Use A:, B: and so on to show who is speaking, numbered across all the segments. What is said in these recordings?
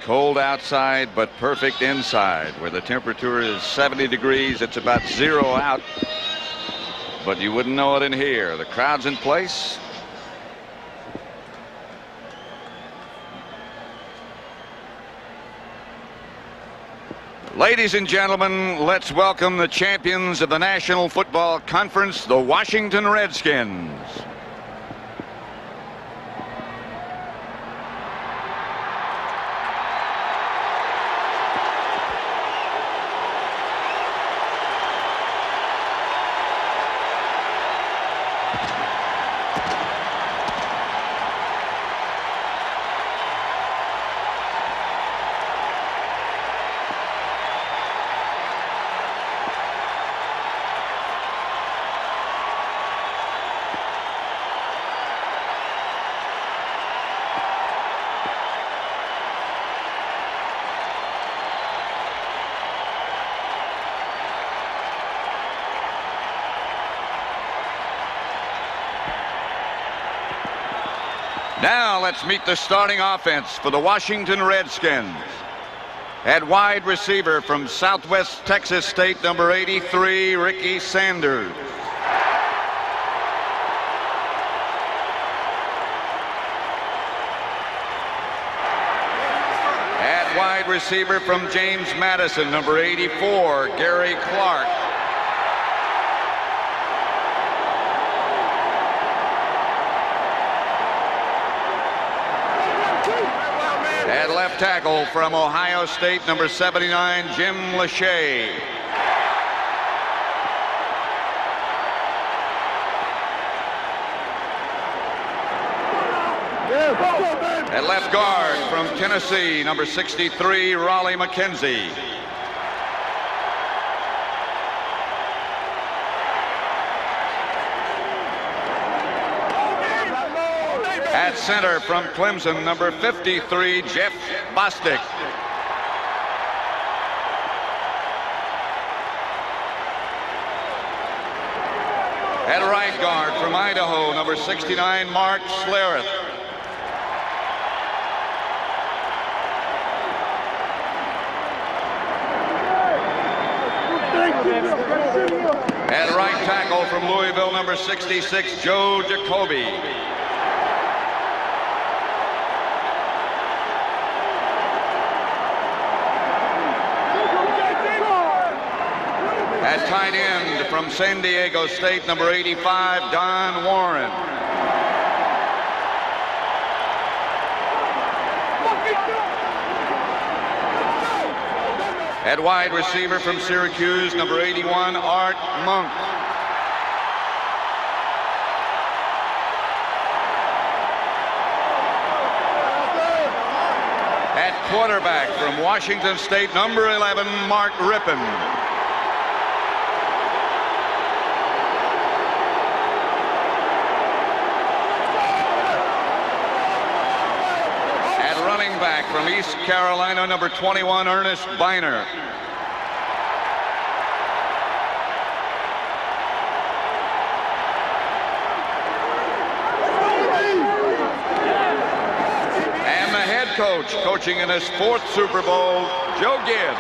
A: Cold outside, but perfect inside. Where the temperature is 70 degrees, it's about 0 out. But you wouldn't know it in here. The crowd's in place. Ladies and gentlemen, let's welcome the champions of the National Football Conference, the Washington Redskins. Now let's meet the starting offense for the Washington Redskins. At wide receiver from Southwest Texas State, number 83, Ricky Sanders. At wide receiver from James Madison, number 84, Gary Clark. At left tackle from Ohio State, number 79, Jim Lachey. At left guard from Tennessee, number 63, Raleigh McKenzie. At center from Clemson, number 53, Jeff Bostic. At right guard from Idaho, number 69, Mark Schlereth. At right tackle from Louisville, number 66, Joe Jacoby. At tight end from San Diego State, number 85, Don Warren. At wide receiver from Syracuse, number 81, Art Monk. At quarterback from Washington State, number 11, Mark Rippon. Back from East Carolina, number 21, Ernest Biner. And the head coach, coaching in his 4th Super Bowl, Joe Gibbs.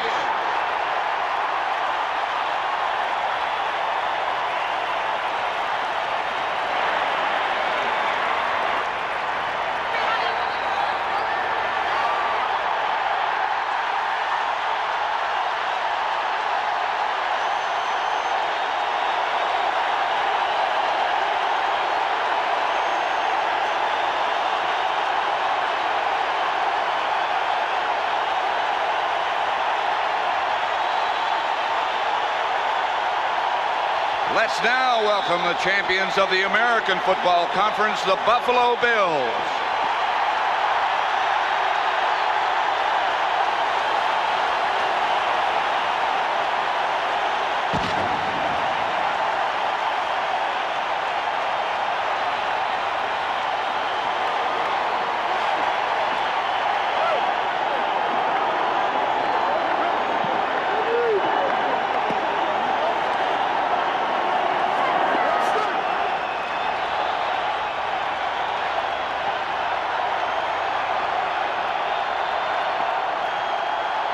A: Let's now welcome the champions of the American Football Conference, the Buffalo Bills.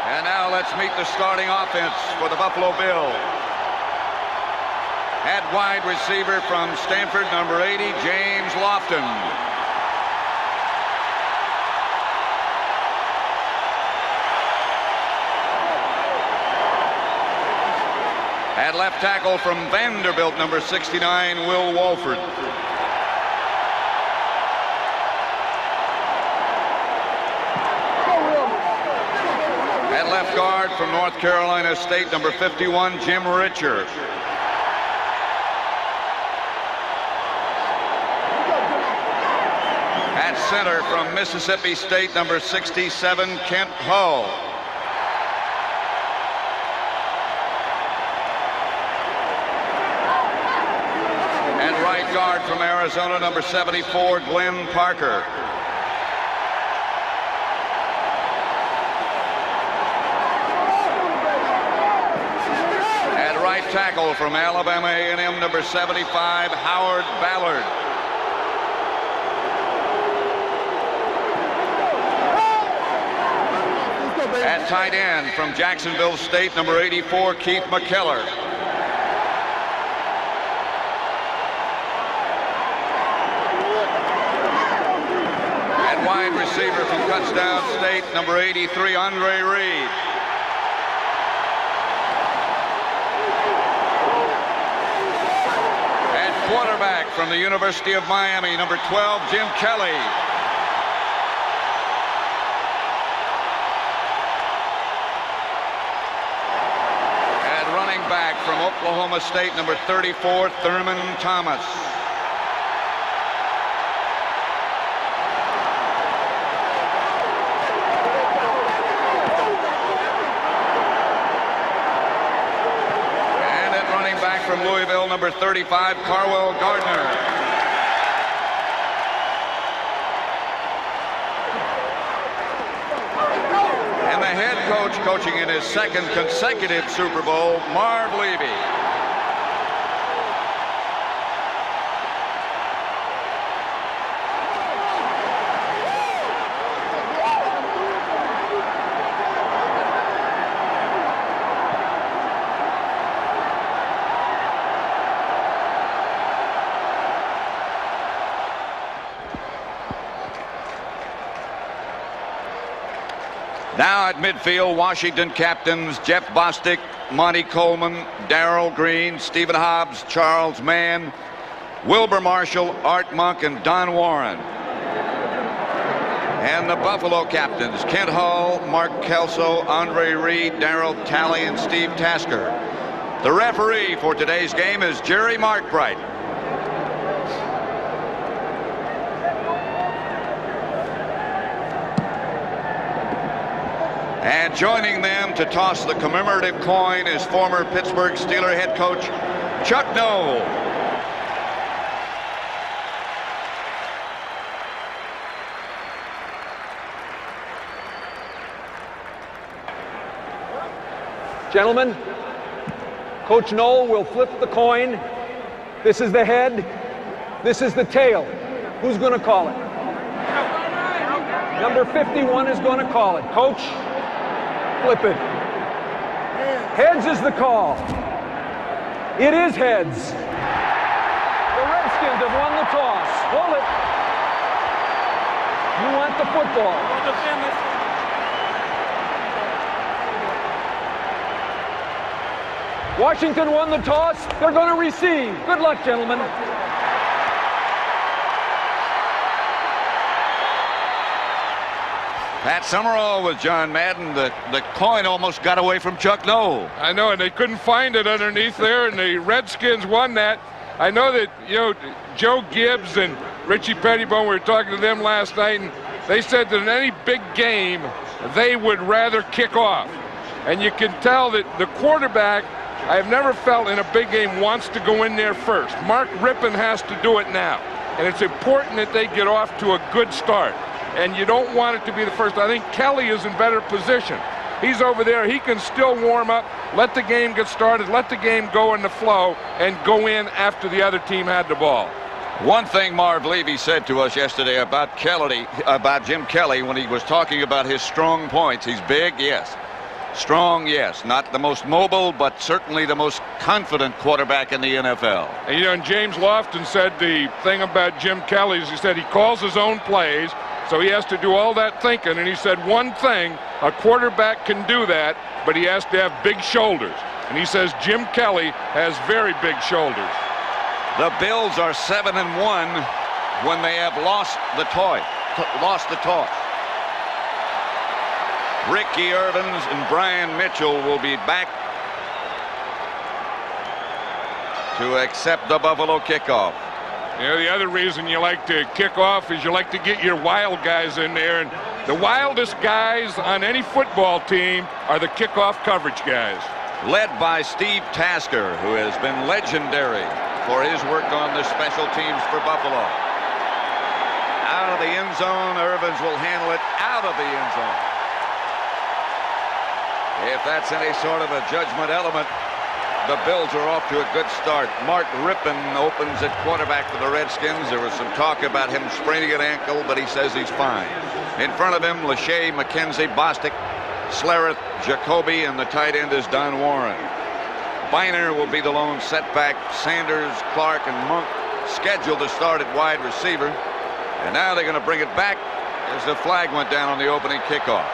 A: And now let's meet the starting offense for the Buffalo Bills. At wide receiver from Stanford, number 80, James Lofton. At left tackle from Vanderbilt, number 69, Will Wolford. At left guard from North Carolina State, number 51, Jim Richer. At center from Mississippi State, number 67, Kent Hull. At right guard from Arizona, number 74, Glenn Parker. At right tackle from Alabama A&M, number 75, Howard Ballard. At tight end from Jacksonville State, number 84, Keith McKellar. At wide receiver from Touchdown State, number 83, Andre Reed. At quarterback from the University of Miami, number 12, Jim Kelly. Back from Oklahoma State, number 34, Thurman Thomas. And at running back from Louisville, number 35, Carwell Gardner. And the head coach coaching in his second consecutive Super Bowl, Marv Levy. Now at midfield, Washington captains Jeff Bostic, Monty Coleman, Darrell Green, Stephen Hobbs, Charles Mann, Wilbur Marshall, Art Monk, and Don Warren. And the Buffalo captains, Kent Hull, Mark Kelso, Andre Reed, Darrell Talley, and Steve Tasker. The referee for today's game is Jerry Markbright. And joining them to toss the commemorative coin is former Pittsburgh Steelers head coach Chuck Noll.
B: Gentlemen, Coach Noll will flip the coin. This is the head. This is the tail. Who's going to call it? Number 51 is going to call it. Coach, flip it. Heads is the call. It is heads. The Redskins have won the toss. Hold it. You want the football. Washington won the toss. They're going to receive. Good luck, gentlemen.
A: Pat Summerall with John Madden. The coin almost got away from Chuck Noll.
C: I know, and they couldn't find it underneath there, and the Redskins won that. I know that, Joe Gibbs and Richie Pettibone, we were talking to them last night, and they said that in any big game, they would rather kick off. And you can tell that the quarterback, I have never felt in a big game, wants to go in there first. Mark Rippon has to do it now. And it's important that they get off to a good start. And you don't want it to be the first. I think Kelly is in better position. He's over there. He can still warm up, let the game get started, let the game go in the flow, and go in after the other team had the ball.
A: One thing Marv Levy said to us yesterday about Jim Kelly, when he was talking about his strong points. He's big, yes. Strong, yes. Not the most mobile, but certainly the most confident quarterback in the NFL.
C: And, you know, and James Lofton said the thing about Jim Kelly is he said he calls his own plays, so he has to do all that thinking. And he said one thing, a quarterback can do that, but he has to have big shoulders. And he says Jim Kelly has very big shoulders.
A: The Bills are 7-1 when they have lost the toss. Ricky Irvins and Brian Mitchell will be back to accept the Buffalo kickoff.
C: You know, the other reason you like to kick off is you like to get your wild guys in there. And the wildest guys on any football team are the kickoff coverage guys.
A: Led by Steve Tasker, who has been legendary for his work on the special teams for Buffalo. Out of the end zone, Irvins will handle it out of the end zone. If that's any sort of a judgment element, the Bills are off to a good start. Mark Rippon opens at quarterback for the Redskins. There was some talk about him spraining an ankle, but he says he's fine. In front of him, Lachey, McKenzie, Bostic, Slareth, Jacoby, and the tight end is Don Warren. Biner will be the lone setback. Sanders, Clark, and Monk scheduled to start at wide receiver. And now they're going to bring it back as the flag went down on the opening kickoff.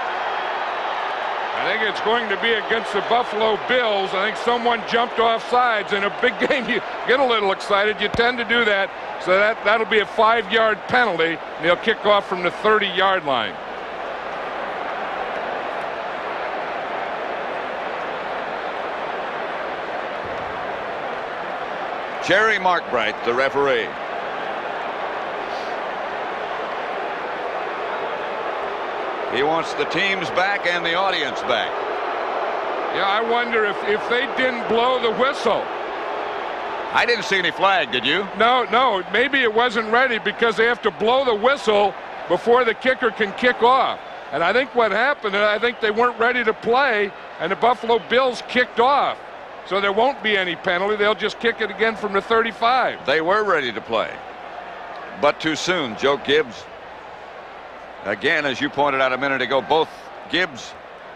C: I think it's going to be against the Buffalo Bills. I think someone jumped off sides. In a big game, you get a little excited. You tend to do that. So that'll be a 5-yard penalty. And they'll kick off from the 30-yard line.
A: Jerry Markbright, the referee. He wants the teams back and the audience back.
C: Yeah, I wonder if they didn't blow the whistle.
A: I didn't see any flag, did you?
C: No, maybe it wasn't ready because they have to blow the whistle before the kicker can kick off. And I think what happened, I think they weren't ready to play, and the Buffalo Bills kicked off. So there won't be any penalty. They'll just kick it again from the 35.
A: They were ready to play, but too soon. Joe Gibbs, again, as you pointed out a minute ago, both Gibbs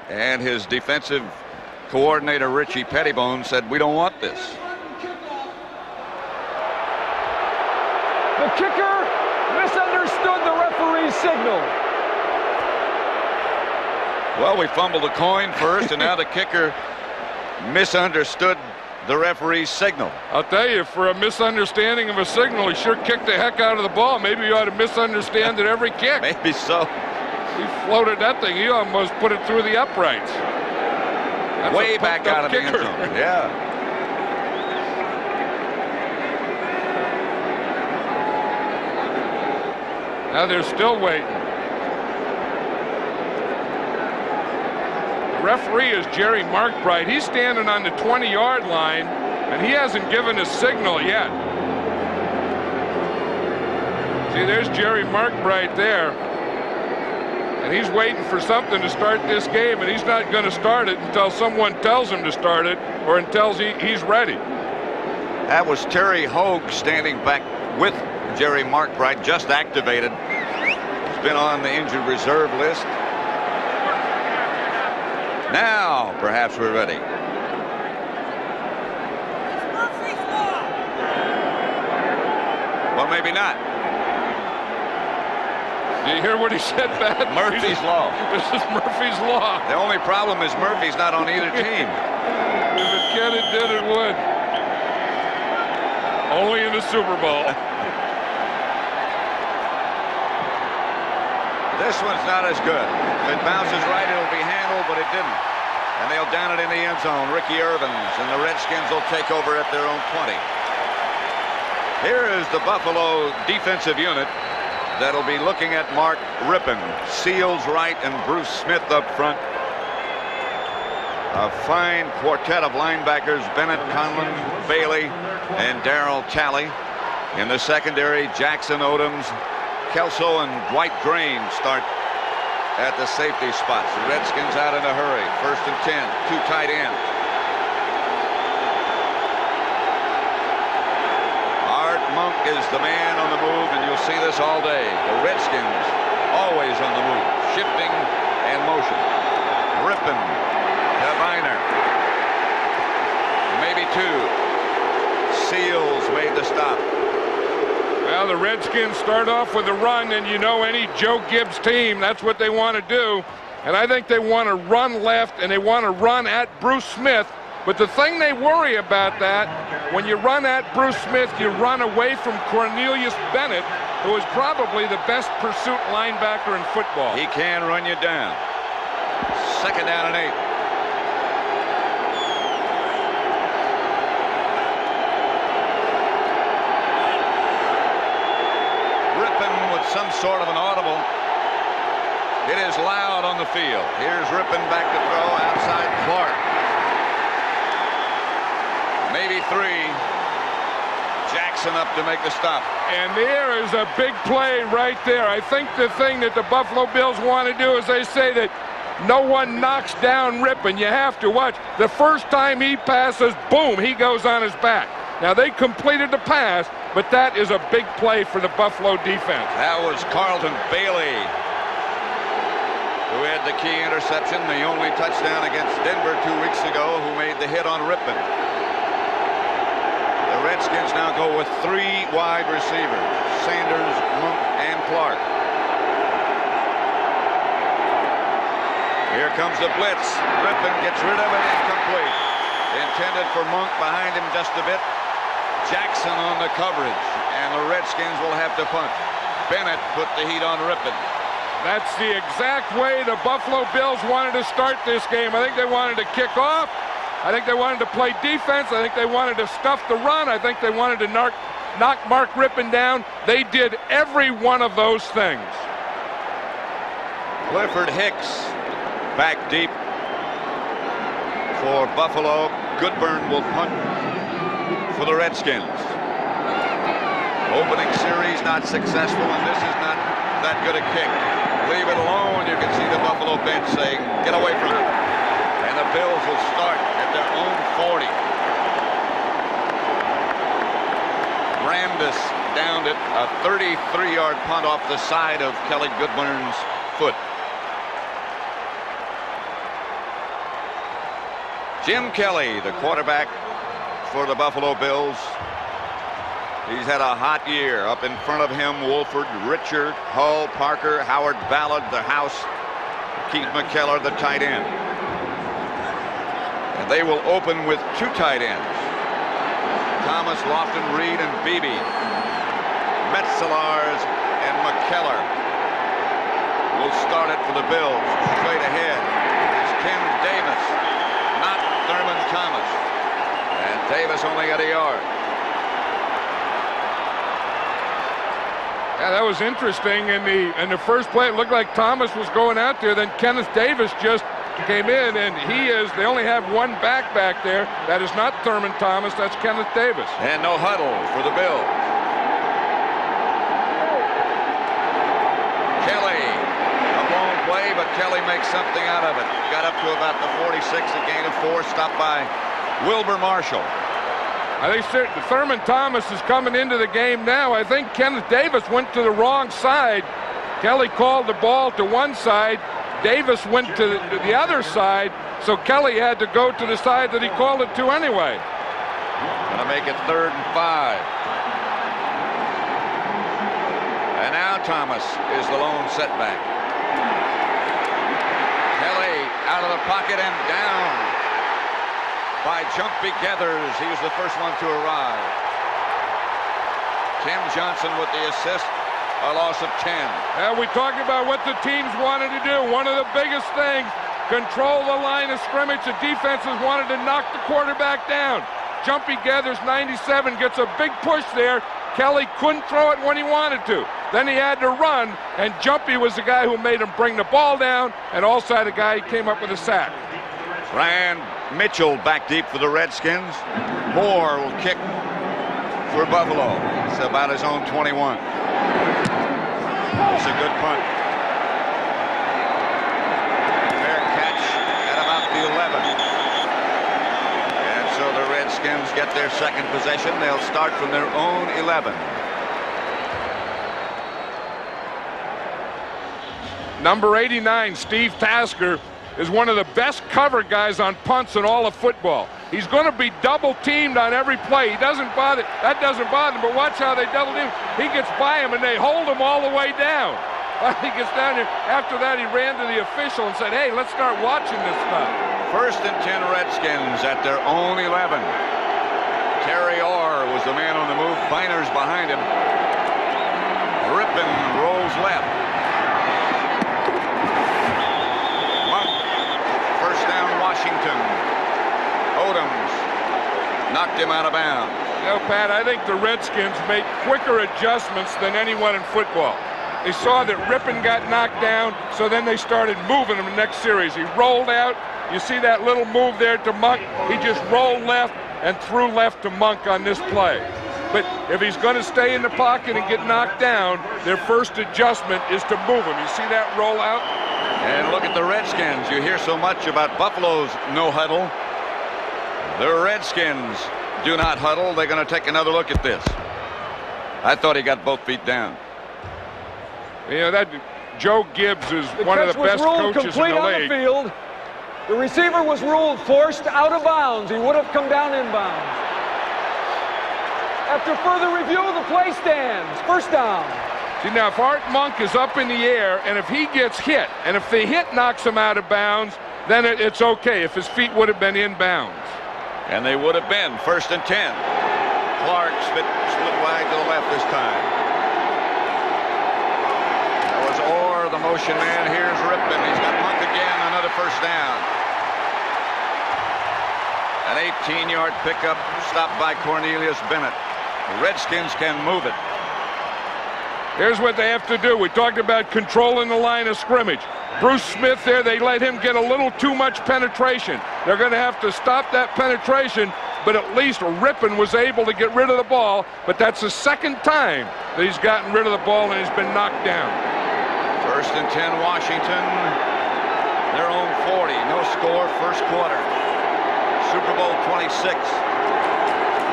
A: and his defensive coordinator, Richie Pettibone, said, we don't want this.
B: The kicker misunderstood the referee's signal.
A: Well, we fumbled the coin first, and now the kicker misunderstood the referee's signal.
C: I'll tell you, for a misunderstanding of a signal, he sure kicked the heck out of the ball. Maybe you ought to misunderstand it every kick.
A: Maybe so.
C: He floated that thing. He almost put it through the uprights. That's
A: way back out of the end zone. Yeah.
C: Now they're still waiting. The referee is Jerry Markbright. He's standing on the 20-yard line, and he hasn't given a signal yet. See, there's Jerry Markbright there. And he's waiting for something to start this game, and he's not going to start it until someone tells him to start it or until he's ready.
A: That was Terry Hogue standing back with Jerry Markbright, just activated. He's been on the injured reserve list. Now, perhaps we're ready. Well, maybe not.
C: Did you hear what he said, Pat?
A: Murphy's Law.
C: This is Murphy's Law.
A: The only problem is Murphy's not on either team.
C: If it can, it did, it would. Only in the Super Bowl.
A: This one's not as good. If it bounces right, it'll be handled, but it didn't. And they'll down it in the end zone. Ricky Irvins and the Redskins will take over at their own 20. Here is the Buffalo defensive unit that'll be looking at Mark Rippon, Seals right, and Bruce Smith up front. A fine quartet of linebackers, Bennett, Conlon, Bailey, and Darryl Talley. In the secondary, Jackson Odoms, Kelso, and Dwight Drain start at the safety spots. The Redskins out in a hurry. 1st and 10, 2 tight ends. Art Monk is the man on the move, and you'll see this all day. The Redskins always on the move, shifting and motion. Rippon the stop.
C: Well, the Redskins start off with a run, and you know any Joe Gibbs team, that's what they want to do. And I think they want to run left, and they want to run at Bruce Smith. But the thing they worry about that, when you run at Bruce Smith, you run away from Cornelius Bennett, who is probably the best pursuit linebacker in football.
A: He can run you down. 2nd down and 8. Rippon with some sort of an audible. It is loud on the field. Here's Rippon back to throw outside Clark. Maybe 3. Jackson up to make the stop.
C: And there is a big play right there. I think the thing that the Buffalo Bills want to do is they say that no one knocks down Rippon. You have to watch. The first time he passes, boom, he goes on his back. Now, they completed the pass, but that is a big play for the Buffalo defense.
A: That was Carlton Bailey, who had the key interception, the only touchdown against Denver 2 weeks ago, who made the hit on Rippon. The Redskins now go with 3 wide receivers, Sanders, Monk, and Clark. Here comes the blitz. Rippon gets rid of it, incomplete. Intended for Monk, behind him just a bit. Jackson on the coverage, and the Redskins will have to punt. Bennett put the heat on Rippon.
C: That's the exact way the Buffalo Bills wanted to start this game. I think they wanted to kick off. I think they wanted to play defense. I think they wanted to stuff the run. I think they wanted to knock Mark Rippon down. They did every one of those things.
A: Clifford Hicks back deep for Buffalo. Goodburn will punt for the Redskins. Opening series not successful, and this is not that good a kick. Leave it alone. You can see the Buffalo bench saying, get away from it. And the Bills will start at their own 40. Ramdas downed it, a 33-yard punt off the side of Kelly Goodburn's foot. Jim Kelly, the quarterback for the Buffalo Bills. He's had a hot year. Up in front of him, Wolford, Richard, Hull, Parker, Howard Ballard, the house, Keith McKellar, the tight end. And they will open with 2 tight ends. Thomas, Lofton, Reed, and Beebe. Metzelaars and McKellar will start it for the Bills. Straight ahead is Tim Davis, not Thurman Thomas. And Davis only got a yard.
C: Yeah, that was interesting. In the first play, it looked like Thomas was going out there. Then Kenneth Davis just came in, and they only have 1 back there. That is not Thurman Thomas. That's Kenneth Davis.
A: And no huddle for the Bills. Kelly, a blown play, but Kelly makes something out of it. Got up to about the 46, a gain of 4, stopped by Wilbur Marshall.
C: I think Thurman Thomas is coming into the game now. I think Kenneth Davis went to the wrong side. Kelly called the ball to one side. Davis went to the other side, so Kelly had to go to the side that he called it to anyway.
A: Gonna make it 3rd and 5. And now Thomas is the lone setback. Kelly out of the pocket and down by Jumpy Geathers. He was the first one to arrive. Tim Johnson with the assist. A loss of 10.
C: And we talked about what the teams wanted to do. One of the biggest things, control the line of scrimmage. The defenses wanted to knock the quarterback down. Jumpy Geathers, 97, gets a big push there. Kelly couldn't throw it when he wanted to. Then he had to run, and Jumpy was the guy who made him bring the ball down, and also the guy who came up with a sack.
A: Ryan Mitchell back deep for the Redskins. Moore will kick for Buffalo. It's about his own 21. It's a good punt. Fair catch at about the 11. And so the Redskins get their second possession. They'll start from their own 11.
C: Number 89, Steve Tasker, is one of the best cover guys on punts in all of football. He's going to be double teamed on every play. That doesn't bother him, but watch how they double team. He gets by him and they hold him all the way down. He gets down there. After that, he ran to the official and said, hey, let's start watching this stuff.
A: 1st and 10 Redskins at their own 11. Terry Orr was the man on the move. Biner's behind him. Rippon rolls left. Monk, 1st down Washington. Odoms knocked him out of bounds.
C: You know, Pat, I think the Redskins made quicker adjustments than anyone in football. They saw that Rippon got knocked down, so then they started moving him in the next series. He rolled out. You see that little move there to Monk. He just rolled left and threw left to Monk on this play. But if he's going to stay in the pocket and get knocked down, their first adjustment is to move him. You see that roll out?
A: And look at the Redskins. You hear so much about Buffalo's no huddle. The Redskins do not huddle. They're going to take another look at this. I thought he got both feet down.
C: You know, that Joe Gibbs is one of the best coaches in the league.
B: The field. The receiver was ruled forced out of bounds. He would have come down inbounds. After further review, the play stands. 1st down.
C: See, now, if Art Monk is up in the air, and if he gets hit, and if the hit knocks him out of bounds, then it's okay if his feet would have been inbounds.
A: And they would have been 1st and 10. Clark split wide to the left this time. That was Orr, the motion man. Here's Rippon. He's got Monk again, another 1st down. An 18-yard pickup, stopped by Cornelius Bennett. The Redskins can move it.
C: Here's what they have to do. We talked about controlling the line of scrimmage. Bruce Smith there, they let him get a little too much penetration. They're going to have to stop that penetration, but at least Rippon was able to get rid of the ball, but that's the 2nd time that he's gotten rid of the ball and he's been knocked down.
A: 1st and 10 Washington. Their own 40. No score, 1st quarter. Super Bowl 26.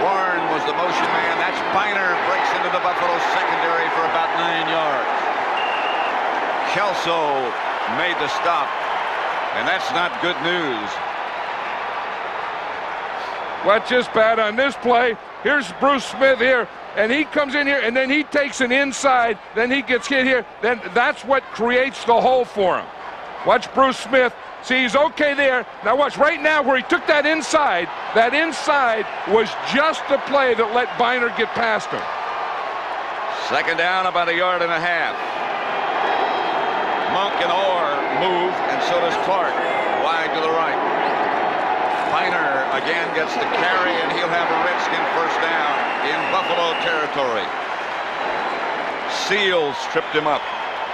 A: Warren was the motion man. That's Biner, breaks into the Buffalo secondary for about 9 yards. Kelso made the stop, and that's not good news.
C: Watch this, Pat, on this play. Here's Bruce Smith here, and he comes in here, and then he takes an inside, then he gets hit here. Then that's what creates the hole for him. Watch Bruce Smith. See, he's okay there. Now watch right now where he took that inside was just the play that let Biner get past him.
A: 2nd down, about 1.5 yards. Monk and Orr move, and so does Clark. Wide to the right. Biner again gets the carry, and he'll have a Redskin 1st down in Buffalo territory. Seals tripped him up,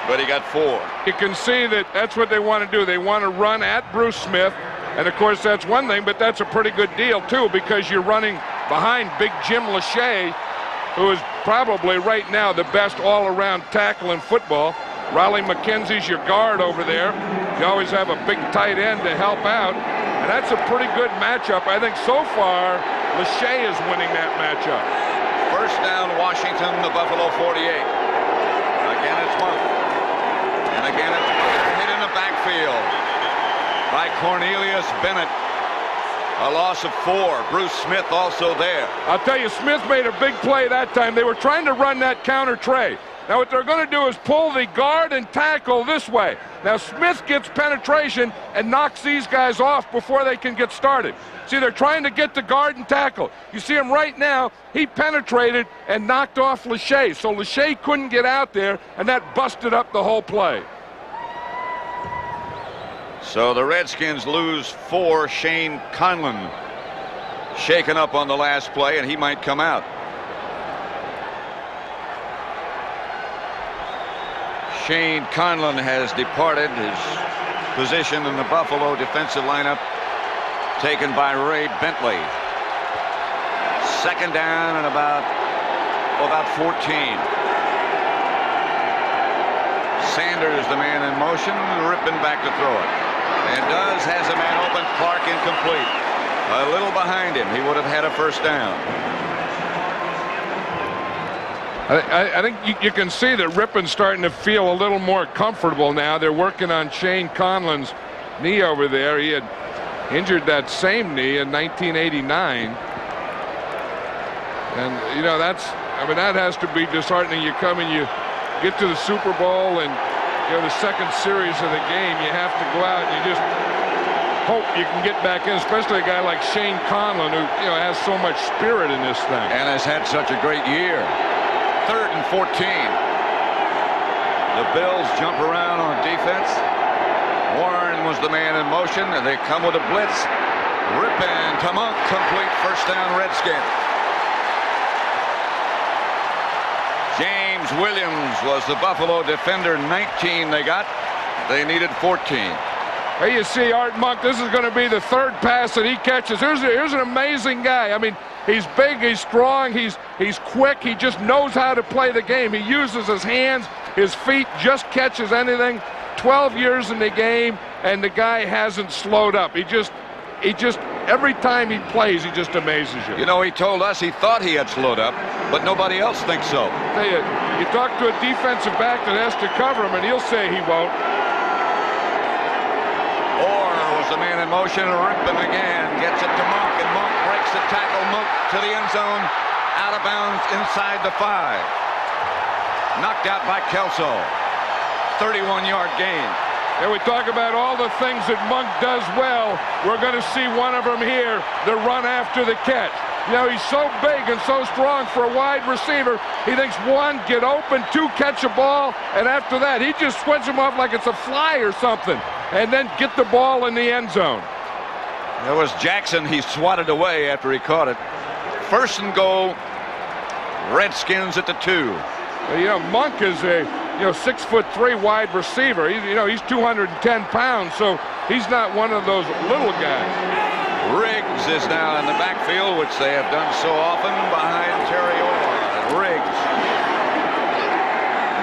A: but he got 4.
C: You can see that that's what they want to do. They want to run at Bruce Smith, and of course that's one thing, but that's a pretty good deal too, because you're running behind Big Jim Lachey, who is probably right now the best all-around tackle in football. Raleigh McKenzie's your guard over there. You always have a big tight end to help out, and that's a pretty good matchup. I think so far Lachey is winning that matchup.
A: 1st down Washington, the Buffalo 48. Again it's Monk. And again, it's hit in the backfield by Cornelius Bennett. A loss of 4. Bruce Smith also there.
C: I'll tell you, Smith made a big play that time. They were trying to run that counter tray. Now what they're going to do is pull the guard and tackle this way. Now Smith gets penetration and knocks these guys off before they can get started. See, they're trying to get the guard and tackle. You see him right now. He penetrated and knocked off Lachey. So Lachey couldn't get out there, and that busted up the whole play.
A: So the Redskins lose 4. Shane Conlon shaken up on the last play, and he might come out. Shane Conlon has departed. His position in the Buffalo defensive lineup taken by Ray Bentley. 2nd down and about 14. Sanders, the man in motion, Rippon back to throw it. And has a man open. Clark incomplete. A little behind him. He would have had a 1st down.
C: I think you can see that Rippon's starting to feel a little more comfortable now. They're working on Shane Conlon's knee over there. He injured that same knee in 1989. And, you know, that has to be disheartening. You come and you get to the Super Bowl and, you know, the second series of the game, you have to go out and you just hope you can get back in, especially a guy like Shane Conlon, who, you know, has so much spirit in this thing.
A: And has had such a great year. 3rd and 14. The Bills jump around on defense. Warren was the man in motion, and they come with a blitz. Rippin to Monk, complete first down, Redskins. James Williams was the Buffalo defender. 19 they got. They needed 14.
C: Hey, you see Art Monk, this is going to be the 3rd pass that he catches. Here's an amazing guy. I mean, he's big, he's strong, he's quick, he just knows how to play the game. He uses his hands, his feet, just catches anything. 12 years in the game, and the guy hasn't slowed up. He just every time he plays, he just amazes you.
A: You know, he told us he thought he had slowed up, but nobody else thinks so.
C: Tell you talk to a defensive back that has to cover him, and he'll say he won't.
A: The man in motion, Rippin again, gets it to Monk, and Monk breaks the tackle. Monk to the end zone, out of bounds inside the 5. Knocked out by Kelso. 31-yard gain.
C: And we talk about all the things that Monk does well. We're going to see one of them here, the run after the catch. You know, he's so big and so strong for a wide receiver. He thinks, 1, get open, 2, catch a ball, and after that, he just swings him off like it's a fly or something, and then get the ball in the end zone.
A: There was Jackson. He swatted away after he caught it. 1st and goal, Redskins at the 2.
C: You know, Monk is a 6'3" wide receiver. He's 210 pounds, so he's not one of those little guys.
A: Riggs is now in the backfield, which they have done so often, behind Terry Orr. Riggs,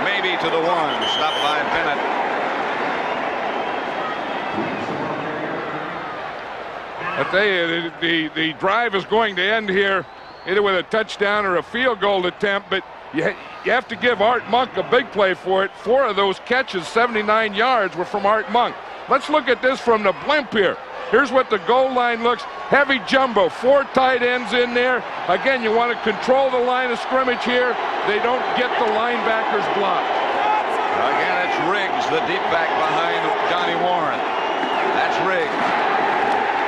A: maybe to the 1, stopped by Bennett.
C: I tell you, the drive is going to end here either with a touchdown or a field goal attempt, but you have to give Art Monk a big play for it. 4 of those catches, 79 yards, were from Art Monk. Let's look at this from the blimp here. Here's what the goal line looks. Heavy jumbo, 4 tight ends in there. Again, you want to control the line of scrimmage here. They don't get the linebackers blocked.
A: Again, it's Riggs, the deep back behind Johnny Warren. That's Riggs.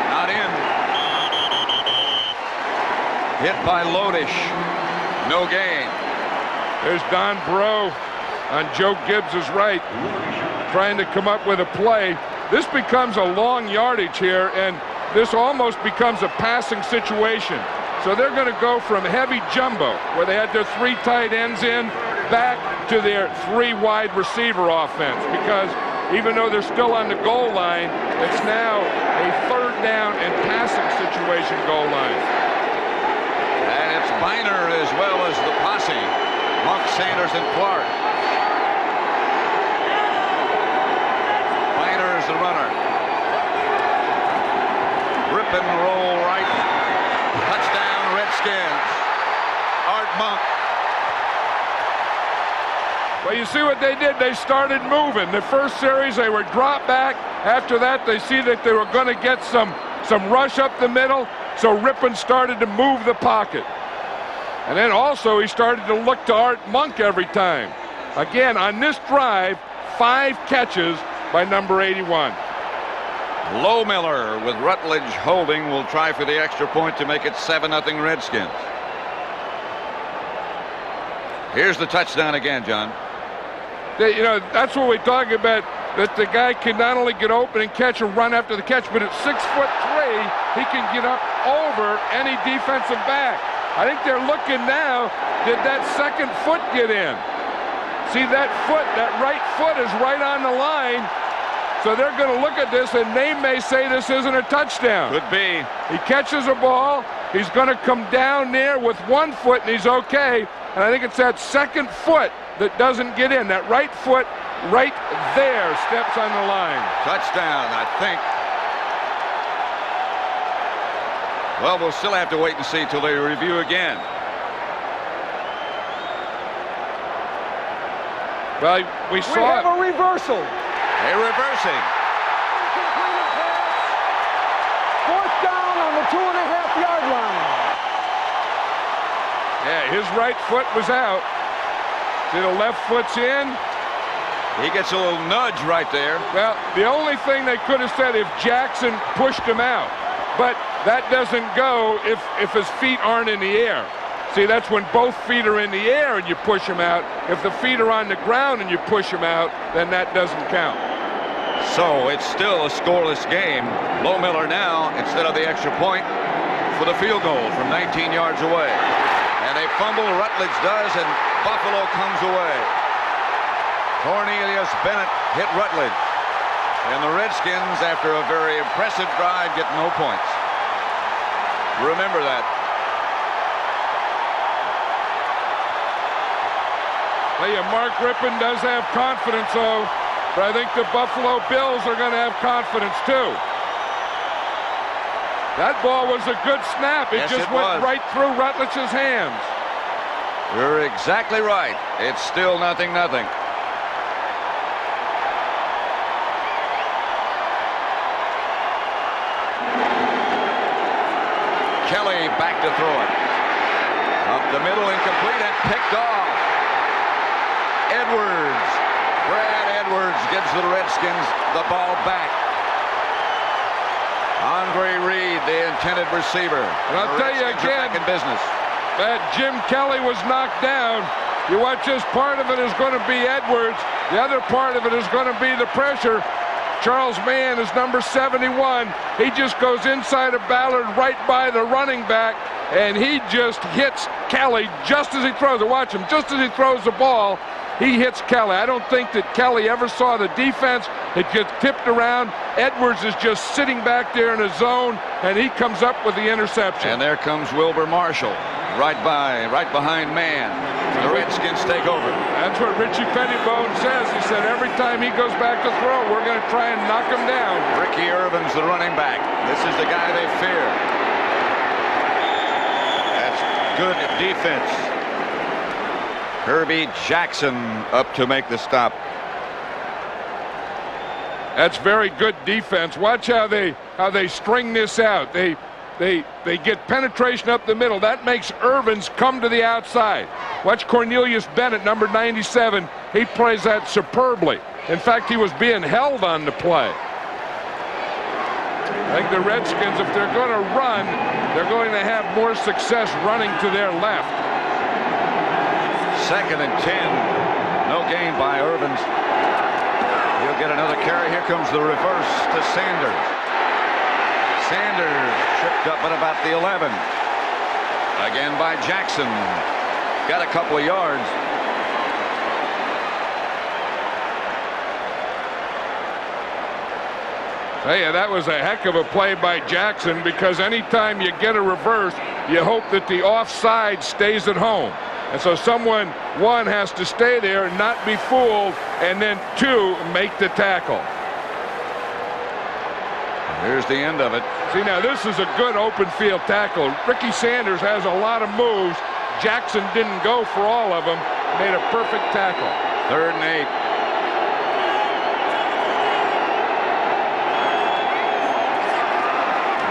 A: Not in. Hit by Lodish. No gain.
C: There's Don Breaux on Joe Gibbs' right, trying to come up with a play. This becomes a long yardage here, and this almost becomes a passing situation. So they're going to go from heavy jumbo, where they had their 3 tight ends in, back to their 3 wide receiver offense, because even though they're still on the goal line, it's now a 3rd down and passing situation goal line.
A: And it's Biner as well as the posse. Monk, Sanders, and Clark. Biner is the runner. Rip and roll right. Touchdown, Redskins. Art Monk.
C: Well, you see what they did? They started moving. The first series, they were dropped back. After that, they see that they were going to get some rush up the middle, so Rippin started to move the pocket. And then also he started to look to Art Monk every time. Again, on this drive, 5 catches by number 81.
A: Miller with Rutledge holding will try for the extra point to make it 7-0 Redskins. Here's the touchdown again, John.
C: That's what we're talking about, that the guy can not only get open and catch and run after the catch, but at 6'3", he can get up over any defensive back. I think they're looking now, did that second foot get in? See that foot, that right foot is right on the line. So they're going to look at this, and they may say this isn't a touchdown.
A: Could be.
C: He catches a ball. He's going to come down there with 1 foot, and he's okay. And I think it's that second foot that doesn't get in. That right foot right there steps on the line.
A: Touchdown, I think. Well, we'll still have to wait and see till they review again.
C: Well, we saw
B: have a reversal.
A: They're reversing.
B: 4th down on the 2.5-yard line.
C: Yeah, his right foot was out. See, the left foot's in.
A: He gets a little nudge right there.
C: Well, the only thing they could have said if Jackson pushed him out, but that doesn't go if his feet aren't in the air. See, that's when both feet are in the air and you push him out. If the feet are on the ground and you push him out, then that doesn't count.
A: So it's still a scoreless game. Lohmiller now, instead of the extra point, for the field goal from 19 yards away. And a fumble, Rutledge does, and Buffalo comes away. Cornelius Bennett hit Rutledge. And the Redskins, after a very impressive drive, get no points. Remember that.
C: Well, yeah, Mark Rippon does have confidence, though, but I think the Buffalo Bills are going to have confidence, too. That ball was a good snap. It just went right through Rutledge's hands.
A: You're exactly right. It's still 0-0. Kelly back to throw it. Up the middle, incomplete, and picked off. Edwards. Brad Edwards gives the Redskins the ball back. Andre Reed, the intended receiver.
C: And I'll tell you again,
A: back in business.
C: That Jim Kelly was knocked down. You watch this, part of it is going to be Edwards. The other part of it is going to be the pressure. Charles Mann is number 71. He just goes inside of Ballard right by the running back, and he just hits Kelly just as he throws it. Watch him. Just as he throws the ball, he hits Kelly. I don't think that Kelly ever saw the defense. It gets tipped around. Edwards is just sitting back there in a zone, and he comes up with the interception.
A: And there comes Wilbur Marshall, right behind Mann. The Redskins take over.
C: That's what Richie Pettibone says. He said every time he goes back to throw, we're going to try and knock him down.
A: Ricky Irvin's the running back. This is the guy they fear. That's good defense. Kirby Jackson up to make the stop.
C: That's very good defense. Watch how they string this out. They get penetration up the middle. That makes Irvins come to the outside. Watch Cornelius Bennett, number 97. He plays that superbly. In fact, he was being held on the play. I think the Redskins, if they're going to run, they're going to have more success running to their left.
A: 2nd and 10. No gain by Irvins. He'll get another carry. Here comes the reverse to Sanders. Sanders tripped up at about the 11. Again by Jackson. Got a couple of yards.
C: Hey, that was a heck of a play by Jackson, because anytime you get a reverse, you hope that the offside stays at home. And so someone, one, has to stay there and not be fooled, and then two, make the tackle.
A: Here's the end of it.
C: See, now this is a good open field tackle. Ricky Sanders has a lot of moves. Jackson didn't go for all of them. Made a perfect tackle.
A: 3rd and 8.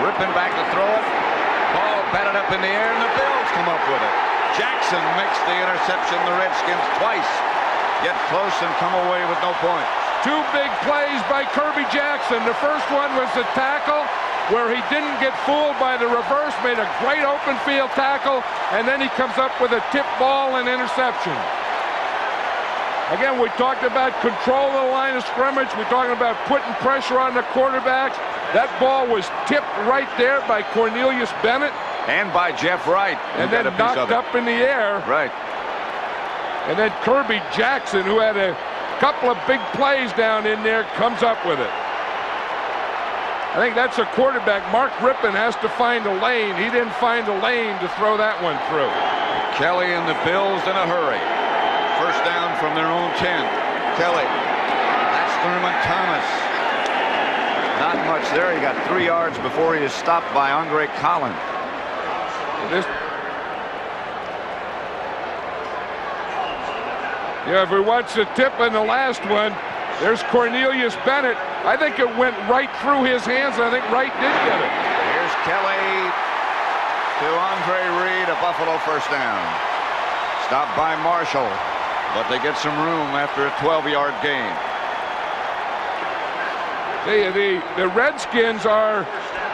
A: Ripping back to throw it. Ball batted up in the air, and the Bills come up with it. Jackson makes the interception. The Redskins twice get close and come away with no points.
C: Two big plays by Kirby Jackson. The first one was the tackle where he didn't get fooled by the reverse, made a great open field tackle, and then he comes up with a tip ball and interception. Again, we talked about control of the line of scrimmage. We're talking about putting pressure on the quarterbacks. That ball was tipped right there by Cornelius Bennett.
A: And by Jeff Wright.
C: And then knocked up in the air.
A: Right.
C: And then Kirby Jackson, who had a couple of big plays down in there, comes up with it. I think that's a quarterback. Mark Rippon has to find a lane. He didn't find a lane to throw that one through.
A: Kelly and the Bills in a hurry. First down from their own 10. Kelly. That's Thurman Thomas. Not much there. He got 3 yards before he is stopped by Andre Collins.
C: Yeah, if we watch the tip in the last one, there's Cornelius Bennett. I think it went right through his hands, and I think Wright did get it.
A: Kelly to Andre Reed, a Buffalo first down. Stopped by Marshall, but they get some room after a 12-yard gain.
C: The Redskins are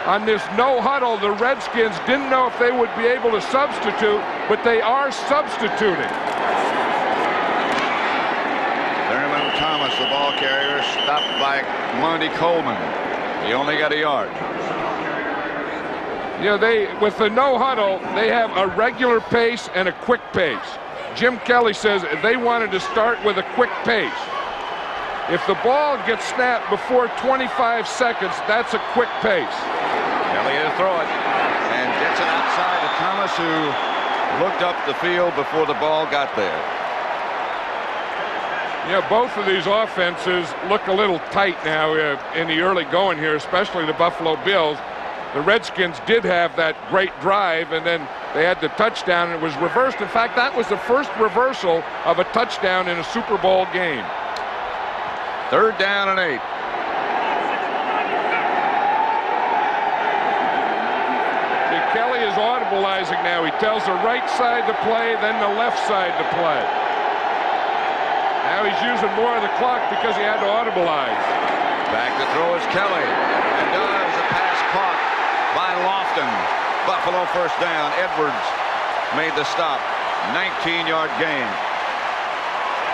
C: on this no huddle. The Redskins didn't know if they would be able to substitute, but they are substituting.
A: Thurman Thomas, the ball carrier, stopped by Monty Coleman. He only got a yard.
C: You know, with the no huddle, they have a regular pace and a quick pace. Jim Kelly says they wanted to start with a quick pace. If the ball gets snapped before 25 seconds, that's a quick pace.
A: Kelly to throw it and gets it outside to Thomas, who looked up the field before the ball got there.
C: Yeah, both of these offenses look a little tight now in the early going here, especially the Buffalo Bills. The Redskins did have that great drive, and then they had the touchdown, and it was reversed. In fact, that was the first reversal of a touchdown in a Super Bowl game.
A: 3rd down and 8.
C: See, Kelly is audibilizing now. He tells the right side to play, then the left side to play. Now he's using more of the clock because he had to audibilize.
A: Back to throw is Kelly, and does a pass caught by Lofton. Buffalo first down. Edwards made the stop. 19-yard gain.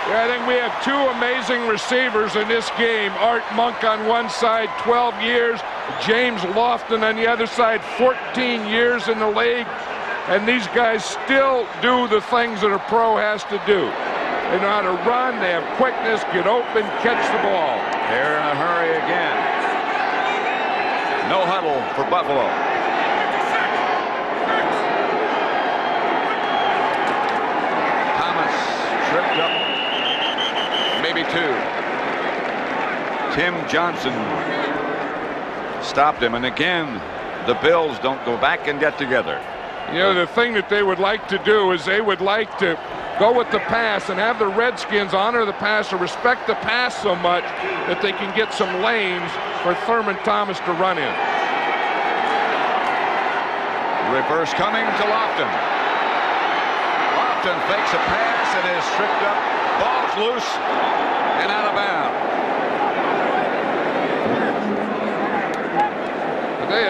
C: Yeah, I think we have two amazing receivers in this game. Art Monk on one side, 12 years. James Lofton on the other side, 14 years in the league. And these guys still do the things that a pro has to do. They know how to run, they have quickness, get open, catch the ball.
A: They're in a hurry again. No huddle for Buffalo. Thomas tripped up. Maybe 2. Tim Johnson stopped him, and again the Bills don't go back and get together.
C: You know, the thing that they would like to do is they would like to go with the pass and have the Redskins honor the pass or respect the pass so much that they can get some lanes for Thurman Thomas to run in.
A: Reverse coming to Lofton. Lofton fakes a pass and is tripped up. Ball's loose and out of bounds.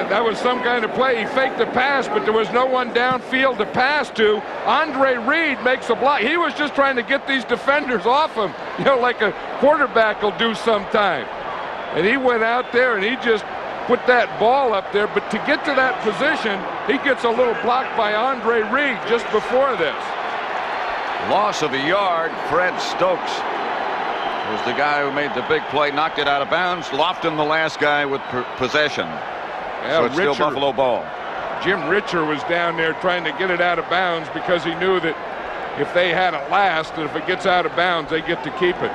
C: That was some kind of play. He faked the pass, but there was no one downfield to pass to. Andre Reed makes a block. He was just trying to get these defenders off him, you know, like a quarterback will do sometime. And he went out there and he just put that ball up there. But to get to that position, he gets a little block by Andre Reed just before this.
A: Loss of a yard. Fred Stokes was the guy who made the big play, knocked it out of bounds. Lofton, the last guy with possession.
C: Yeah,
A: so it's still Buffalo ball.
C: Jim Richer was down there trying to get it out of bounds because he knew that if they had it last, that if it gets out of bounds, they get to keep it.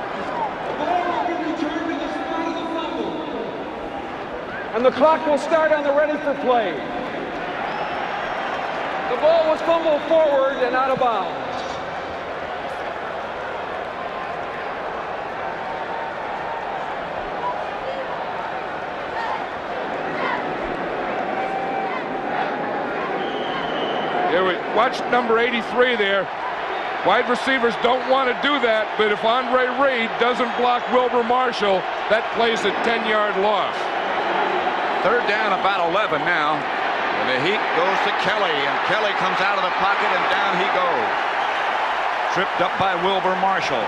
B: And the clock will start on the ready for play. The ball was fumbled forward and out of bounds.
C: Watch number 83 there. Wide receivers don't want to do that, but if Andre Reed doesn't block Wilbur Marshall, that plays a 10-yard loss.
A: 3rd down, about 11 now. And the heat goes to Kelly, and Kelly comes out of the pocket, and down he goes. Tripped up by Wilbur Marshall.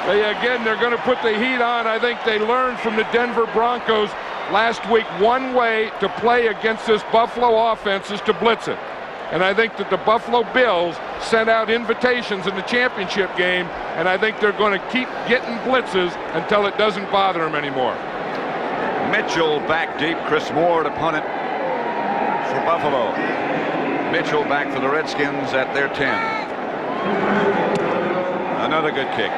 C: Again, they're going to put the heat on. I think they learned from the Denver Broncos last week. One way to play against this Buffalo offense is to blitz it. And I think that the Buffalo Bills sent out invitations in the championship game, and I think they're going to keep getting blitzes until it doesn't bother them anymore.
A: Mitchell back deep. Chris Moore to punt it for Buffalo. Mitchell back for the Redskins at their 10. Another good kick.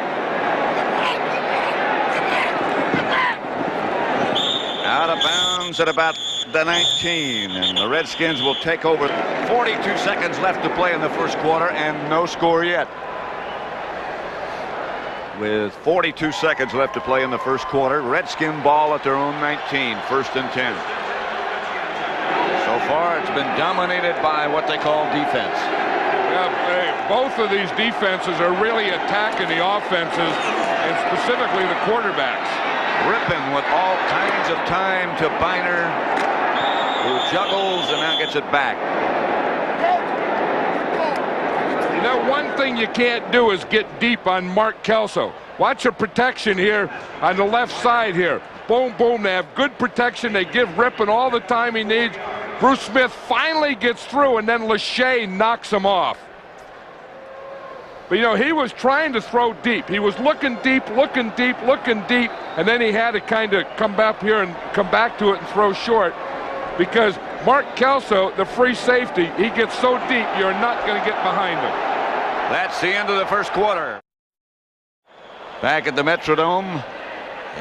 A: Out of bounds at about the 19, and the Redskins will take over. 42 seconds left to play in the first quarter, and no score yet. With 42 seconds left to play in the first quarter, Redskin ball at their own 19, 1st and 10. far, it's been dominated by what they call defense.
C: Yeah, both of these defenses are really attacking the offenses, and specifically the quarterbacks.
A: Rippon with all kinds of time to Biner, who juggles and now gets it back.
C: You know, one thing you can't do is get deep on Mark Kelso. Watch the protection here on the left side here. Boom, boom. They have good protection. They give Rippon all the time he needs. Bruce Smith finally gets through, and then Lachey knocks him off. But, you know, he was trying to throw deep. He was looking deep, looking deep, looking deep, and then he had to kind of come back here and come back to it and throw short, because Mark Kelso, the free safety, he gets so deep, you're not going to get behind him.
A: That's the end of the first quarter. Back at the Metrodome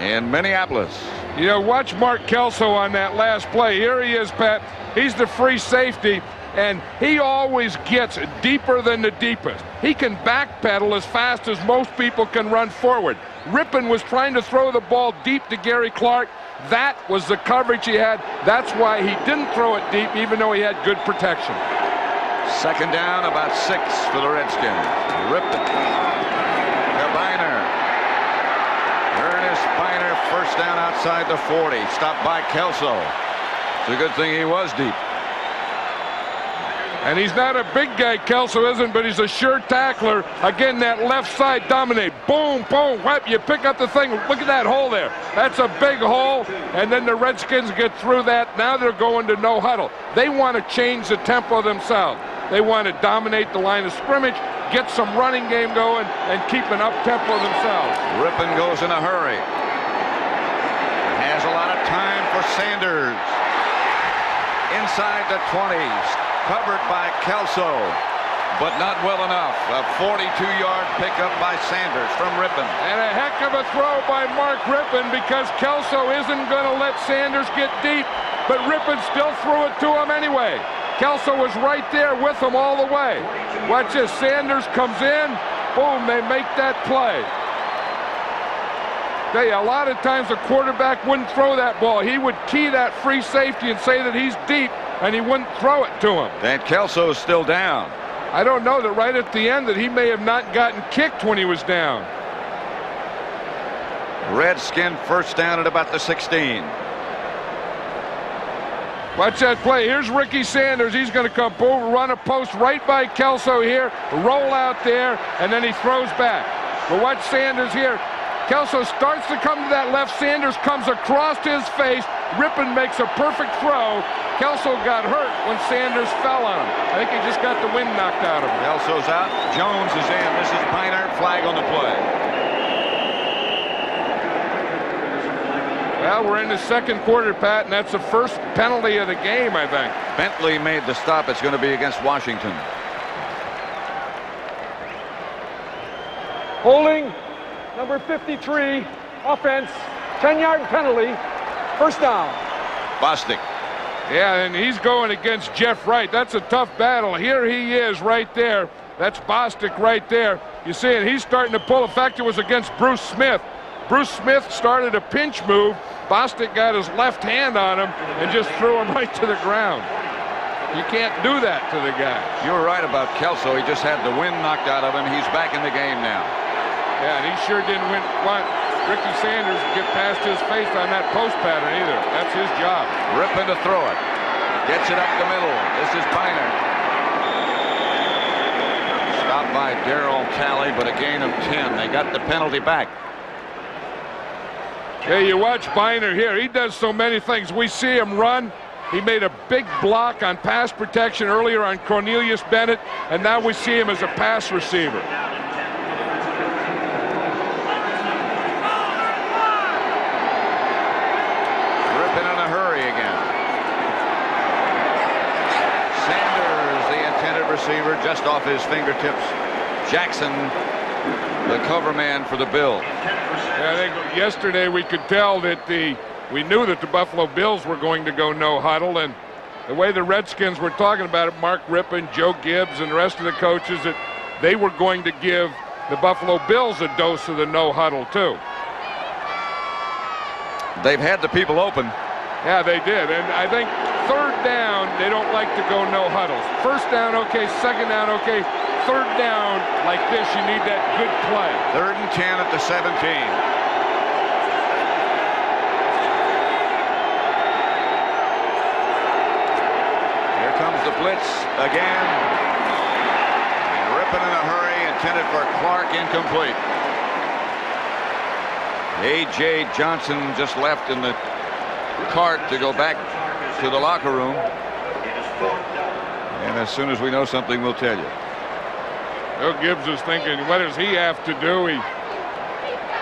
A: in Minneapolis.
C: You know, watch Mark Kelso on that last play. Here he is, Pat. He's the free safety, and he always gets deeper than the deepest. He can backpedal as fast as most people can run forward. Rippon was trying to throw the ball deep to Gary Clark. That was the coverage he had. That's why he didn't throw it deep, even though he had good protection.
A: Second down, about 6 for the Redskins. Rippon. Biner. Ernest Biner, first down outside the 40. Stopped by Kelso. It's a good thing he was deep.
C: And he's not a big guy, Kelso isn't, but he's a sure tackler. Again, that left side dominate. Boom, boom, whap, you pick up the thing. Look at that hole there. That's a big hole. And then the Redskins get through that. Now they're going to no huddle. They want to change the tempo themselves. They want to dominate the line of scrimmage, get some running game going, and keep an up-tempo themselves.
A: Rippon goes in a hurry. Has a lot of time for Sanders. Inside the 20s. Covered by Kelso, but not well enough. A 42-yard pickup by Sanders from Rippon.
C: And a heck of a throw by Mark Rippon, because Kelso isn't going to let Sanders get deep, but Rippon still threw it to him anyway. Kelso was right there with him all the way. Watch this. Sanders comes in. Boom, they make that play. Tell you, a lot of times the quarterback wouldn't throw that ball. He would key that free safety and say that he's deep, and he wouldn't throw it to him.
A: And Kelso's still down.
C: I don't know, that right at the end that he may have not gotten kicked when he was down.
A: Redskin first down at about the 16.
C: Watch that play. Here's Ricky Sanders. He's going to come boom, run a post right by Kelso here, roll out there, and then he throws back. But watch Sanders here. Kelso starts to come to that left. Sanders comes across his face. Rippon makes a perfect throw. Kelso got hurt when Sanders fell on him. I think he just got the wind knocked out of him.
A: Kelso's out. Jones is in. This is Biner. Flag on the play.
C: Well, we're in the second quarter, Pat, and that's the first penalty of the game, I think.
A: Bentley made the stop. It's going to be against Washington.
B: Holding number 53, offense, 10-yard penalty, first down.
A: Bostic.
C: Yeah, and he's going against Jeff Wright. That's a tough battle. Here he is right there. That's Bostic right there. You see it, he's starting to pull. In fact, it was against Bruce Smith. Bruce Smith started a pinch move. Bostic got his left hand on him and just threw him right to the ground. You can't do that to the guy.
A: You were right about Kelso. He just had the wind knocked out of him. He's back in the game now.
C: Yeah, and he sure didn't want Ricky Sanders to get past his face on that post pattern either. That's his job.
A: Rippon to throw it. Gets it up the middle. This is Biner. Stopped by Darrell Talley, but a gain of 10. They got the penalty back.
C: Hey, you watch Biner here. He does so many things. We see him run. He made a big block on pass protection earlier on Cornelius Bennett, and now we see him as a pass receiver.
A: Rippon in a hurry again. Sanders, the intended receiver, just off his fingertips. Jackson, the cover man for the Bills.
C: Yeah, I think yesterday we could tell that we knew that the Buffalo Bills were going to go no huddle, and the way the Redskins were talking about it, Mark Rippon, Joe Gibbs, and the rest of the coaches, that they were going to give the Buffalo Bills a dose of the no huddle too.
A: They've had the people open.
C: Yeah, they did, and I think third down, they don't like to go no huddles. First down, okay. Second down, okay. Third down, like this, you need that good play.
A: 3rd and 10 at the 17. Here comes the blitz again. And Rippon in a hurry, intended for Clark, incomplete. A.J. Johnson just left in the cart to go back to the locker room. And as soon as we know something, we'll tell you.
C: Bill Gibbs is thinking, what does he have to do? Of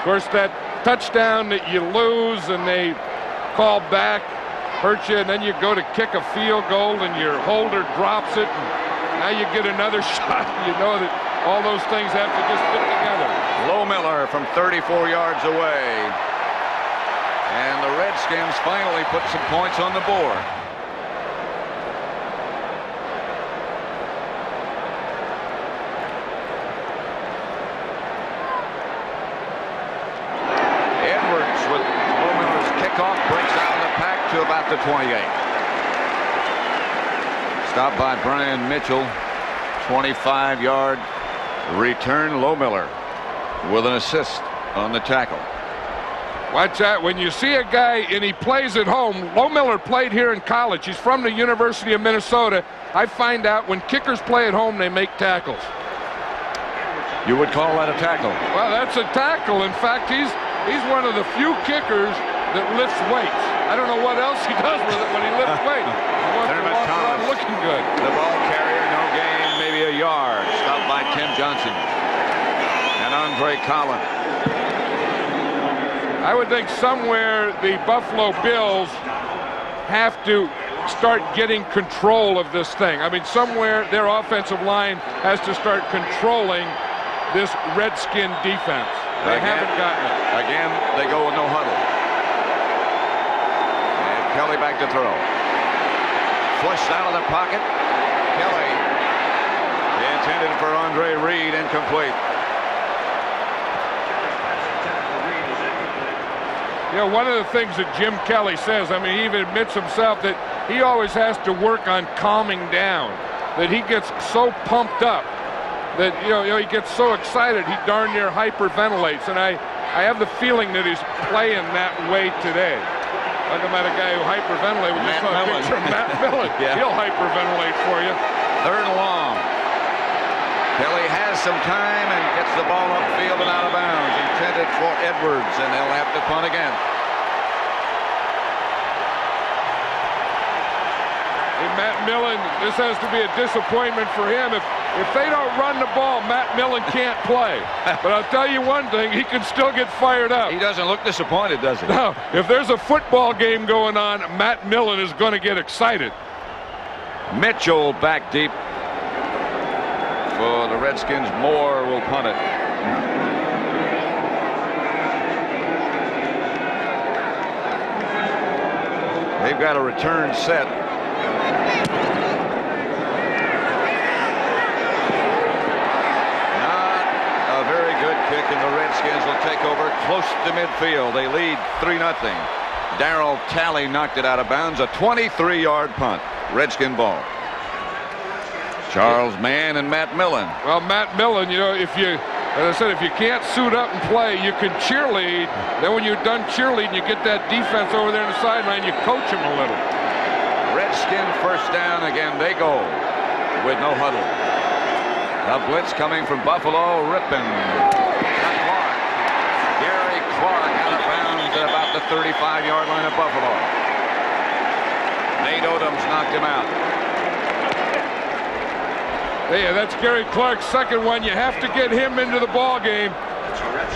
C: course, that touchdown that you lose and they call back hurts you, and then you go to kick a field goal and your holder drops it, and now you get another shot. You know that all those things have to just fit together.
A: Lohmiller from 34 yards away. And the Redskins finally put some points on the board. Edwards with Lohmiller's kickoff breaks out of the pack to about the 28. Stopped by Brian Mitchell. 25-yard return. Lohmiller with an assist on the tackle.
C: Watch out. When you see a guy and he plays at home, Lohmiller played here in college. He's from the University of Minnesota. I find out when kickers play at home, they make tackles.
A: You would call that a tackle?
C: Well, that's a tackle. In fact, he's one of the few kickers that lifts weights. I don't know what else he does with it, but he lifts weights. He wants to walk around looking good.
A: The ball carrier, no gain, maybe a yard. Stopped by Tim Johnson and Andre Collins.
C: I would think somewhere the Buffalo Bills have to start getting control of this thing. I mean, somewhere their offensive line has to start controlling this Redskin defense. They haven't gotten it.
A: Again, they go with no huddle. And Kelly back to throw. Flushed out of the pocket. Kelly intended for Andre Reed, incomplete.
C: You know, one of the things that Jim Kelly says, I mean, he even admits himself that he always has to work on calming down, that he gets so pumped up that, you know, he gets so excited he darn near hyperventilates. And I have the feeling that he's playing that way today. Talking about a guy who hyperventilates. We just saw a picture of Matt Millen.
A: Yeah.
C: He'll hyperventilate for you.
A: 3rd and long. Kelly has some time and gets the ball upfield and out of bounds. Intended for Edwards, and they'll have to punt again.
C: Hey, Matt Millen, this has to be a disappointment for him. If they don't run the ball, Matt Millen can't play. But I'll tell you one thing, he can still get fired up.
A: He doesn't look disappointed, does he?
C: No, if there's a football game going on, Matt Millen is going to get excited.
A: Mitchell back deep for the Redskins. Moore will punt it. They've got a return set. Not a very good kick, and the Redskins will take over close to midfield. They lead 3-0. Darryl Talley knocked it out of bounds. A 23-yard punt. Redskin ball. Charles Mann and Matt Millen.
C: Well, Matt Millen, you know, as I said, if you can't suit up and play, you can cheerlead. Then when you're done cheerleading, you get that defense over there on the sideline, you coach them a little.
A: Redskin first down again. They go with no huddle. A blitz coming from Buffalo. Rippon. Clark. Gary Clark out of bounds at about the 35-yard line of Buffalo. Nate Odom's knocked him out.
C: Yeah, that's Gary Clark's second one. You have to get him into the ball game.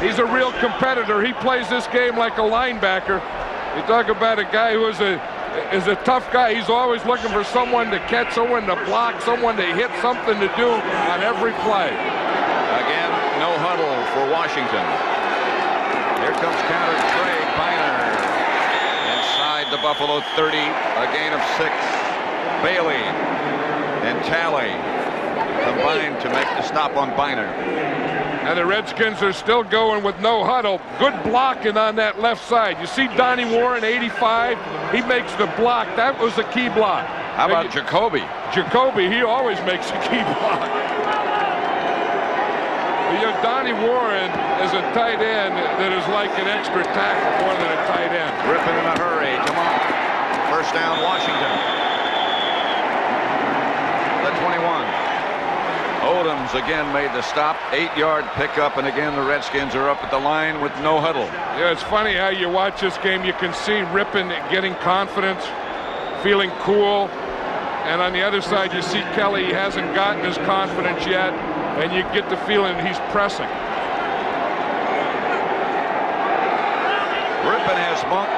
C: He's a real competitor. He plays this game like a linebacker. You talk about a guy who is a tough guy. He's always looking for someone to catch, someone to block, someone to hit, something to do on every play.
A: Again, no huddle for Washington. Here comes counter Trey Biner. Inside the Buffalo 30, a gain of 6. Bailey and Talley combined to make the stop on Biner.
C: And the Redskins are still going with no huddle. Good blocking on that left side. You see Donnie Warren, 85. He makes the block. That was a key block.
A: How about Jacoby?
C: Jacoby, he always makes a key block. You know, Donnie Warren is a tight end that is like an extra tackle more than a tight end.
A: Rippon in a hurry. Come on. First down, Washington. The 21. Odoms again made the stop. 8-yard pickup, and again the Redskins are up at the line with no huddle.
C: Yeah, it's funny how you watch this game. You can see Rippon getting confidence, feeling cool. And on the other side, you see Kelly hasn't gotten his confidence yet, and you get the feeling he's pressing.
A: Rippon has Monk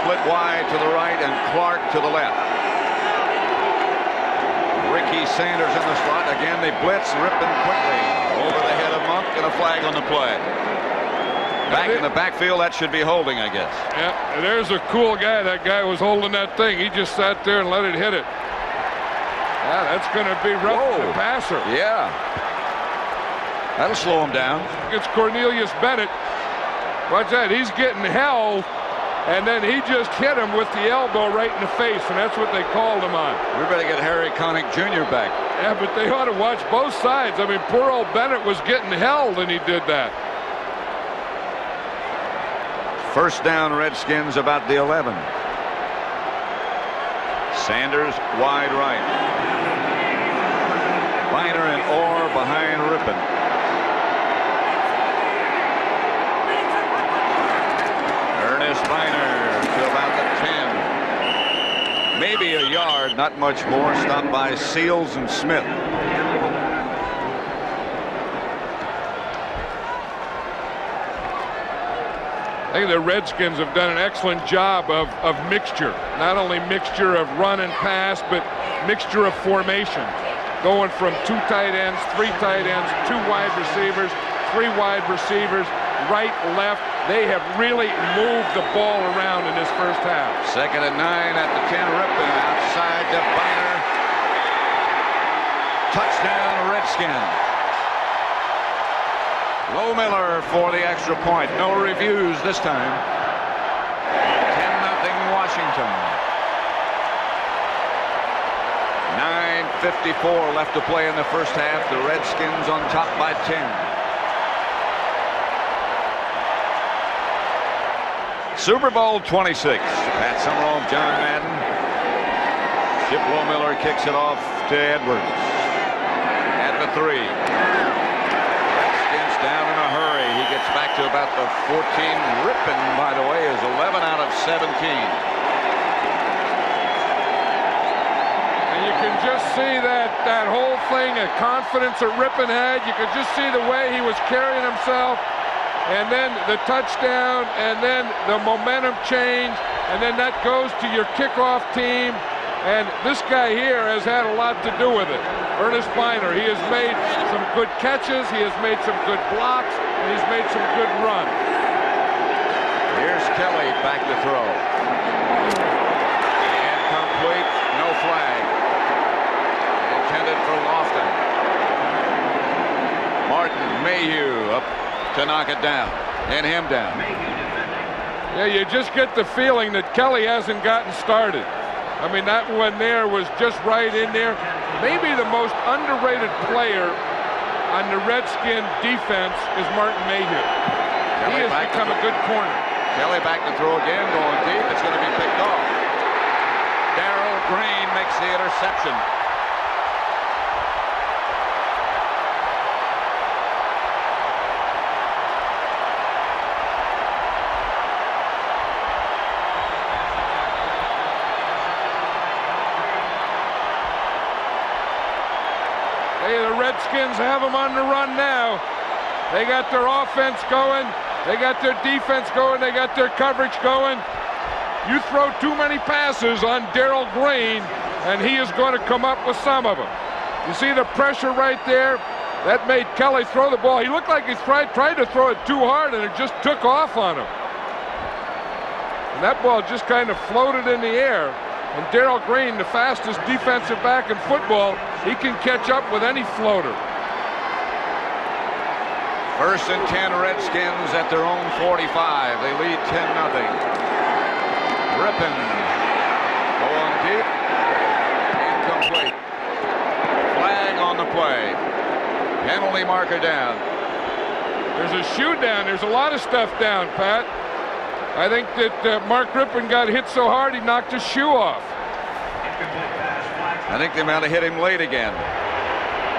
A: split wide to the right and Clark to the left. Ricky Sanders in the slot. Again, they blitz. Rippon quickly over the head of Monk, and a flag on the play. Back in the backfield, that should be holding, I guess.
C: Yeah, there's a cool guy. That guy was holding that thing. He just sat there and let it hit it. Yeah, that's going to be rough for the passer.
A: Yeah. That'll slow him down.
C: It's Cornelius Bennett. Watch that. He's getting held, and then he just hit him with the elbow right in the face, and that's what they called him on.
A: We better get Harry Connick Jr. back.
C: Yeah, but they ought to watch both sides. I mean, poor old Bennett was getting held, and he did that.
A: First down, Redskins about the 11. Sanders wide right. Biner and Orr behind Rippon. Ernest Biner to about the 10. Maybe a yard, not much more. Stopped by Seals and Smith.
C: I think the Redskins have done an excellent job of mixture. Not only mixture of run and pass, but mixture of formation. Going from 2 tight ends, 3 tight ends, 2 wide receivers, 3 wide receivers, right, left. They have really moved the ball around in this first half.
A: Second and 9 at the 10. Rippon outside to Biner. Touchdown, Redskins. Low Miller for the extra point. No reviews this time. 10-0 Washington. 9:54 left to play in the first half. The Redskins on top by 10. Super Bowl 26. Pat Summerall, John Madden. Chip Low Miller kicks it off to Edwards. At the 3. Down in a hurry. He gets back to about the 14. Rippon, by the way, is 11 out of 17.
C: And you can just see that whole thing, a confidence that Rippon had. You could just see the way he was carrying himself. And then the touchdown, and then the momentum change, and then that goes to your kickoff team. And this guy here has had a lot to do with it. Ernest Biner, he has made some good catches, he has made some good blocks, and he's made some good runs.
A: Here's Kelly back to throw. Incomplete, no flag. Intended for Lofton. Martin Mayhew up to knock it down, and him down.
C: Yeah, you just get the feeling that Kelly hasn't gotten started. I mean, that one there was just right in there. Maybe the most underrated player on the Redskin defense is Martin Mayhew. He has become a good corner.
A: Kelly back to throw again, going deep. It's going to be picked off. Darrell Green makes the interception.
C: Redskins have them on the run now. They got their offense going. They got their defense going. They got their coverage going. You throw too many passes on Darrell Green, and he is going to come up with some of them. You see the pressure right there? That made Kelly throw the ball. He looked like he tried to throw it too hard, and it just took off on him. And that ball just kind of floated in the air. And Darrell Green, the fastest defensive back in football, he can catch up with any floater.
A: First and 10 Redskins at their own 45. They lead 10-0. Rippon going deep. Incomplete. Flag on the play. Penalty marker down.
C: There's a shoe down. There's a lot of stuff down, Pat. I think that Mark Rippon got hit so hard he knocked his shoe off.
A: I think they might have hit him late again.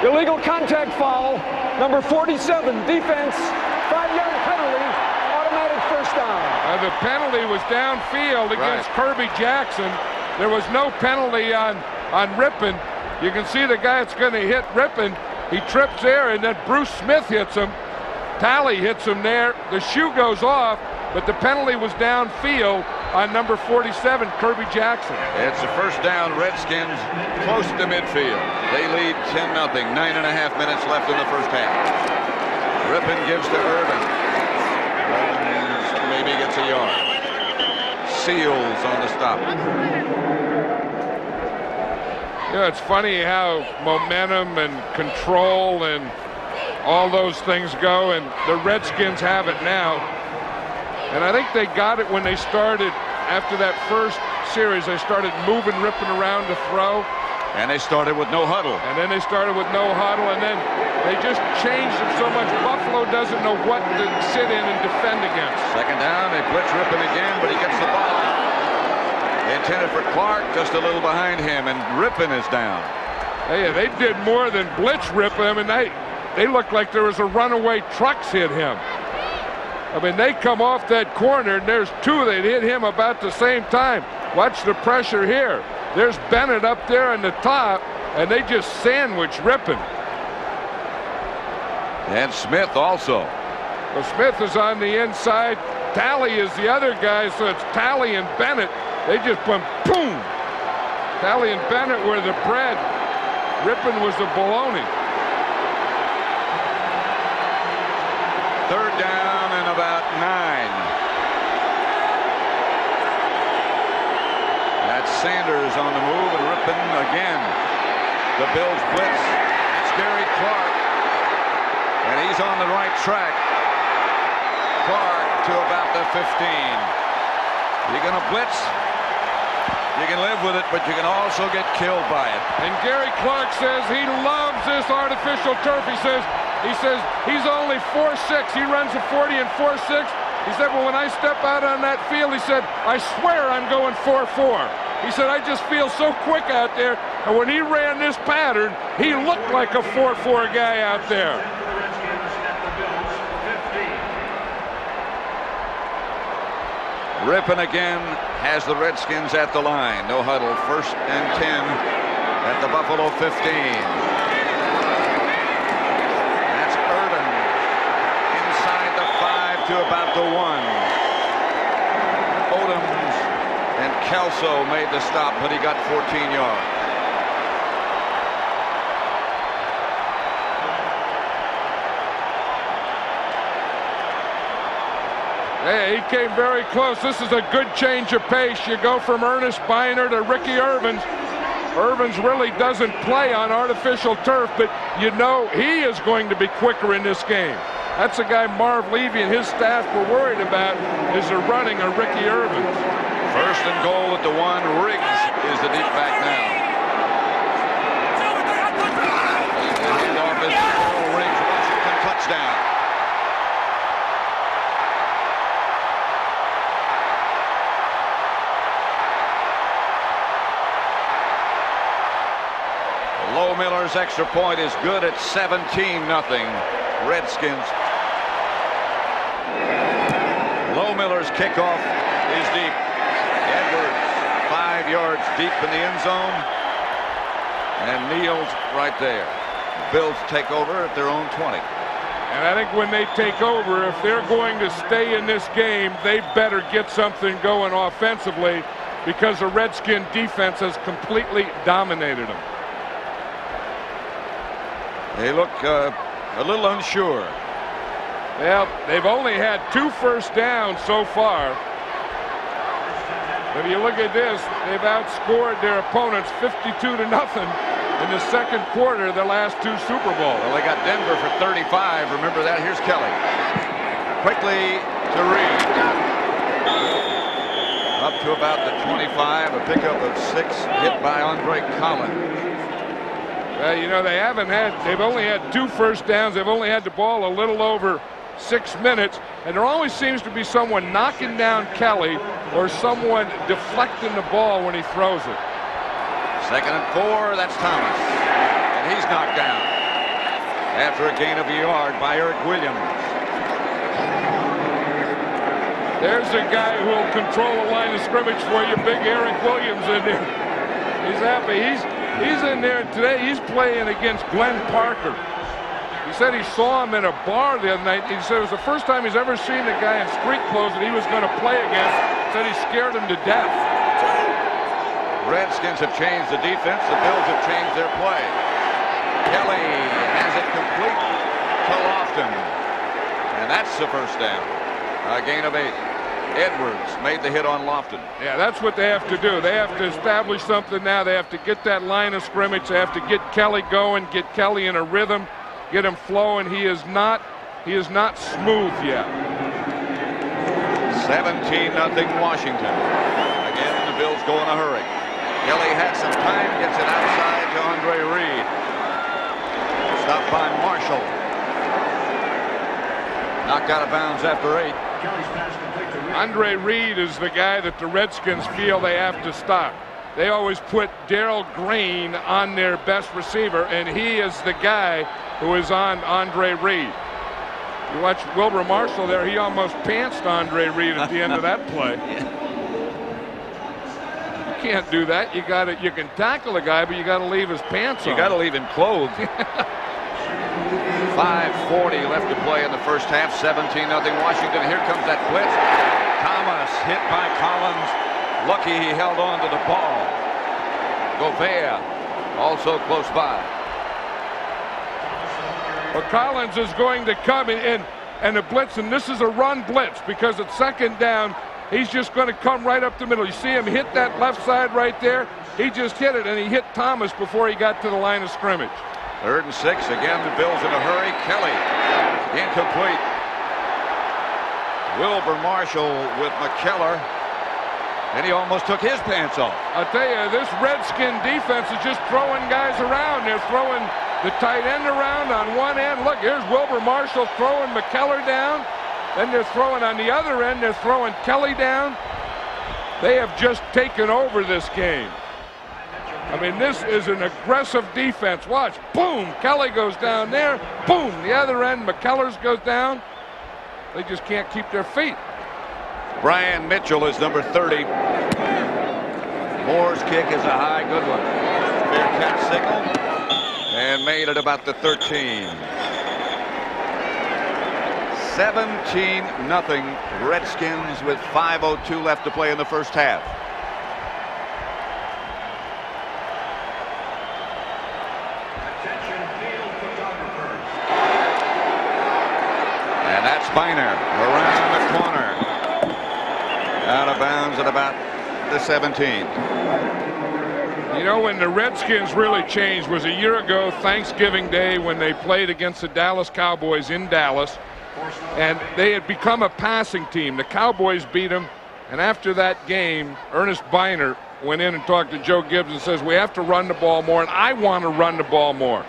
B: Illegal contact foul. Number 47, defense, 5-yard penalty, automatic first down.
C: The penalty was downfield against Kirby Jackson. There was no penalty on Rippon. You can see the guy that's going to hit Rippon. He trips there, and then Bruce Smith hits him. Talley hits him there. The shoe goes off, but the penalty was downfield on number 47, Kirby Jackson.
A: It's a first down, Redskins close to midfield. They lead 10-0, 9.5 minutes left in the first half. Rippon gives to Irvin. Evans maybe gets a yard. Seals on the stop.
C: Yeah, it's funny how momentum and control and all those things go, and the Redskins have it now. And I think they got it when they started, after that first series, they started moving Rippon around to throw.
A: And they started with no huddle.
C: And then they started with no huddle, and then they just changed it so much. Buffalo doesn't know what to sit in and defend against.
A: Second down, they blitz Rippon again, but he gets the ball. Intended for Clark, just a little behind him, and Rippon is down.
C: Hey, they did more than blitz Rippon. I mean, they looked like there was a runaway trucks hit him. I mean, they come off that corner, and there's two that hit him about the same time. Watch the pressure here. There's Bennett up there on the top, and they just sandwich Rippon.
A: And Smith also.
C: Well, Smith is on the inside. Talley is the other guy, so it's Talley and Bennett. They just went boom. Talley and Bennett were the bread. Rippon was the bologna.
A: Third down and about 9. That's Sanders on the move, and Rippon again. The Bills blitz. It's Gary Clark. And he's on the right track. Clark to about the 15. You're going to blitz. You can live with it, but you can also get killed by it.
C: And Gary Clark says he loves this artificial turf. He says he's only 4'6". He runs a 40 and 4'6". He said, well, when I step out on that field, he said, I swear I'm going 4'4". He said, I just feel so quick out there. And when he ran this pattern, he looked like a 4'4" guy out there.
A: Rippon again has the Redskins at the line. No huddle. First and 10 at the Buffalo 15. That's Irvin inside the 5 to about the 1. Odoms and Kelso made the stop, but he got 14 yards.
C: Hey, he came very close. This is a good change of pace. You go from Ernest Biner to Ricky Irvins. Irvins really doesn't play on artificial turf, but you know he is going to be quicker in this game. That's the guy Marv Levy and his staff were worried about, is they're running a Ricky Irvins.
A: First and goal at the 1. Riggs is the deep back now. The handoff is to Riggs. Washington touchdown. Low Miller's extra point is good at 17-0. Redskins. Low Miller's kickoff is deep. Edwards 5 yards deep in the end zone. And Neal's right there. Bills take over at their own 20.
C: And I think when they take over, if they're going to stay in this game, they better get something going offensively, because the Redskin defense has completely dominated them.
A: They look a little unsure.
C: Well, they've only had 2 first downs so far. But if you look at this, they've outscored their opponents 52-0. in the second quarter of the last two Super Bowls.
A: Well, they got Denver for 35. Remember that. Here's Kelly. Quickly to Reed. Up to about the 25. A pickup of 6 hit by Andre Collins.
C: Well, you know, they've only had 2 first downs. They've only had the ball a little over 6 minutes. And there always seems to be someone knocking down Kelly or someone deflecting the ball when he throws it.
A: 2nd and 4. That's Thomas. And he's knocked down after a gain of a yard by Eric Williams.
C: There's a guy who will control the line of scrimmage for you, big Eric Williams in there. He's happy. He's in there today. He's playing against Glenn Parker. He said he saw him in a bar the other night. He said it was the first time he's ever seen a guy in street clothes that he was going to play against. Said he scared him to death.
A: Redskins have changed the defense. The Bills have changed their play. Kelly has it complete to Lofton. And that's the first down. A gain of 8. Edwards made the hit on Lofton.
C: Yeah, that's what they have to do. They have to establish something now. They have to get that line of scrimmage. They have to get Kelly going, get Kelly in a rhythm, get him flowing. He is not smooth yet.
A: 17-0 Washington. Again, the Bills go in a hurry. Kelly had some time, gets it outside to Andre Reed. Stopped by Marshall. Knocked out of bounds after 8.
C: Andre Reed is the guy that the Redskins feel they have to stop. They always put Darrell Green on their best receiver, and he is the guy who is on Andre Reed. You watch Wilbur Marshall there, he almost pantsed Andre Reed at the end of that play. You can't do that. You can tackle a guy, but you got to leave his pants on.
A: You got to leave him clothed. 5:40 left to play in the first half. 17-0 Washington. Here comes that blitz. Thomas hit by Collins. Lucky he held on to the ball. Gouveia also close by.
C: Well, Collins is going to come in and a blitz, and this is a run blitz because it's 2nd down. He's just going to come right up the middle. You see him hit that left side right there? He just hit it, and he hit Thomas before he got to the line of scrimmage.
A: 3rd and 6. Again, the Bills in a hurry. Kelly incomplete. Wilbur Marshall with McKellar, and he almost took his pants off.
C: I'll tell you, this Redskin defense is just throwing guys around. They're throwing the tight end around on one end. Look, here's Wilbur Marshall throwing McKellar down. Then they're throwing on the other end. They're throwing Kelly down. They have just taken over this game. I mean, this is an aggressive defense. Watch. Boom. Kelly goes down there. Boom. The other end, McKellar's goes down. They just can't keep their feet.
A: Brian Mitchell is number 30. Moore's kick is a high, good one. Fair catch signal. And made it about the 13. 17-0 Redskins with 5:02 left to play in the first half. And that's Biner around the corner. Out of bounds at about the 17.
C: You know, when the Redskins really changed was a year ago, Thanksgiving Day, when they played against the Dallas Cowboys in Dallas. And they had become a passing team. The Cowboys beat them. And after that game, Ernest Biner went in and talked to Joe Gibbs and says, we have to run the ball more, and I want to run the ball more.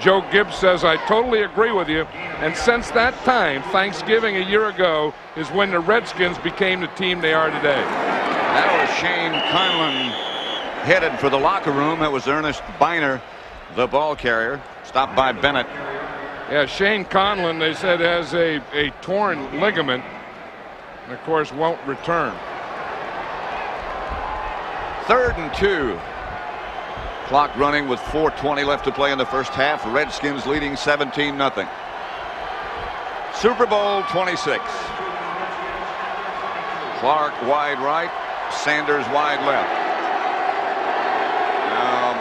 C: Joe Gibbs says, I totally agree with you. And since that time, Thanksgiving a year ago, is when the Redskins became the team they are today.
A: That was Shane Conlon headed for the locker room. It was Ernest Biner, the ball carrier, stopped by Bennett.
C: Yeah, Shane Conlon, they said, has a torn ligament, and of course won't return.
A: 3rd and 2. Clock running with 4:20 left to play in the first half. Redskins leading 17-0. Super Bowl 26. Clark wide right, Sanders wide left. Now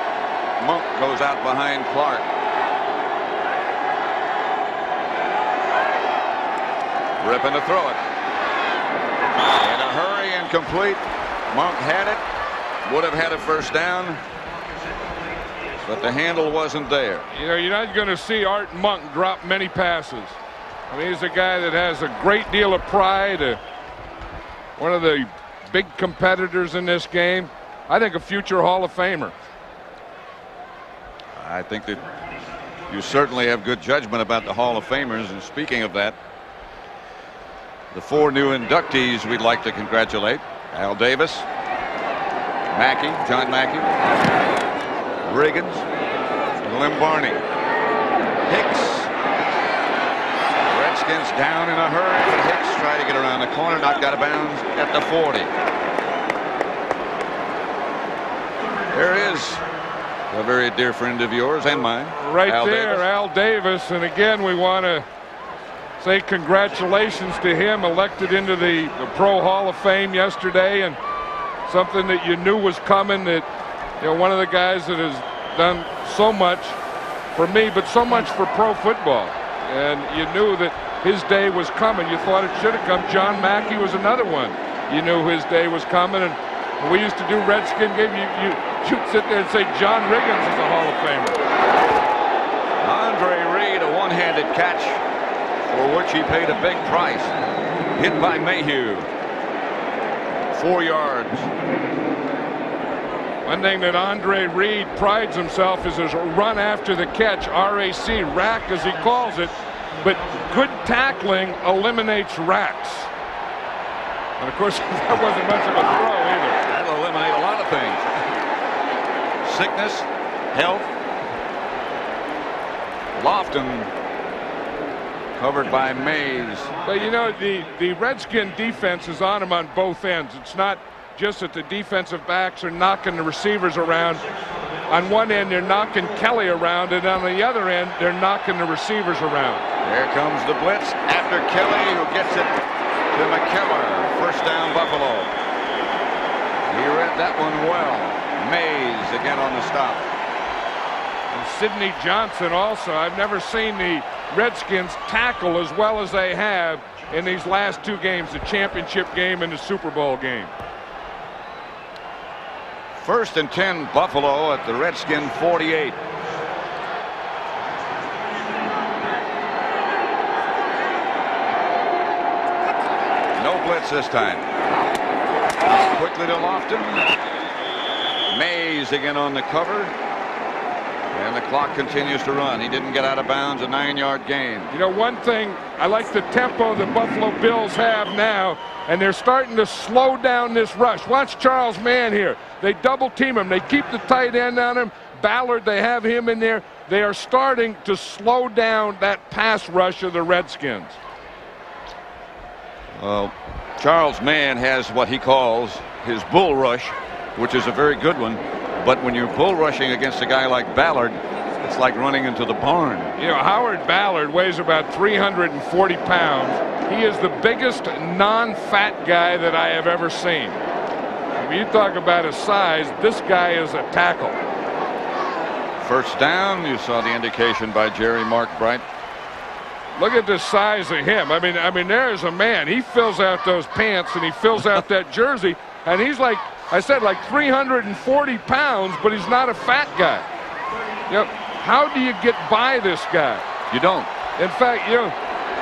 A: Monk goes out behind Clark. Ripping to throw it. In a hurry, incomplete. Monk had it. Would have had a first down. but the handle wasn't there.
C: You know, you're not going to see Art Monk drop many passes. I mean, he's a guy that has a great deal of pride, one of the big competitors in this game. I think a future Hall of Famer.
A: I think that you certainly have good judgment about the Hall of Famers. And speaking of that, the 4 new inductees we'd like to congratulate: Al Davis, Mackey, John Mackey, Riggins, and Lem Barney. Hicks. Redskins down in a hurry, but Hicks tried to get around the corner, knocked out of bounds at the 40. There is a very dear friend of yours and mine.
C: Right
A: Al
C: there,
A: Davis.
C: Al Davis. And again, we want to say congratulations to him, elected into the Pro Hall of Fame yesterday, and something that you knew was coming, that, you know, one of the guys that has done so much for me, but so much for pro football. And you knew that his day was coming. You thought it should have come. John Mackey was another one. You knew his day was coming. And when we used to do Redskin game, you'd sit there and say John Riggins is a Hall of Famer.
A: Andre Reed, a one-handed catch for which he paid a big price. Hit by Mayhew. 4 yards.
C: One thing that Andre Reed prides himself is his run after the catch, RAC, rack as he calls it, but good tackling eliminates racks. And of course, that wasn't much of a throw either.
A: That'll eliminate a lot of things. Sickness, health. Lofton covered by Mays.
C: But you know, the Redskin defense is on him on both ends. It's not just that the defensive backs are knocking the receivers around. On one end, they're knocking Kelly around, and on the other end, they're knocking the receivers around.
A: There comes the blitz after Kelly, who gets it to McKellar. First down, Buffalo. He read that one well. Mays again on the stop.
C: And Sidney Johnson also. I've never seen the Redskins tackle as well as they have in these last 2 games, the championship game and the Super Bowl game.
A: 1st and 10, Buffalo at the Redskin 48. No blitz this time. Quickly to Lofton. Mays again on the cover. And the clock continues to run. He didn't get out of bounds, a 9-yard gain.
C: You know, one thing, I like the tempo the Buffalo Bills have now, and they're starting to slow down this rush. Watch Charles Mann here. They double team him. They keep the tight end on him. Ballard, they have him in there. They are starting to slow down that pass rush of the Redskins.
A: Well, Charles Mann has what he calls his bull rush, which is a very good one. But when you're bull rushing against a guy like Ballard, it's like running into the barn.
C: You know, Howard Ballard weighs about 340 pounds. He is the biggest non-fat guy that I have ever seen. I mean, you talk about his size, this guy is a tackle.
A: First down, you saw the indication by Jerry Markbright.
C: Look at the size of him. I mean, there's a man. He fills out those pants and he fills out that jersey, and he's like, I said, like 340 pounds, but he's not a fat guy. You know, how do you get by this guy?
A: You don't.
C: In fact, you know,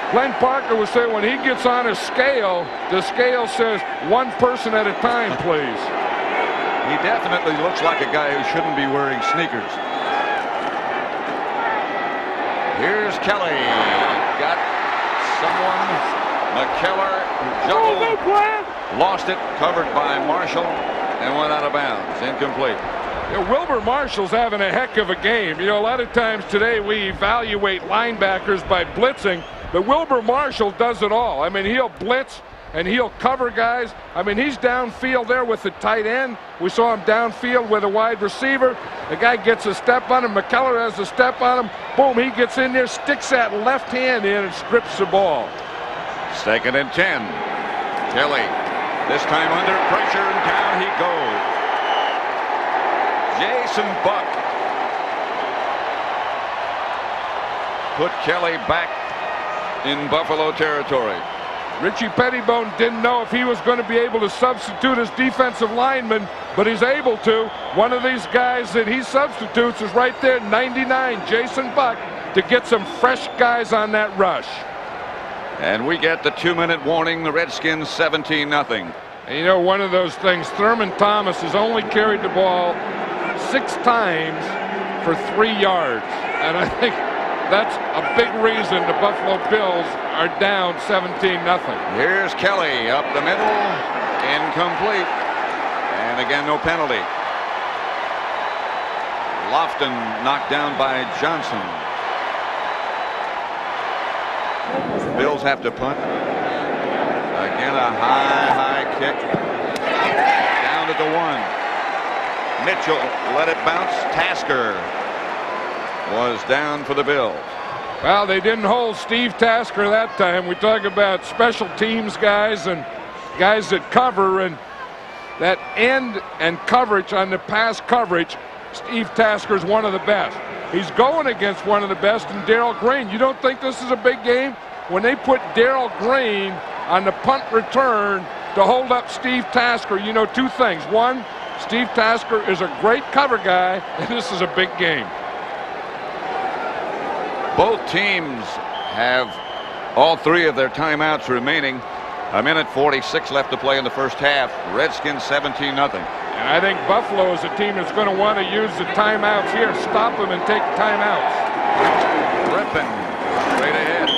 C: Glenn Parker was saying when he gets on a scale, the scale says 1 person at a time, please.
A: He definitely looks like a guy who shouldn't be wearing sneakers. Here's Kelly. Got someone. McKellar juggled. Lost it, covered by Marshall, and went out of bounds. Incomplete.
C: You know, Wilbur Marshall's having a heck of a game. You know, a lot of times today we evaluate linebackers by blitzing, but Wilbur Marshall does it all. I mean, he'll blitz and he'll cover guys. I mean, he's downfield there with the tight end. We saw him downfield with a wide receiver. The guy gets a step on him. McKellar has a step on him. Boom, he gets in there, sticks that left hand in and strips the ball.
A: 2nd and 10. Kelly, this time under pressure, and down he goes. Jason Buck put Kelly back in Buffalo territory.
C: Richie Pettibone didn't know if he was going to be able to substitute his defensive lineman, but he's able to. One of these guys that he substitutes is right there, 99, Jason Buck, to get some fresh guys on that rush.
A: And we get the 2-minute warning. The Redskins 17-0.
C: And you know, one of those things, Thurman Thomas has only carried the ball 6 times for 3 yards. And I think that's a big reason the Buffalo Bills are down 17-0.
A: Here's Kelly up the middle, incomplete, and again no penalty. Lofton knocked down by Johnson. The Bills have to punt. Again a high kick down to the 1. Mitchell let it bounce. Tasker was down for the Bills.
C: Well, they didn't hold Steve Tasker that time. We talk about special teams guys and guys that cover, and that end and coverage on the pass coverage, Steve Tasker is one of the best. He's going against one of the best in Darrell Green. You don't think this is a big game? When they put Darrell Green on the punt return to hold up Steve Tasker, you know 2 things. One, Steve Tasker is a great cover guy, and this is a big game.
A: Both teams have all 3 of their timeouts remaining. 1:46 left to play in the first half. Redskins 17-0.
C: And I think Buffalo is a team that's going to want to use the timeouts here. Stop them and take timeouts.
A: Rippin straight ahead.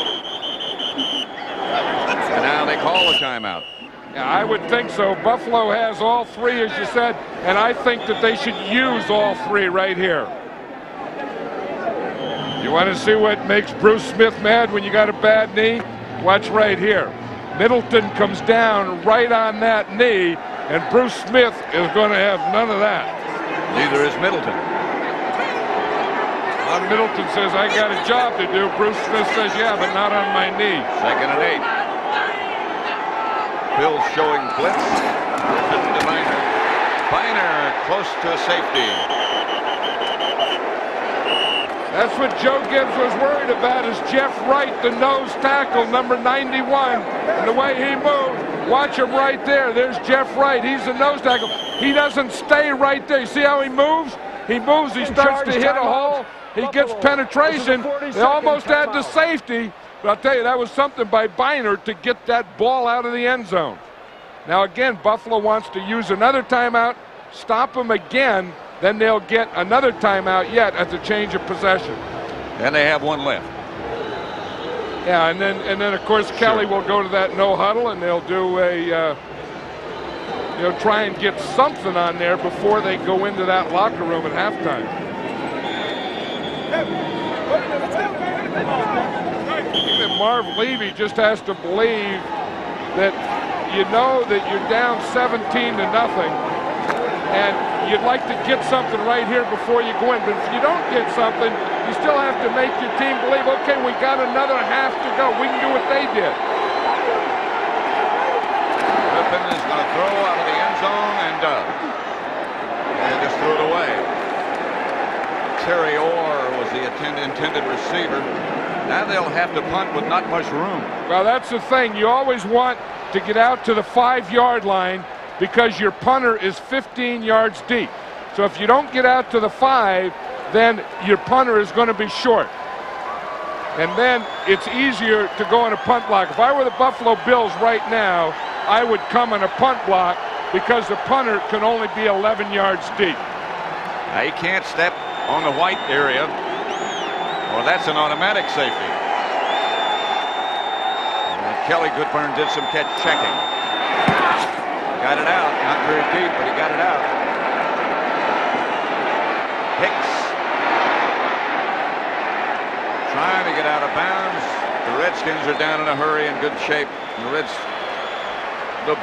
A: And now they call a timeout.
C: Yeah, I would think so. Buffalo has all 3, as you said, and I think that they should use all 3 right here. You want to see what makes Bruce Smith mad when you got a bad knee? Watch right here. Middleton comes down right on that knee, and Bruce Smith is going to have none of that.
A: Neither is Middleton.
C: Well, Middleton says, I got a job to do. Bruce Smith says, yeah, but not on my knee.
A: 2nd and 8. Bills showing blitz. To Biner. Biner close to a safety.
C: That's what Joe Gibbs was worried about, is Jeff Wright, the nose tackle, number 91. And the way he moves, watch him right there. There's Jeff Wright. He's the nose tackle. He doesn't stay right there. You see how he moves? He moves. He starts to hit a hole. He gets penetration. They almost had the safety. But I'll tell you, that was something by Biner to get that ball out of the end zone. Now, again, Buffalo wants to use another timeout, stop him again. Then they'll get another timeout yet at the change of possession.
A: And they have 1 left.
C: Yeah, and then of course Kelly will go to that no huddle, and they'll do a try and get something on there before they go into that locker room at halftime. I think that Marv Levy just has to believe that you know that you're down 17-0, and you'd like to get something right here before you go in. But if you don't get something, you still have to make your team believe, okay, we got another half to go. We can do what they did.
A: Rippin is going to throw out of the end zone and does. And just threw it away. Terry Orr was the intended receiver. Now they'll have to punt with not much room.
C: Well, that's the thing. You always want to get out to the 5-yard line, because your punter is 15 yards deep. So if you don't get out to the 5, then your punter is going to be short. And then it's easier to go on a punt block. If I were the Buffalo Bills right now, I would come on a punt block because the punter can only be 11 yards deep.
A: Now he can't step on the white area. Well, that's an automatic safety. And Kelly Goodburn did some catch checking. Got it out. Not very deep, but he got it out. Hicks trying to get out of bounds. The Redskins are down in a hurry, in good shape. The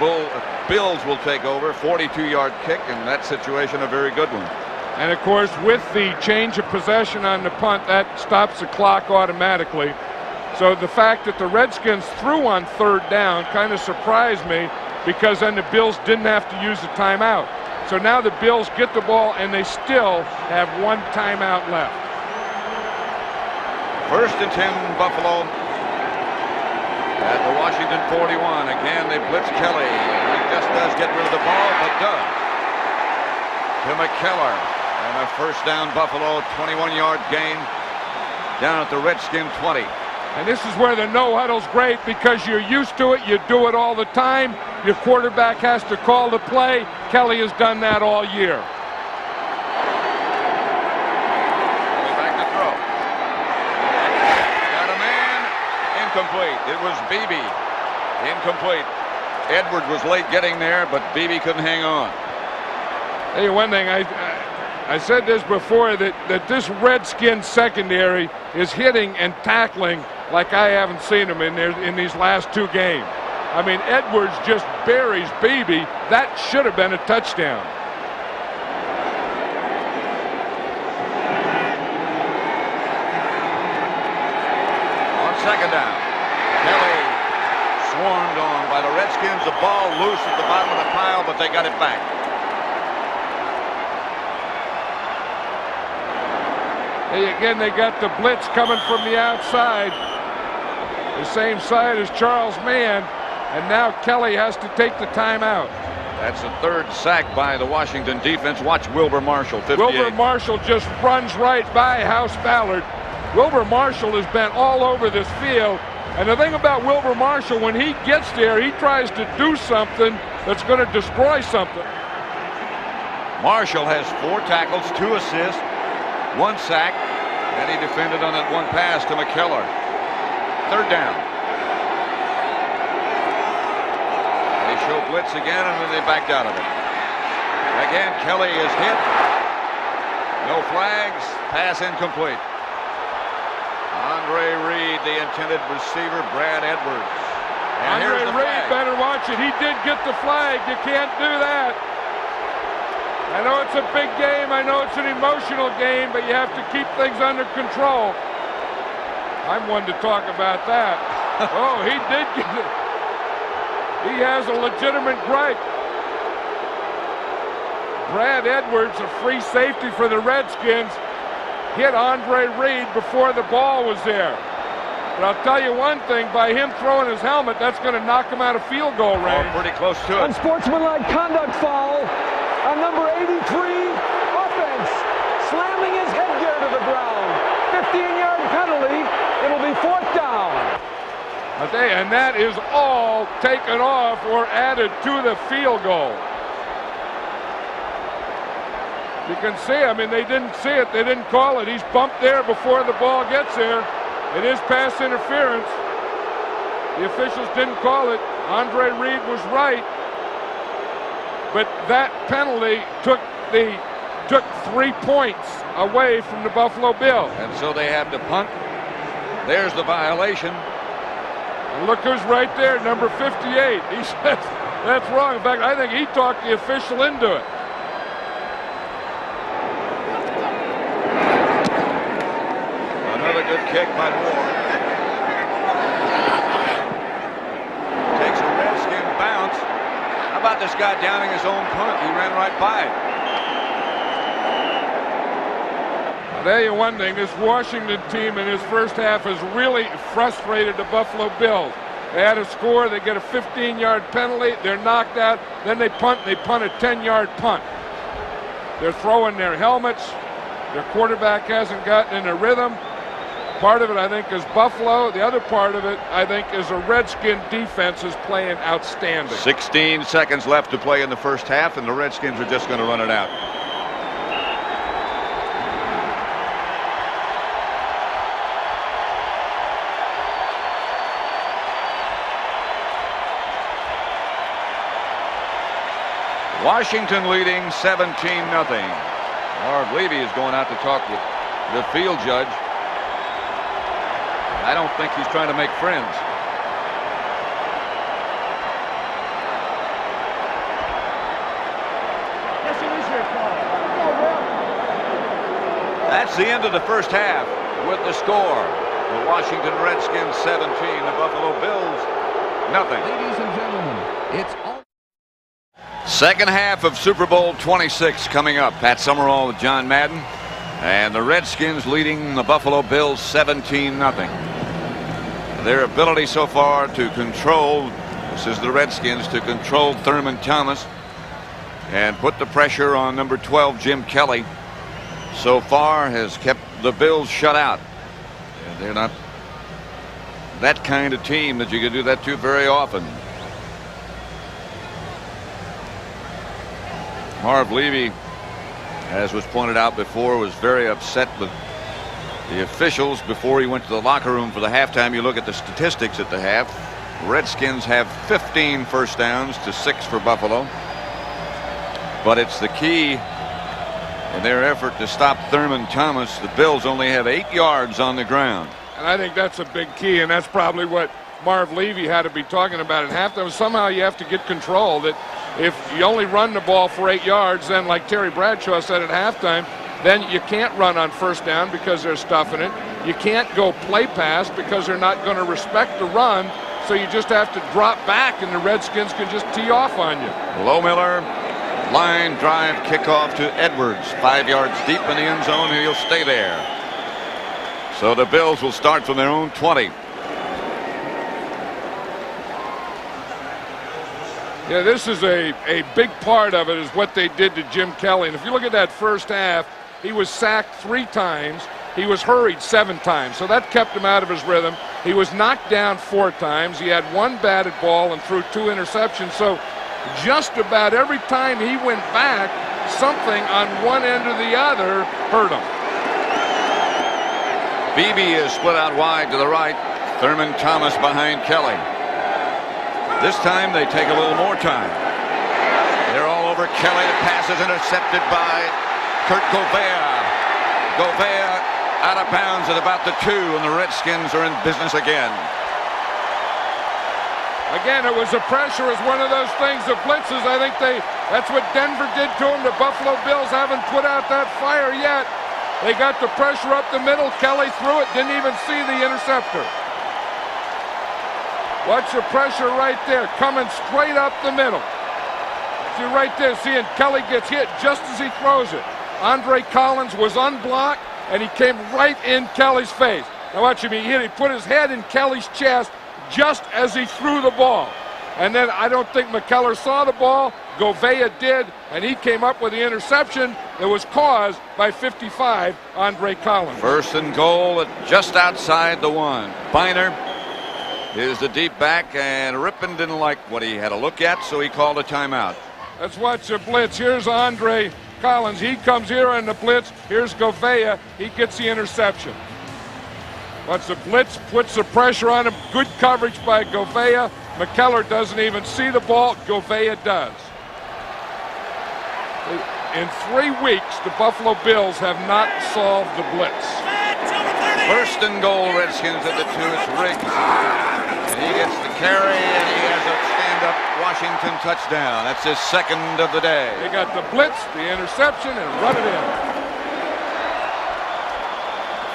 A: Bills will take over. 42-yard kick, and that situation a very good one.
C: And of course, with the change of possession on the punt, that stops the clock automatically. So the fact that the Redskins threw on 3rd down kind of surprised me, because then the Bills didn't have to use the timeout. So now the Bills get the ball, and they still have 1 timeout left.
A: 1st and 10, Buffalo at the Washington Washington 41. Again, they blitz Kelly. He just does get rid of the ball, but does. To McKellar. And a first down, Buffalo, 21-yard gain down at the Redskin 20.
C: And this is where the no huddle's great because you're used to it. You do it all the time. Your quarterback has to call the play. Kelly has done that all year.
A: Back to throw. Got a man. Incomplete. It was Beebe. Incomplete. Edwards was late getting there, but Beebe couldn't hang on.
C: Hey, one thing, I said this before, that this Redskins secondary is hitting and tackling like I haven't seen them in these last two games. I mean, Edwards just buries Beebe. That should have been a touchdown.
A: On second down, Kelly swarmed on by the Redskins. The ball loose at the bottom of the pile, but they got it back.
C: Hey, again, they got the blitz coming from the outside. The same side as Charles Mann, and now Kelly has to take the timeout.
A: That's the third sack by the Washington defense. Watch Wilbur Marshall, 58.
C: Wilbur Marshall just runs right by House Ballard. Wilbur Marshall has been all over this field, and the thing about Wilbur Marshall, when he gets there, he tries to do something that's going to destroy something.
A: Marshall has 4 tackles, 2 assists, 1 sack, and he defended on that one pass to McKellar. Third down. They show blitz again, and then they backed out of it. Again, Kelly is hit. No flags. Pass incomplete. Andre Reed, the intended receiver, Brad Edwards. And
C: Andre Reed better watch it. He did get the flag. You can't do that. I know it's a big game. I know it's an emotional game, but you have to keep things under control. I'm one to talk about that. Oh, he did get it. He has a legitimate gripe. Brad Edwards, a free safety for the Redskins, hit Andre Reed before the ball was there. But I'll tell you one thing, by him throwing his helmet, that's going to knock him out of field goal range.
A: Oh, pretty close to it.
B: Unsportsmanlike conduct foul on number 83, offense, slamming his headgear to the ground. 15-yard penalty. It'll be 4th down.
C: And that is all taken off or added to the field goal. You can see, I mean, they didn't see it. They didn't call it. He's bumped there before the ball gets there. It is pass interference. The officials didn't call it. Andre Reed was right. But that penalty took 3 points away from the Buffalo Bills.
A: And so they have to punt. There's the violation.
C: And look who's right there, number 58. He says that's wrong. In fact, I think he talked the official into it.
A: Another good kick by Moore. Takes a Redskin bounce. How about this guy downing his own punt? He ran right by it.
C: I'll tell you one thing, this Washington team in his first half has really frustrated the Buffalo Bills. They had a score, they get a 15-yard penalty, they're knocked out, then they punt a 10-yard punt. They're throwing their helmets, their quarterback hasn't gotten in a rhythm. Part of it, I think, is Buffalo. The other part of it, I think, is a Redskin defense is playing outstanding.
A: 16 seconds left to play in the first half, and the Redskins are just going to run it out. Washington leading 17-0. Marv Levy is going out to talk with the field judge. I don't think he's trying to make friends.
B: Yes, it is your call.
A: That's the end of the first half with the score. The Washington Redskins 17, the Buffalo Bills nothing.
D: Ladies and gentlemen, it's all.
A: Second half of Super Bowl 26 coming up. Pat Summerall with John Madden. And the Redskins leading the Buffalo Bills 17-0. their ability so far to control, this is the Redskins, to control Thurman Thomas and put the pressure on number 12, Jim Kelly, so far has kept the Bills shut out. And they're not that kind of team that you can do that to very often. Marv Levy, as was pointed out before, was very upset with the officials before he went to the locker room for the halftime. You look at the statistics at the half. Redskins have 15 first downs to 6 for Buffalo. But it's the key in their effort to stop Thurman Thomas. The Bills only have 8 yards on the ground.
C: And I think that's a big key, and that's probably what Marv Levy had to be talking about at halftime. Somehow you have to get control. That if you only run the ball for 8 yards, then like Terry Bradshaw said at halftime, then you can't run on first down because they're stuffing it. You can't go play pass because they're not going to respect the run. So you just have to drop back, and the Redskins can just tee off on you.
A: Lohmiller, line drive kickoff to Edwards, 5 yards deep in the end zone, and he'll stay there. So the Bills will start from their own 20.
C: Yeah, this is a big part of it is what they did to Jim Kelly. And if you look at that first half, he was sacked 3 times. He was hurried 7 times, so that kept him out of his rhythm. He was knocked down 4 times. He had 1 batted ball and threw 2 interceptions. So just about every time he went back, something on one end or the other hurt him.
A: Beebe is split out wide to the right. Thurman Thomas behind Kelly. This time they take a little more time. They're all over Kelly. The pass is intercepted by Kurt Gouveia. Gouveia out of bounds at about the 2, and the Redskins are in business again.
C: Again, it was a pressure. It's one of those things, the blitzes. I think that's what Denver did to them. The Buffalo Bills haven't put out that fire yet. They got the pressure up the middle. Kelly threw it, didn't even see the interceptor. Watch the pressure right there, coming straight up the middle. See right there, seeing Kelly gets hit just as he throws it. Andre Collins was unblocked, and he came right in Kelly's face. Now watch him, he put his head in Kelly's chest just as he threw the ball. And then I don't think McKellar saw the ball. Gouveia did, and he came up with the interception that was caused by 55, Andre Collins.
A: First and goal at just outside the 1. Biner is the deep back, and Rippon didn't like what he had a look at, so he called a timeout.
C: Let's watch the blitz. Here's Andre Collins. He comes here in the blitz. Here's Gouveia. He gets the interception. Watch the blitz, puts the pressure on him. Good coverage by Gouveia. McKellar doesn't even see the ball. Gouveia does. In 3 weeks, the Buffalo Bills have not solved the blitz.
A: First and goal, Redskins at the 2. It's Riggs. And he gets the carry, and he has a stand-up Washington touchdown. That's his 2nd of the day.
C: They got the blitz, the interception, and run it in.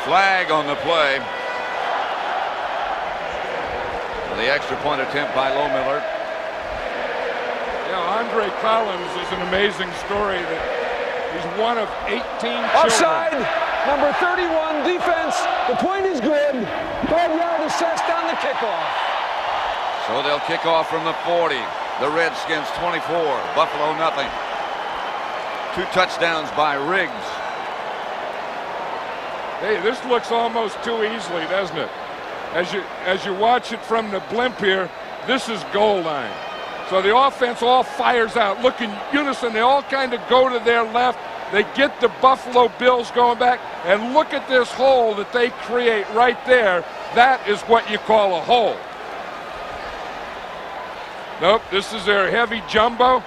A: Flag on the play. The extra point attempt by Lohmiller.
C: Yeah, Andre Collins is an amazing story. That he's one of 18
B: Offside,
C: children.
B: number 31, defense. The point is good. 5-yard assessed on the kickoff.
A: So they'll kick off from the 40. The Redskins 24, Buffalo nothing. 2 touchdowns by Riggs.
C: Hey, this looks almost too easily, doesn't it? As you watch it from the blimp here, this is goal line. So the offense all fires out. Look in unison. They all kind of go to their left. They get the Buffalo Bills going back. And look at this hole that they create right there. That is what you call a hole. Nope, this is their heavy jumbo.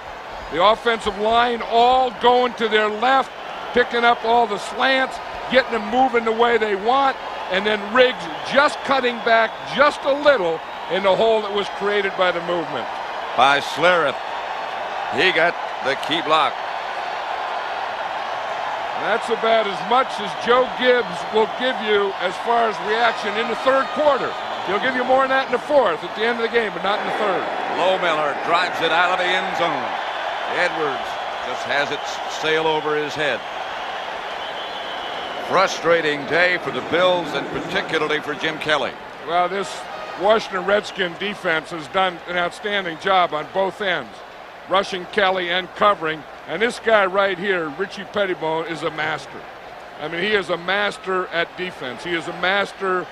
C: The offensive line all going to their left, picking up all the slants, getting them moving the way they want. And then Riggs just cutting back just a little in the hole that was created by the movement.
A: By Slereth. He got the key block.
C: That's about as much as Joe Gibbs will give you as far as reaction in the 3rd quarter. He'll give you more than that in the 4th at the end of the game, but not in the 3rd.
A: Lohmiller drives it out of the end zone. Edwards just has it sail over his head. Frustrating day for the Bills, and particularly for Jim Kelly.
C: Well, this Washington Redskin defense has done an outstanding job on both ends, rushing Kelly and covering. And this guy right here, Richie Pettibone, is a master. I mean, he is a master at defense. He is a master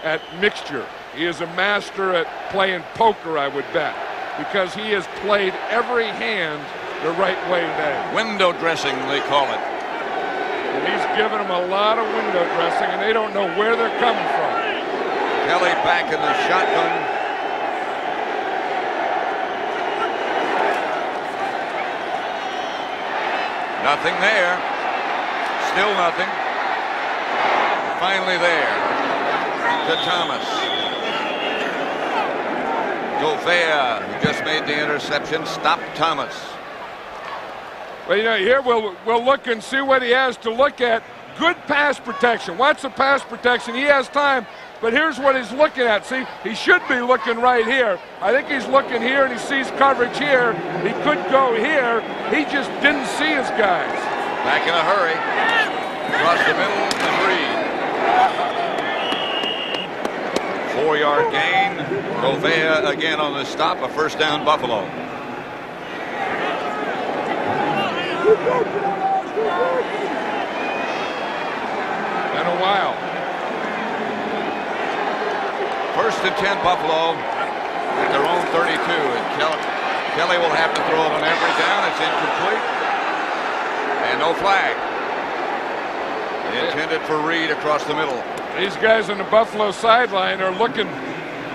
C: at mixture. He is a master at playing poker, I would bet, because he has played every hand the right way today.
A: Window dressing, they call it.
C: And he's given them a lot of window dressing, and they don't know where they're coming from.
A: Kelly back in the shotgun. Nothing there. Still nothing. Finally there to Thomas. Gouveia, who just made the interception, stopped Thomas.
C: Well, you know, here we'll look and see what he has to look at. Good pass protection. What's the pass protection? He has time, but here's what he's looking at. See, he should be looking right here. I think he's looking here, and he sees coverage here. He could go here. He just didn't see his guys.
A: Back in a hurry. Across the middle, agreed. 4-yard gain. Gouveia again on the stop. A first down, Buffalo.
C: Been a while.
A: First and 10, Buffalo at their own 32. And Kelly will have to throw it on every down. It's incomplete. And no flag. Intended for Reed across the middle.
C: These guys on the Buffalo sideline are looking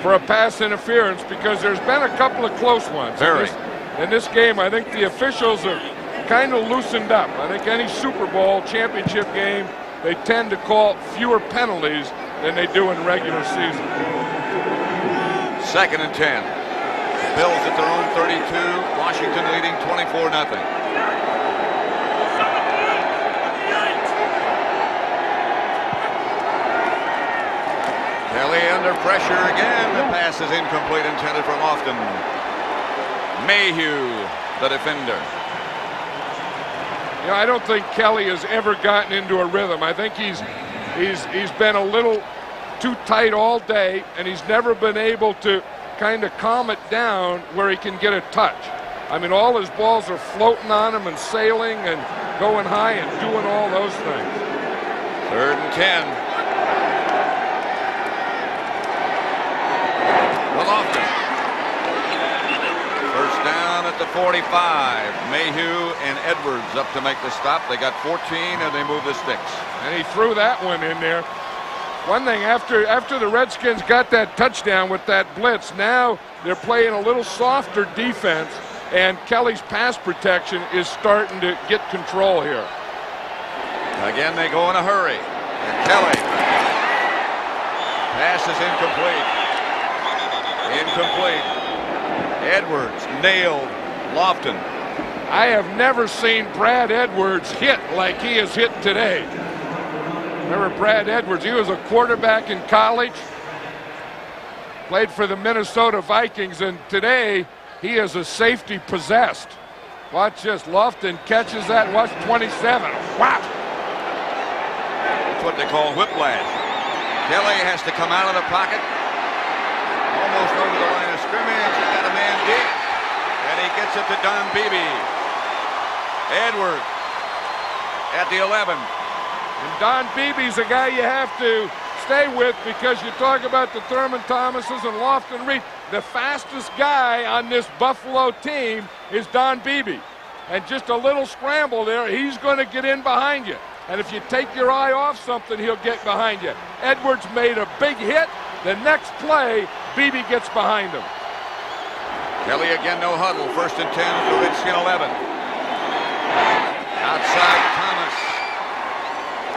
C: for a pass interference because there's been a couple of close ones.
A: Very.
C: In this game, I think the officials are kind of loosened up. I think any Super Bowl championship game, they tend to call fewer penalties than they do in regular season.
A: Second and 10. Bills at their own 32. Washington leading 24-0. Kelly under pressure again. The pass is incomplete, intended for Lofton. Mayhew, the defender.
C: You know, I don't think Kelly has ever gotten into a rhythm. I think he's been a little too tight all day, and he's never been able to kind of calm it down where he can get a touch. I mean, all his balls are floating on him and sailing and going high and doing all those things.
A: Third and 10. Lofton. First down at the 45. Mayhew and Edwards up to make the stop. They got 14 and they move the sticks.
C: And he threw that one in there. One thing, after the Redskins got that touchdown with that blitz, now they're playing a little softer defense, and Kelly's pass protection is starting to get control here.
A: Again, they go in a hurry. And Kelly. Pass is incomplete. Incomplete. Edwards nailed Lofton.
C: I have never seen Brad Edwards hit like he is hit today. Remember Brad Edwards? He was a quarterback in college, played for the Minnesota Vikings, and today he is a safety possessed. Watch this. Lofton catches that. Watch 27. Wow.
A: That's what they call whiplash. Kelly has to come out of the pocket. Almost over the line of scrimmage. He's got a man deep. And he gets it to Don Beebe. Edwards at the 11.
C: And Don Beebe's a guy you have to stay with because you talk about the Thurman Thomases and Lofton Reed. The fastest guy on this Buffalo team is Don Beebe. And just a little scramble there, he's going to get in behind you. And if you take your eye off something, he'll get behind you. Edwards made a big hit. The next play, Beebe gets behind him.
A: Kelly again, no huddle. First and 10 at the Redskin 11. Outside Thomas.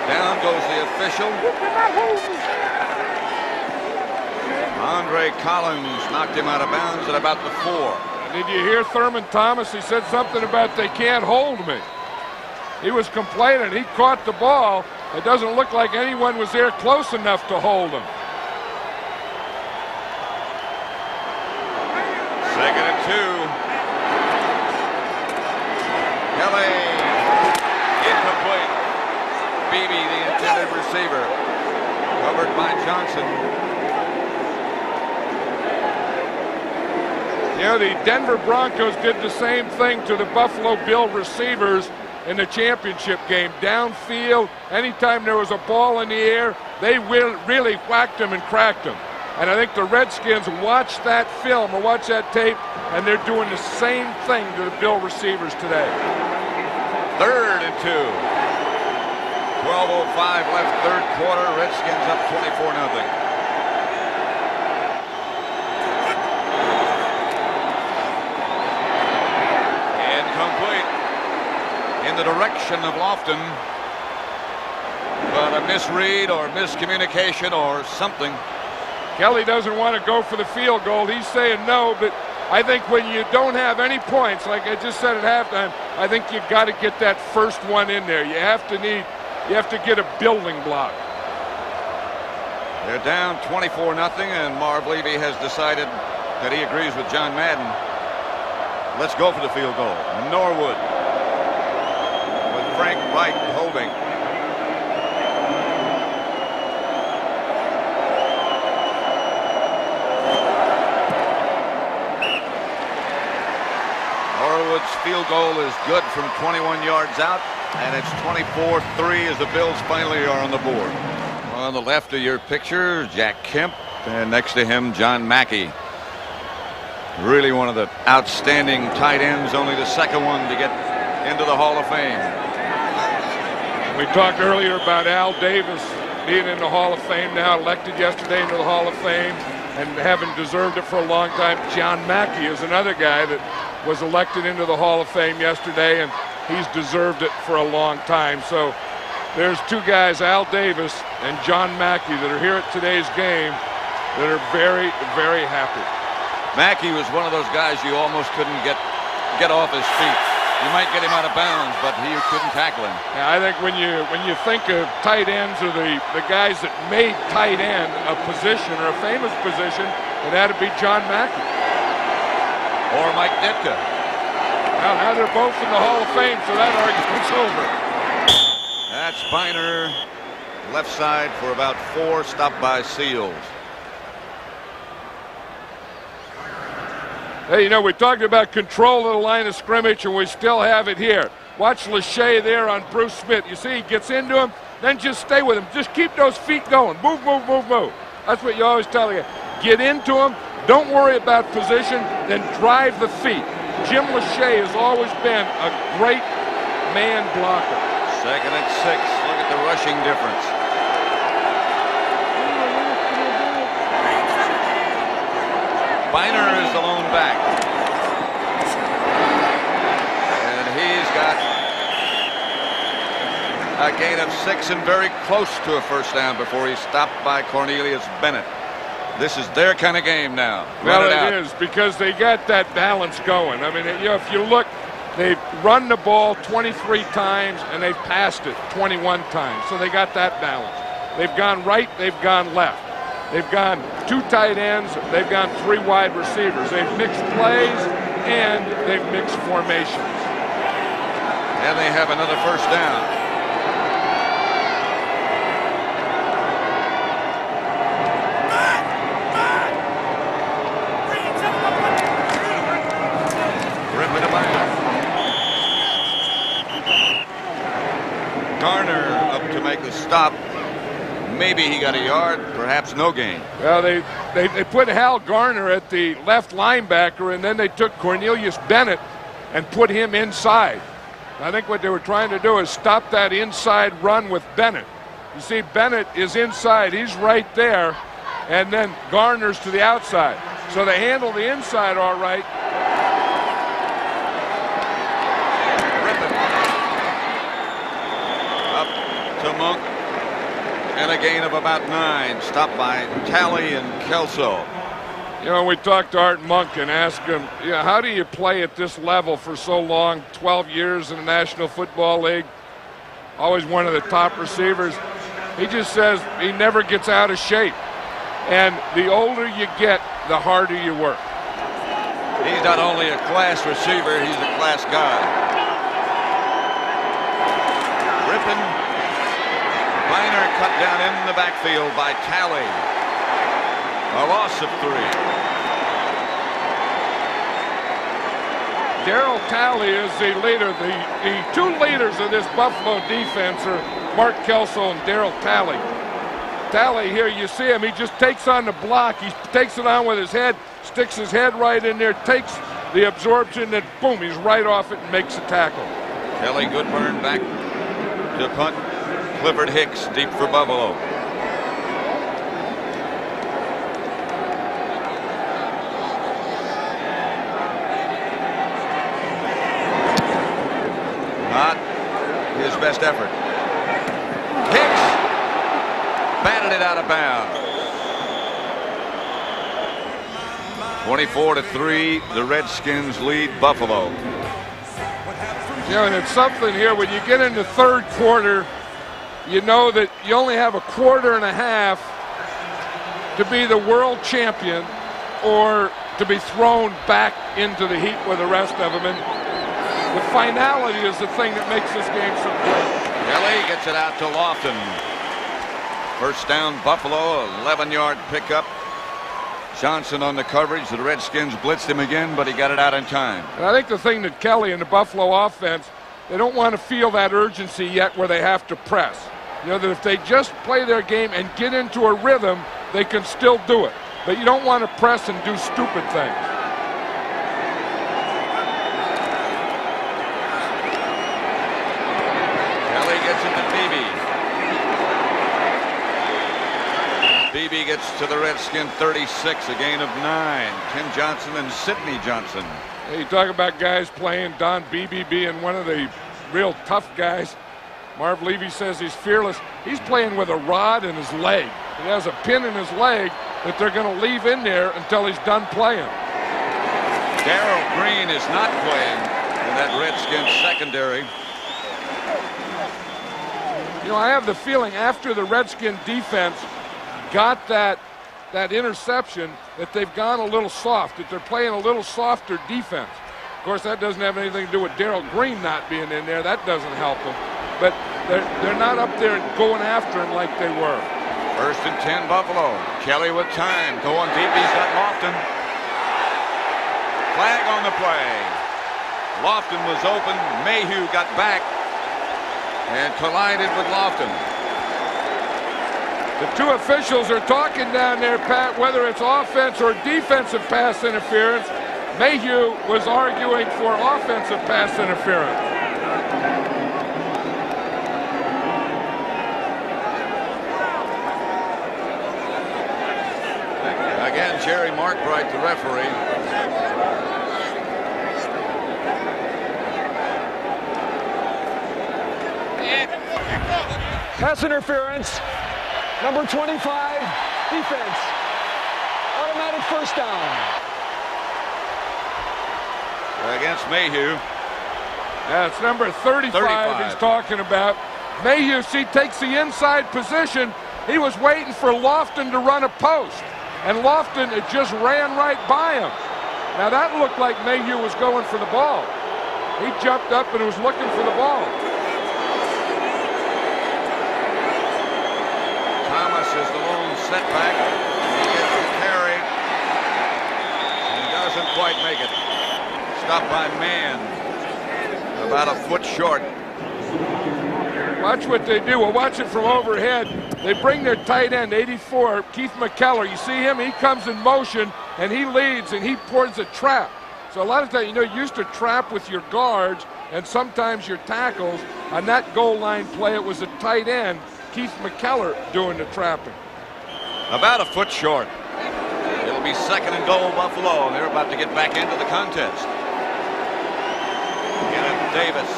A: Down goes the official. Andre Collins knocked him out of bounds at about the 4.
C: Did you hear Thurman Thomas? He said something about they can't hold me. He was complaining. He caught the ball. It doesn't look like anyone was there close enough to hold him.
A: Second and 2. Kelly. Incomplete. Beebe, the intended receiver. Covered by Johnson.
C: You know, the Denver Broncos did the same thing to the Buffalo Bill receivers in the championship game. Downfield, anytime there was a ball in the air, they really whacked them and cracked them. And I think the Redskins watch that film or watch that tape, and they're doing the same thing to the Bill receivers today.
A: 3rd and 2. 12:05 left, third quarter. Redskins up 24-0. In the direction of Lofton, but a misread or miscommunication or something.
C: Kelly doesn't want to go for the field goal. He's saying no, but I think when you don't have any points, like I just said at halftime, I think you got to get that first one in there. You have to get a building block.
A: They're down 24-0, and Marv Levy has decided that he agrees with John Madden. Let's go for the field goal. Norwood. Frank Wright holding. Norwood's field goal is good from 21 yards out, and it's 24-3 as the Bills finally are on the board. On the left of your picture, Jack Kemp, and next to him, John Mackey. Really one of the outstanding tight ends, only the second one to get into the Hall of Fame.
C: We talked earlier about Al Davis being in the Hall of Fame now, elected yesterday into the Hall of Fame, and having deserved it for a long time. John Mackey is another guy that was elected into the Hall of Fame yesterday, and he's deserved it for a long time. So there's two guys, Al Davis and John Mackey, that are here at today's game that are very, very happy.
A: Mackey was one of those guys you almost couldn't get off his feet. You might get him out of bounds, but he couldn't tackle him.
C: Yeah, I think when you think of tight ends or the guys that made tight end a position or a famous position, it had to be John Mackey.
A: Or Mike Ditka.
C: Well, now they're both in the Hall of Fame, so that argument's over.
A: That's Biner, left side for about 4, stopped by Seals.
C: Hey, you know, we talked about control of the line of scrimmage, and we still have it here. Watch Lachey there on Bruce Smith. You see, he gets into him, then just stay with him. Just keep those feet going. Move, move, move, move. That's what you always tell the guy. Get into him. Don't worry about position. Then drive the feet. Jim Lachey has always been a great man blocker.
A: 2nd and 6. Look at the rushing difference. Biner is the lone back. And he's got a gain of 6 and very close to a first down before he's stopped by Cornelius Bennett. This is their kind of game now.
C: Well, it is, because they got that balance going. I mean, you know, if you look, they've run the ball 23 times and they've passed it 21 times. So they got that balance. They've gone right, they've gone left. They've gone 2 tight ends, they've gone 3 wide receivers. They've mixed plays and they've mixed formations.
A: And they have another first down. Garner up to make the stop. Maybe he got a yard, perhaps no gain.
C: Well, they put Hal Garner at the left linebacker, and then they took Cornelius Bennett and put him inside. I think what they were trying to do is stop that inside run with Bennett. You see, Bennett is inside. He's right there, and then Garner's to the outside. So they handle the inside all right.
A: To Monk, and a gain of about 9, stopped by Talley and Kelso.
C: You know, we talked to Art Monk and asked him, you know, how do you play at this level for so long, 12 years in the National Football League, always one of the top receivers? He just says he never gets out of shape. And the older you get, the harder you work.
A: He's not only a class receiver, he's a class guy. Rippon. Biner cut down in the backfield by Talley. A loss of 3.
C: Darryl Talley is the leader. The two leaders of this Buffalo defense are Mark Kelso and Darryl Talley. Talley here, you see him, he just takes on the block. He takes it on with his head, sticks his head right in there, takes the absorption, and boom, he's right off it and makes a tackle.
A: Kelly Goodburn back to punt. Clifford Hicks deep for Buffalo. Not his best effort. Hicks batted it out of bounds. 24-3, the Redskins lead Buffalo.
C: You know, and it's something here, when you get into third quarter, you know that you only have a quarter and a half to be the world champion or to be thrown back into the heat with the rest of them. And the finality is the thing that makes this game so great.
A: Kelly gets it out to Lofton. First down, Buffalo, 11-yard pickup. Johnson on the coverage. The Redskins blitzed him again, but he got it out in time.
C: And I think the thing that Kelly and the Buffalo offense, they don't want to feel that urgency yet where they have to press. You know, that if they just play their game and get into a rhythm, they can still do it. But you don't want to press and do stupid things.
A: Kelly gets it to Beebe. Beebe gets to the Redskin 36, a gain of 9. Tim Johnson and Sidney Johnson.
C: Hey, you talk about guys playing, Don Beebe being one of the real tough guys. Marv Levy says he's fearless. He's playing with a rod in his leg. He has a pin in his leg that they're going to leave in there until he's done playing.
A: Darrell Green is not playing in that Redskins secondary.
C: You know, I have the feeling after the Redskin defense got that interception that they've gone a little soft, that they're playing a little softer defense. Of course, that doesn't have anything to do with Darrell Green not being in there. That doesn't help them. But they're not up there going after him like they were.
A: First and 10, Buffalo. Kelly with time. Going deep. He's got Lofton. Flag on the play. Lofton was open. Mayhew got back and collided with Lofton.
C: The two officials are talking down there, Pat, whether it's offense or defensive pass interference. Mayhew was arguing for offensive pass interference.
A: Again, Jerry Markbright, the referee.
B: Pass interference. Number 25, defense. Automatic first down.
A: Against Mayhew.
C: That's number 35 he's talking about. Mayhew, see, takes the inside position. He was waiting for Lofton to run a post, and Lofton had just ran right by him. Now that looked like Mayhew was going for the ball. He jumped up and was looking for the ball.
A: Thomas is the lone setback. He gets the carry. He doesn't quite make it. Stopped by Mann. About a foot short.
C: Watch what they do. We'll watch it from overhead. They bring their tight end, 84, Keith McKellar. You see him? He comes in motion, and he leads, and he pours a trap. So a lot of times, you know, you used to trap with your guards and sometimes your tackles. On that goal line play, it was a tight end, Keith McKellar, doing the trapping.
A: About a foot short. It'll be second and goal, Buffalo, and they're about to get back into the contest. Kenneth Davis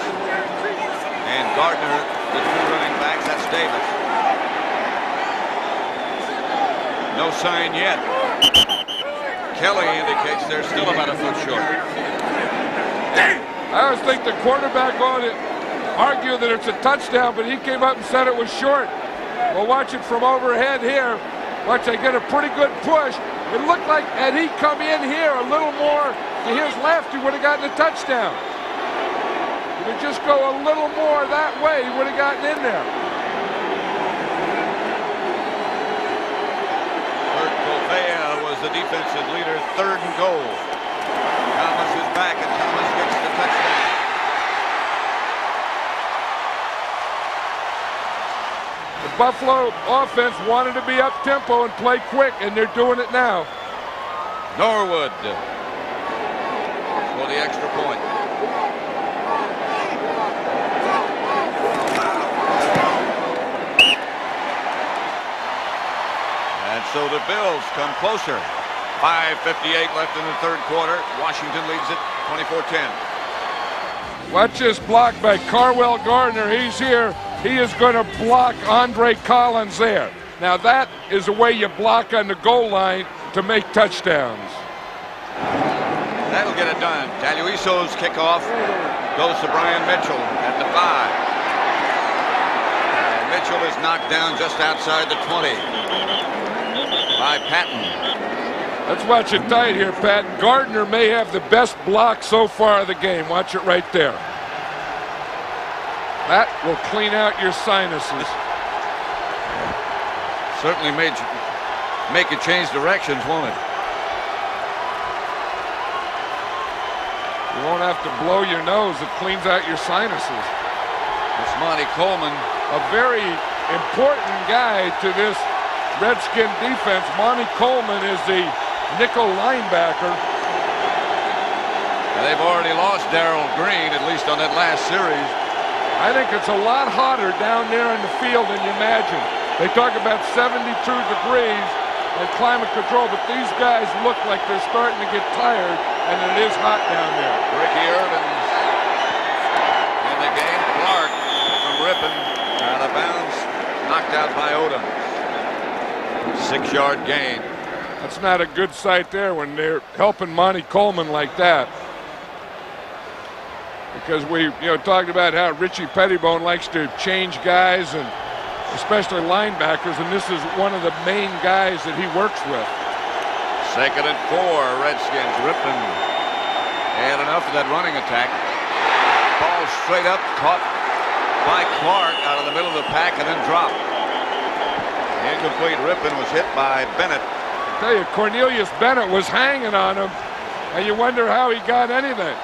A: and Gardner, the two running backs. That's Davis. No sign yet. Kelly indicates they're still about a foot short.
C: I always think the quarterback ought to argue that it's a touchdown, but he came up and said it was short. We'll watch it from overhead here. Watch, they get a pretty good push. It looked like had he come in here a little more to his left, he would have gotten a touchdown. If he just go a little more that way, he would have gotten in there.
A: Bert Gouveia was the defensive leader, third and goal. Thomas is back, and Thomas gets touchdown.
C: The Buffalo offense wanted to be up-tempo and play quick, and they're doing it now.
A: Norwood for the extra point. And so the Bills come closer. 5:58 left in the third quarter. Washington leads it 24-10.
C: Watch this block by Carwell Gardner. He's here. He is going to block Andre Collins there. Now that is the way you block on the goal line to make touchdowns.
A: That'll get it done. Taluiso's kickoff goes to Brian Mitchell at the 5. And Mitchell is knocked down just outside the 20 by Patton.
C: Let's watch it tight here, Pat. Gardner may have the best block so far of the game. Watch it right there. That will clean out your sinuses.
A: Certainly make it change directions, won't it?
C: You won't have to blow your nose. It cleans out your sinuses.
A: It's Monty Coleman.
C: A very important guy to this Redskin defense. Monty Coleman is the nickel linebacker.
A: They've already lost Darrell Green, at least on that last series.
C: I think it's a lot hotter down there in the field than you imagine. They talk about 72 degrees and climate control, but these guys look like they're starting to get tired, and it is hot down there.
A: Ricky Irvin's in the game. Clark from Ripon out of bounds, knocked out by Odom. 6-yard gain.
C: That's not a good sight there when they're helping Monty Coleman like that. Because we talked about how Richie Pettibone likes to change guys, and especially linebackers, and this is one of the main guys that he works with.
A: 2nd and 4, Redskins. Ripon had enough of that running attack. Ball straight up, caught by Clark out of the middle of the pack and then dropped. Incomplete. Ripon was hit by Bennett.
C: I tell you, Cornelius Bennett was hanging on him, and you wonder how he got anything.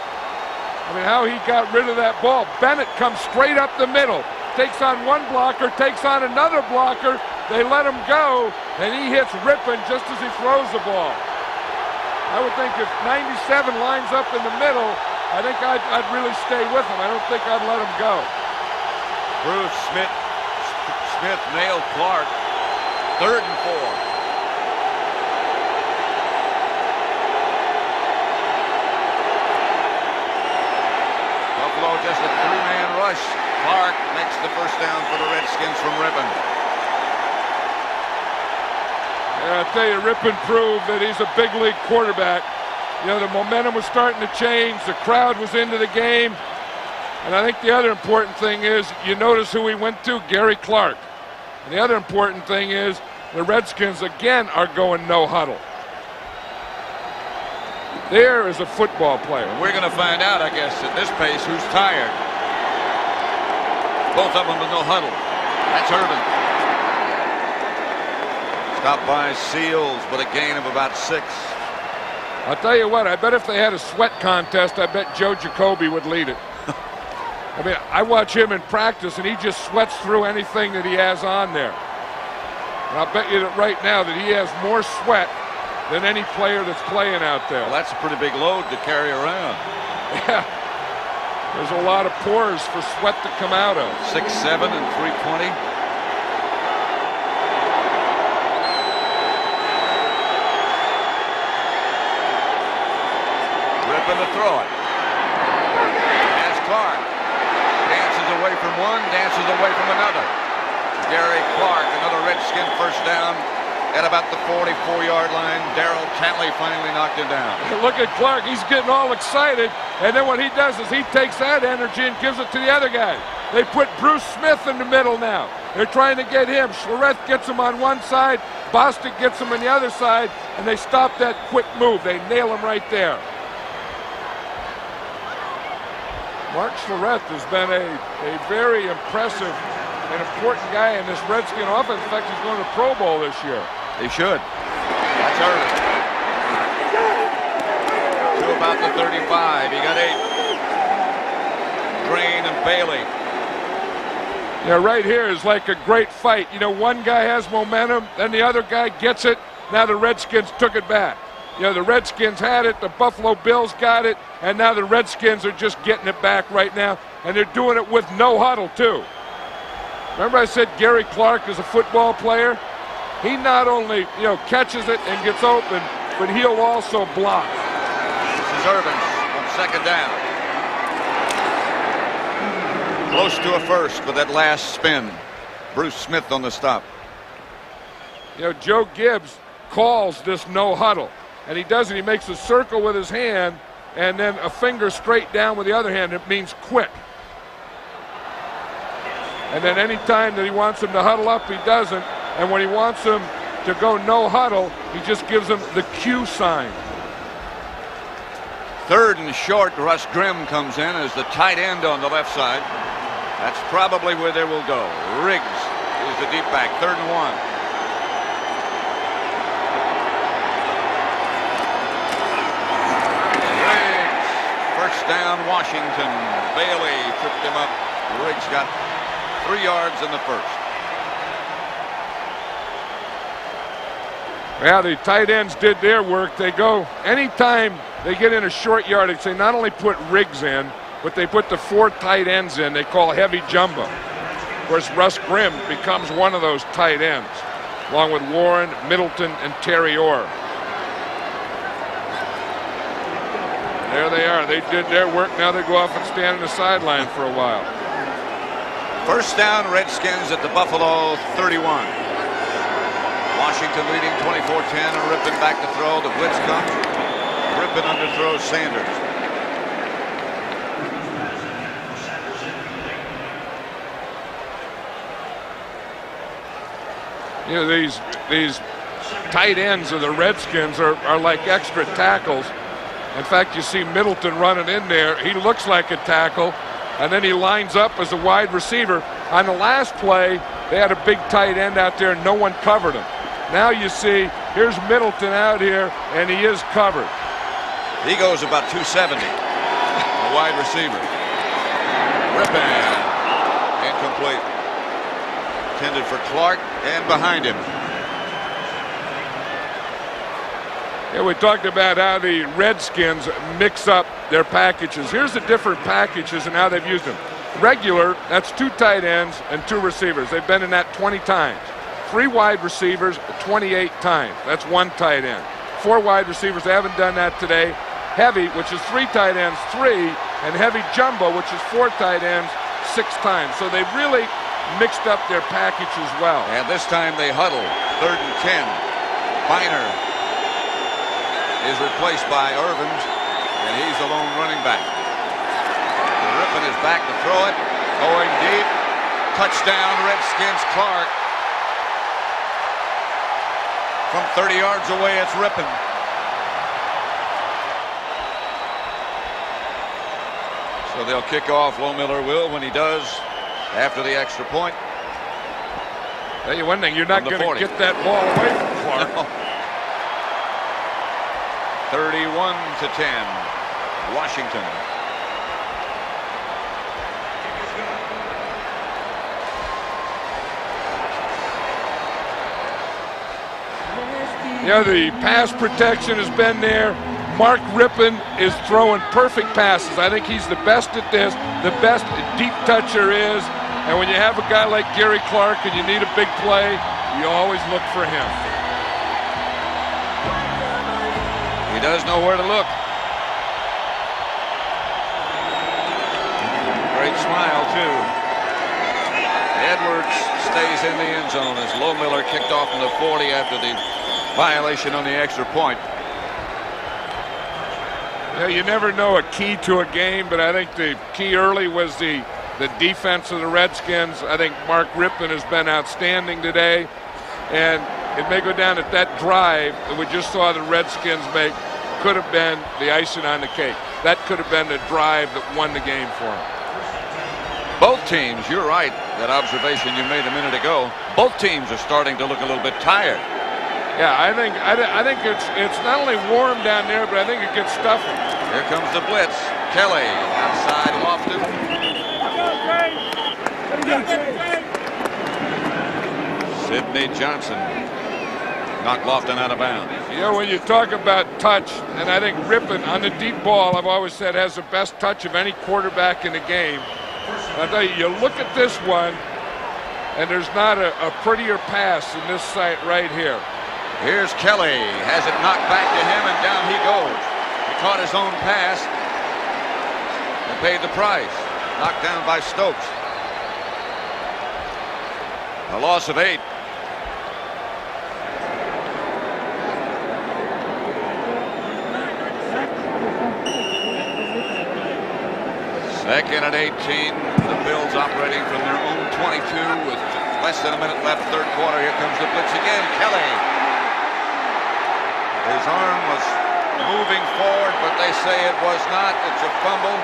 C: I mean, how he got rid of that ball. Bennett comes straight up the middle, takes on one blocker, takes on another blocker. They let him go, and he hits Ripon just as he throws the ball. I would think if 97 lines up in the middle, I think I'd really stay with him. I don't think I'd let him go.
A: Bruce Smith nailed Clark. 3rd and 4. Just a 3-man rush. Clark makes the first down for the Redskins from Ripon.
C: Yeah, I tell you, Ripon proved that he's a big league quarterback. The momentum was starting to change. The crowd was into the game. And I think the other important thing is, you notice who he went to, Gary Clark. And the other important thing is, the Redskins again are going no huddle. There is a football player.
A: We're going to find out, I guess, at this pace, who's tired. Both of them with no huddle. That's Irvin. Stopped by Seals, but a gain of about 6.
C: I'll tell you what, I bet if they had a sweat contest, I bet Joe Jacoby would lead it. I mean, I watch him in practice, and he just sweats through anything that he has on there. And I'll bet you that right now that he has more sweat than any player that's playing out there.
A: Well, that's a pretty big load to carry around.
C: Yeah. There's a lot of pores for sweat to come out of.
A: 6'7" and 320. Ripon to throw it. That's Clark. Dances away from one, dances away from another. Gary Clark, another Redskin first down at about the 44-yard line. Darrell Tatley finally knocked him down.
C: Look at Clark. He's getting all excited. And then what he does is he takes that energy and gives it to the other guy. They put Bruce Smith in the middle now. They're trying to get him. Schlereth gets him on one side. Bostic gets him on the other side. And they stop that quick move. They nail him right there. Mark Schlereth has been a very impressive and important guy in this Redskin offense. In fact, he's going to Pro Bowl this year.
A: They should. That's early. To about the 35. He got 8. Green and Bailey.
C: Yeah, right here is like a great fight. You know, one guy has momentum, then the other guy gets it. Now the Redskins took it back. You know, the Redskins had it, the Buffalo Bills got it, and now the Redskins are just getting it back right now, and they're doing it with no huddle, too. Remember I said Gary Clark is a football player? He not only, you know, catches it and gets open, but he'll also block.
A: This is Irvins on second down. Close to a first with that last spin. Bruce Smith on the stop.
C: You know, Joe Gibbs calls this no huddle, and he does it. He makes a circle with his hand and then a finger straight down with the other hand. It means quick. And then any time that he wants him to huddle up, he doesn't. And when he wants him to go no huddle, he just gives him the Q sign.
A: Third and short, Russ Grimm comes in as the tight end on the left side. That's probably where they will go. Riggs is the deep back, 3rd and 1. Riggs, first down, Washington. Bailey tripped him up. Riggs got 3 yards in the first.
C: Well, the tight ends did their work. They go, anytime they get in a short yardage, they not only put Riggs in, but they put the 4 tight ends in they call heavy jumbo. Of course, Russ Grimm becomes one of those tight ends, along with Warren, Middleton, and Terry Orr. There they are. They did their work. Now they go off and stand on the sideline for a while.
A: First down, Redskins at the Buffalo 31. Washington leading 24-10, and Rippon back to throw. The blitz comes. Rippon underthrows Sanders.
C: You know, these tight ends of the Redskins are like extra tackles. In fact, you see Middleton running in there. He looks like a tackle, and then he lines up as a wide receiver. On the last play, they had a big tight end out there, and no one covered him. Now you see, here's Middleton out here, and he is covered.
A: He goes about 270, a wide receiver. Rippon, incomplete. Intended for Clark, and behind him.
C: Yeah, we talked about how the Redskins mix up their packages. Here's the different packages and how they've used them. Regular, that's 2 tight ends and 2 receivers. They've been in that 20 times. 3 wide receivers, 28 times. That's 1 tight end. 4 wide receivers, they haven't done that today. Heavy, which is 3 tight ends, 3, and heavy jumbo, which is 4 tight ends, 6 times. So they really mixed up their package as well.
A: And this time they huddle. 3rd and 10. Biner is replaced by Irvins, and he's the lone running back. Rippon is back to throw it. Going deep. Touchdown, Redskins. Clark. From 30 yards away, it's Rippon. So they'll kick off. Lohmiller will when he does after the extra point.
C: Tell you one thing, you're not going to get that ball away from Clark.
A: No. 31-10, Washington.
C: You know, the pass protection has been there. Mark Rippon is throwing perfect passes. I think he's the best at this, the best deep toucher is. And when you have a guy like Gary Clark and you need a big play, you always look for him.
A: He does know where to look. Great smile, too. Edwards stays in the end zone as Lohmiller kicked off from the 40 after the violation on the extra point.
C: Yeah, you never know a key to a game, but I think the key early was the defense of the Redskins. I think Mark Rippon has been outstanding today, and it may go down at that drive that we just saw the Redskins make could have been the icing on the cake. That could have been the drive that won the game for them.
A: Both teams, you're right, that observation you made a minute ago, both teams are starting to look a little bit tired.
C: Yeah, I think it's not only warm down there, but I think it gets stuffy.
A: Here comes the blitz. Kelly outside Lofton. Sidney Johnson knocked Lofton out of bounds.
C: You know, when you talk about touch, and I think Rippon on the deep ball, I've always said, has the best touch of any quarterback in the game. I'll tell you, you look at this one, and there's not a prettier pass in this sight right here.
A: Here's Kelly, has it knocked back to him, and down he goes. He caught his own pass and paid the price. Knocked down by Stokes. A loss of 8. Second and 18. The Bills operating from their own 22 with less than a minute left, third quarter. Here comes the blitz again. Kelly. His arm was moving forward, but they say it was not. It's a fumble.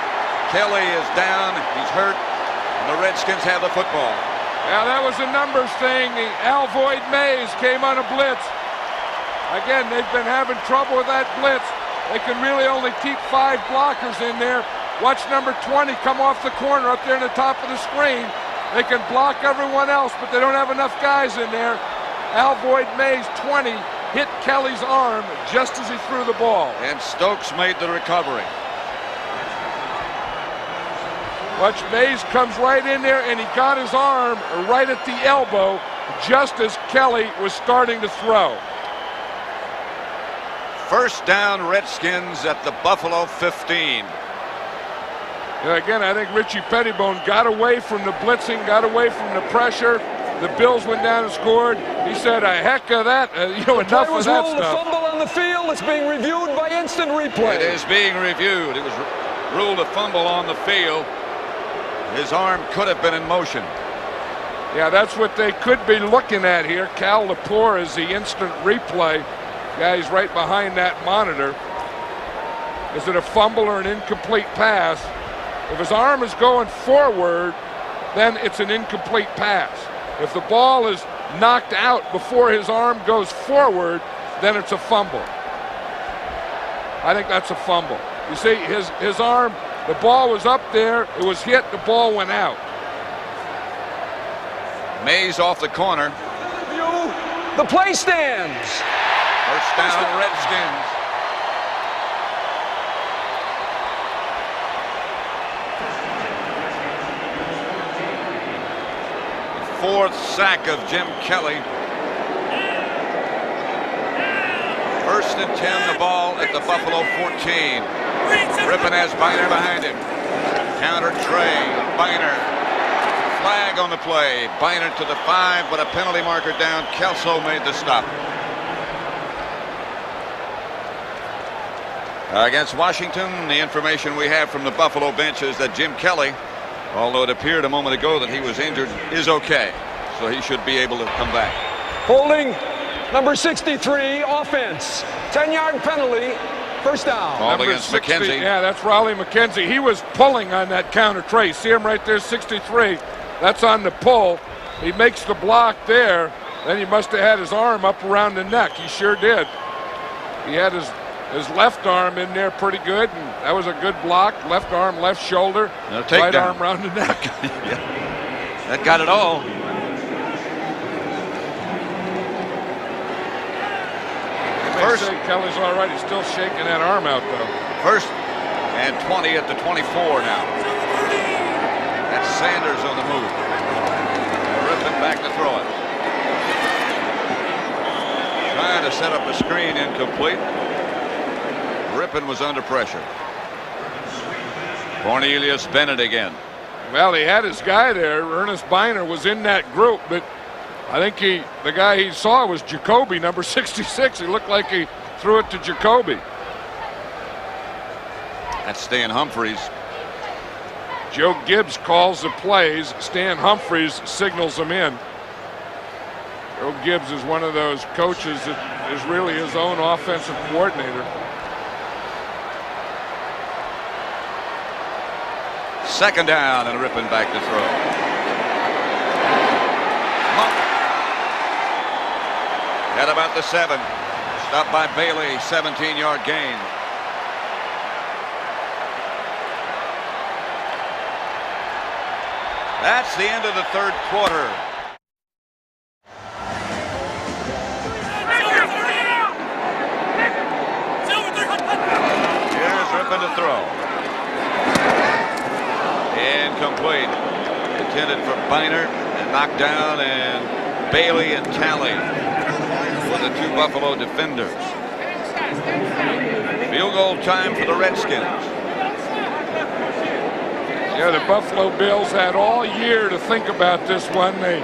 A: Kelly is down. He's hurt. And the Redskins have the football.
C: Now that was a numbers thing. The Alvoid Mays came on a blitz. Again, they've been having trouble with that blitz. They can really only keep 5 blockers in there. Watch number 20 come off the corner up there in the top of the screen. They can block everyone else, but they don't have enough guys in there. Alvoid Mays, 20, hit Kelly's arm just as he threw the ball.
A: And Stokes made the recovery.
C: Watch, Mays comes right in there, and he got his arm right at the elbow just as Kelly was starting to throw.
A: First down, Redskins at the Buffalo 15.
C: And again, I think Richie Pettibone got away from the blitzing, got away from the pressure. The Bills went down and scored. He said, "A heck of that, enough of that stuff."
B: The fumble on the field. It's being reviewed by instant replay.
A: It is being reviewed. It was ruled a fumble on the field. His arm could have been in motion.
C: Yeah, that's what they could be looking at here. Cal Lepore is the instant replay. Guy's right behind that monitor. Is it a fumble or an incomplete pass? If his arm is going forward, then it's an incomplete pass. If the ball is knocked out before his arm goes forward, then it's a fumble. I think that's a fumble. You see, his arm, the ball was up there, it was hit, the ball went out.
A: Mays off the corner.
B: The play stands.
A: First down, Redskins. Fourth sack of Jim Kelly. First and 10, the ball at the Buffalo 14. Rippon has Biner behind him. Counter Trey. Biner. Flag on the play. Biner to the 5, but a penalty marker down. Kelso made the stop. Against Washington, the information we have from the Buffalo bench is that Jim Kelly, although it appeared a moment ago that he was injured, is okay. So he should be able to come back.
B: Holding number 63, offense. 10-yard penalty, first down.
A: Ball
C: Number
A: against
C: 60,
A: McKenzie.
C: Yeah, that's Raleigh McKenzie. He was pulling on that counter Trey. See him right there, 63. That's on the pull. He makes the block there. Then he must have had his arm up around the neck. He sure did. He had his left arm in there pretty good, and that was a good block. Left arm, left shoulder, right arm around the neck.
A: Yeah. That got it all.
C: First, Kelly's all right. He's still shaking that arm out, though.
A: First and 20 at the 24 now. That's Sanders on the move. Rippon back to throw it. Trying to set up a screen, incomplete. Rippon was under pressure. Cornelius Bennett again.
C: Well, he had his guy there. Ernest Biner was in that group, but I think the guy he saw was Jacoby, number 66. He looked like he threw it to Jacoby.
A: That's Stan Humphries.
C: Joe Gibbs calls the plays. Stan Humphries signals them in. Joe Gibbs is one of those coaches that is really his own offensive coordinator.
A: Second down and Rippon back to throw. Monk at about the 7. Stopped by Bailey, 17-yard gain. That's the end of the third quarter. Here's Rippon to throw. Incomplete. Intended for Biner and knocked down, and Bailey and Talley were the two Buffalo defenders. Field goal time for the Redskins.
C: Yeah, the Buffalo Bills had all year to think about this one. They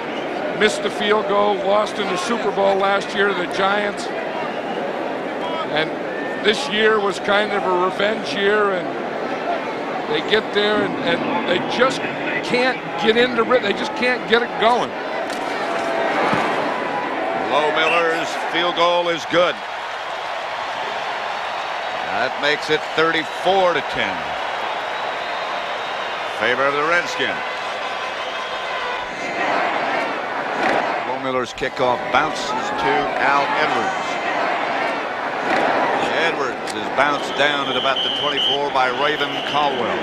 C: missed the field goal, lost in the Super Bowl last year to the Giants. And this year was kind of a revenge year, and they get there and they just can't get into it. They just can't get it going.
A: Low Miller's field goal is good. That makes it 34-10. Favor of the Redskins. Low Miller's kickoff bounces to Al Edwards. Edwards is bounced down at about the 24 by Raven Caldwell.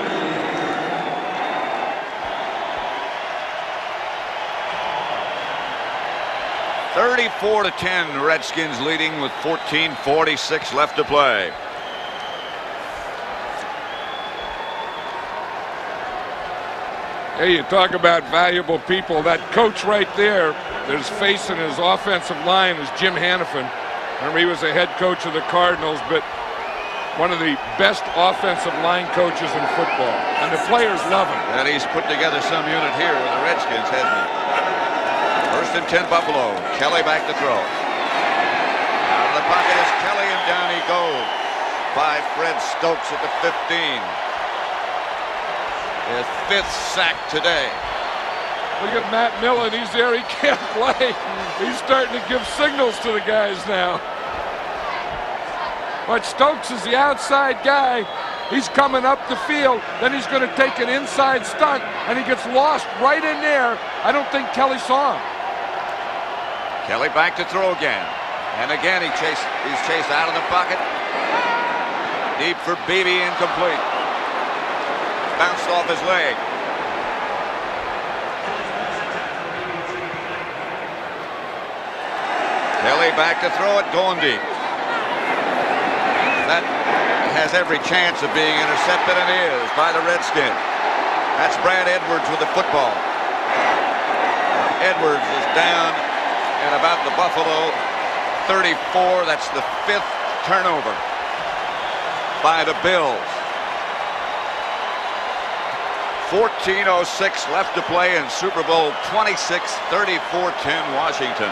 A: (34-10), the Redskins leading with 14:46 left to play.
C: Hey, you talk about valuable people. That coach right there, that's facing his offensive line, is Jim Hannafin. Remember, he was the head coach of the Cardinals, but one of the best offensive line coaches in football. And the players love him.
A: And he's put together some unit here with the Redskins, hasn't he? First and 10 Buffalo. Kelly back to throw. Out of the pocket is Kelly, and down he goes by Fred Stokes at the 15. His fifth sack today.
C: Look at Matt Millen. He's there. He can't play. He's starting to give signals to the guys now. But Stokes is the outside guy. He's coming up the field. Then he's going to take an inside stunt, and he gets lost right in there. I don't think Kelly saw him.
A: Kelly back to throw again. And again he's chased out of the pocket. Deep for Beebe, incomplete. Bounced off his leg. Kelly back to throw it, going deep. That has every chance of being intercepted, and is by the Redskins. That's Brad Edwards with the football. Edwards is down at about the Buffalo 34. That's the fifth turnover by the Bills. 14:06 left to play in Super Bowl 26, 34-10 Washington.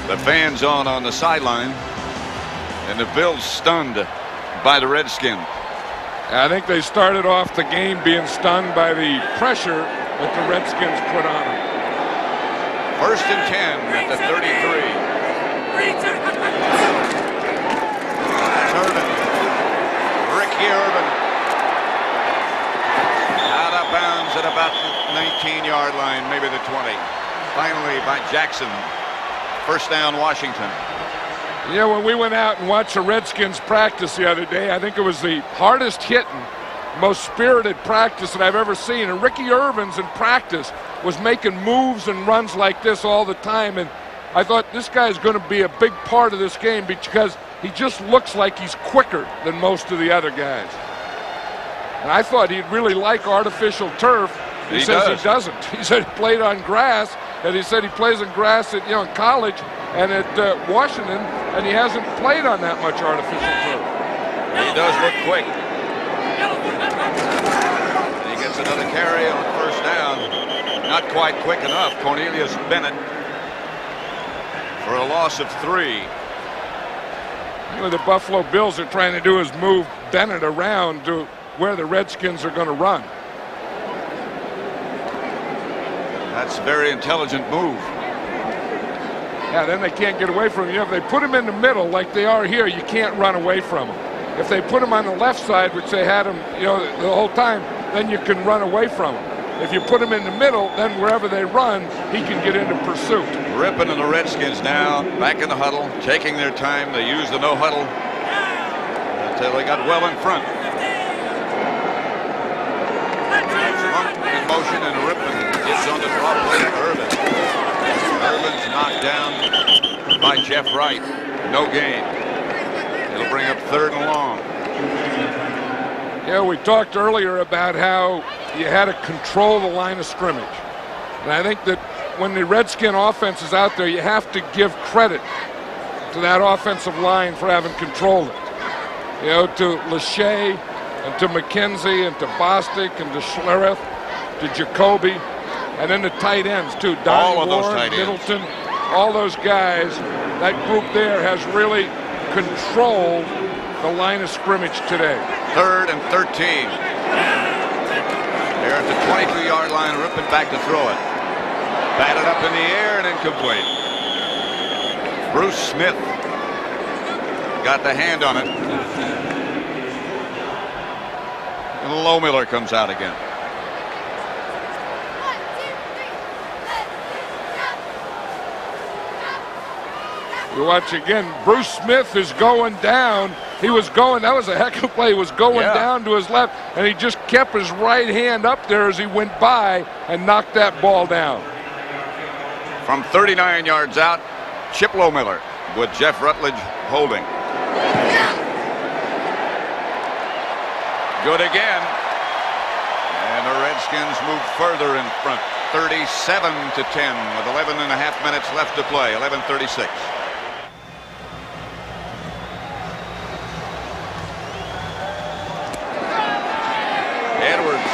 A: The fans on the sideline, and the Bills stunned by the Redskins.
C: I think they started off the game being stunned by the pressure that the Redskins put on them.
A: First and 10 at the 33. Ricky Irvin out of bounds at about the 19-yard line, maybe the 20. Finally by Jackson. First down, Washington.
C: Yeah, when we went out and watched the Redskins practice the other day, I think it was the hardest hitting, most spirited practice that I've ever seen. And Ricky Irvin's in practice was making moves and runs like this all the time. And I thought this guy's going to be a big part of this game because he just looks like he's quicker than most of the other guys. And I thought he'd really like artificial turf. He says he doesn't. He said he played on grass, and he said he plays on grass at in college and at Washington, and he hasn't played on that much artificial turf.
A: He does look quick. He gets another carry on first down. Not quite quick enough. Cornelius Bennett for a loss of 3.
C: What the Buffalo Bills are trying to do is move Bennett around to where the Redskins are going to run.
A: That's a very intelligent move.
C: Yeah, then they can't get away from him. If they put him in the middle like they are here, you can't run away from him. If they put him on the left side, which they had him, the whole time, then you can run away from him. If you put him in the middle, then wherever they run, he can get into pursuit.
A: Rippon and the Redskins now back in the huddle, taking their time. They used the no huddle until they got well in front. by Jeff Wright. No gain. It'll bring up 3rd and long.
C: Yeah, we talked earlier about how you had to control the line of scrimmage. And I think that when the Redskin offense is out there, you have to give credit to that offensive line for having controlled it. You know, to Lachey and to McKenzie and to Bostic and to Schlereth, to Jacoby, and then the tight ends too.
A: All of those
C: Warren,
A: tight ends.
C: Middleton, all those guys. That group there has really controlled the line of scrimmage today.
A: 3rd and 13. They're at the 22-yard line, ripping back to throw it. Batted up in the air and incomplete. Bruce Smith got the hand on it. And Lohmiller comes out again.
C: You watch again, Bruce Smith is going down. He was going, that was a heck of a play. He was going down to his left, and he just kept his right hand up there as he went by and knocked that ball down.
A: From 39 yards out, Chip Lohmiller with Jeff Rutledge holding. Good again. And the Redskins move further in front, 37-10 with 11 and a half minutes left to play, 11:36. Edwards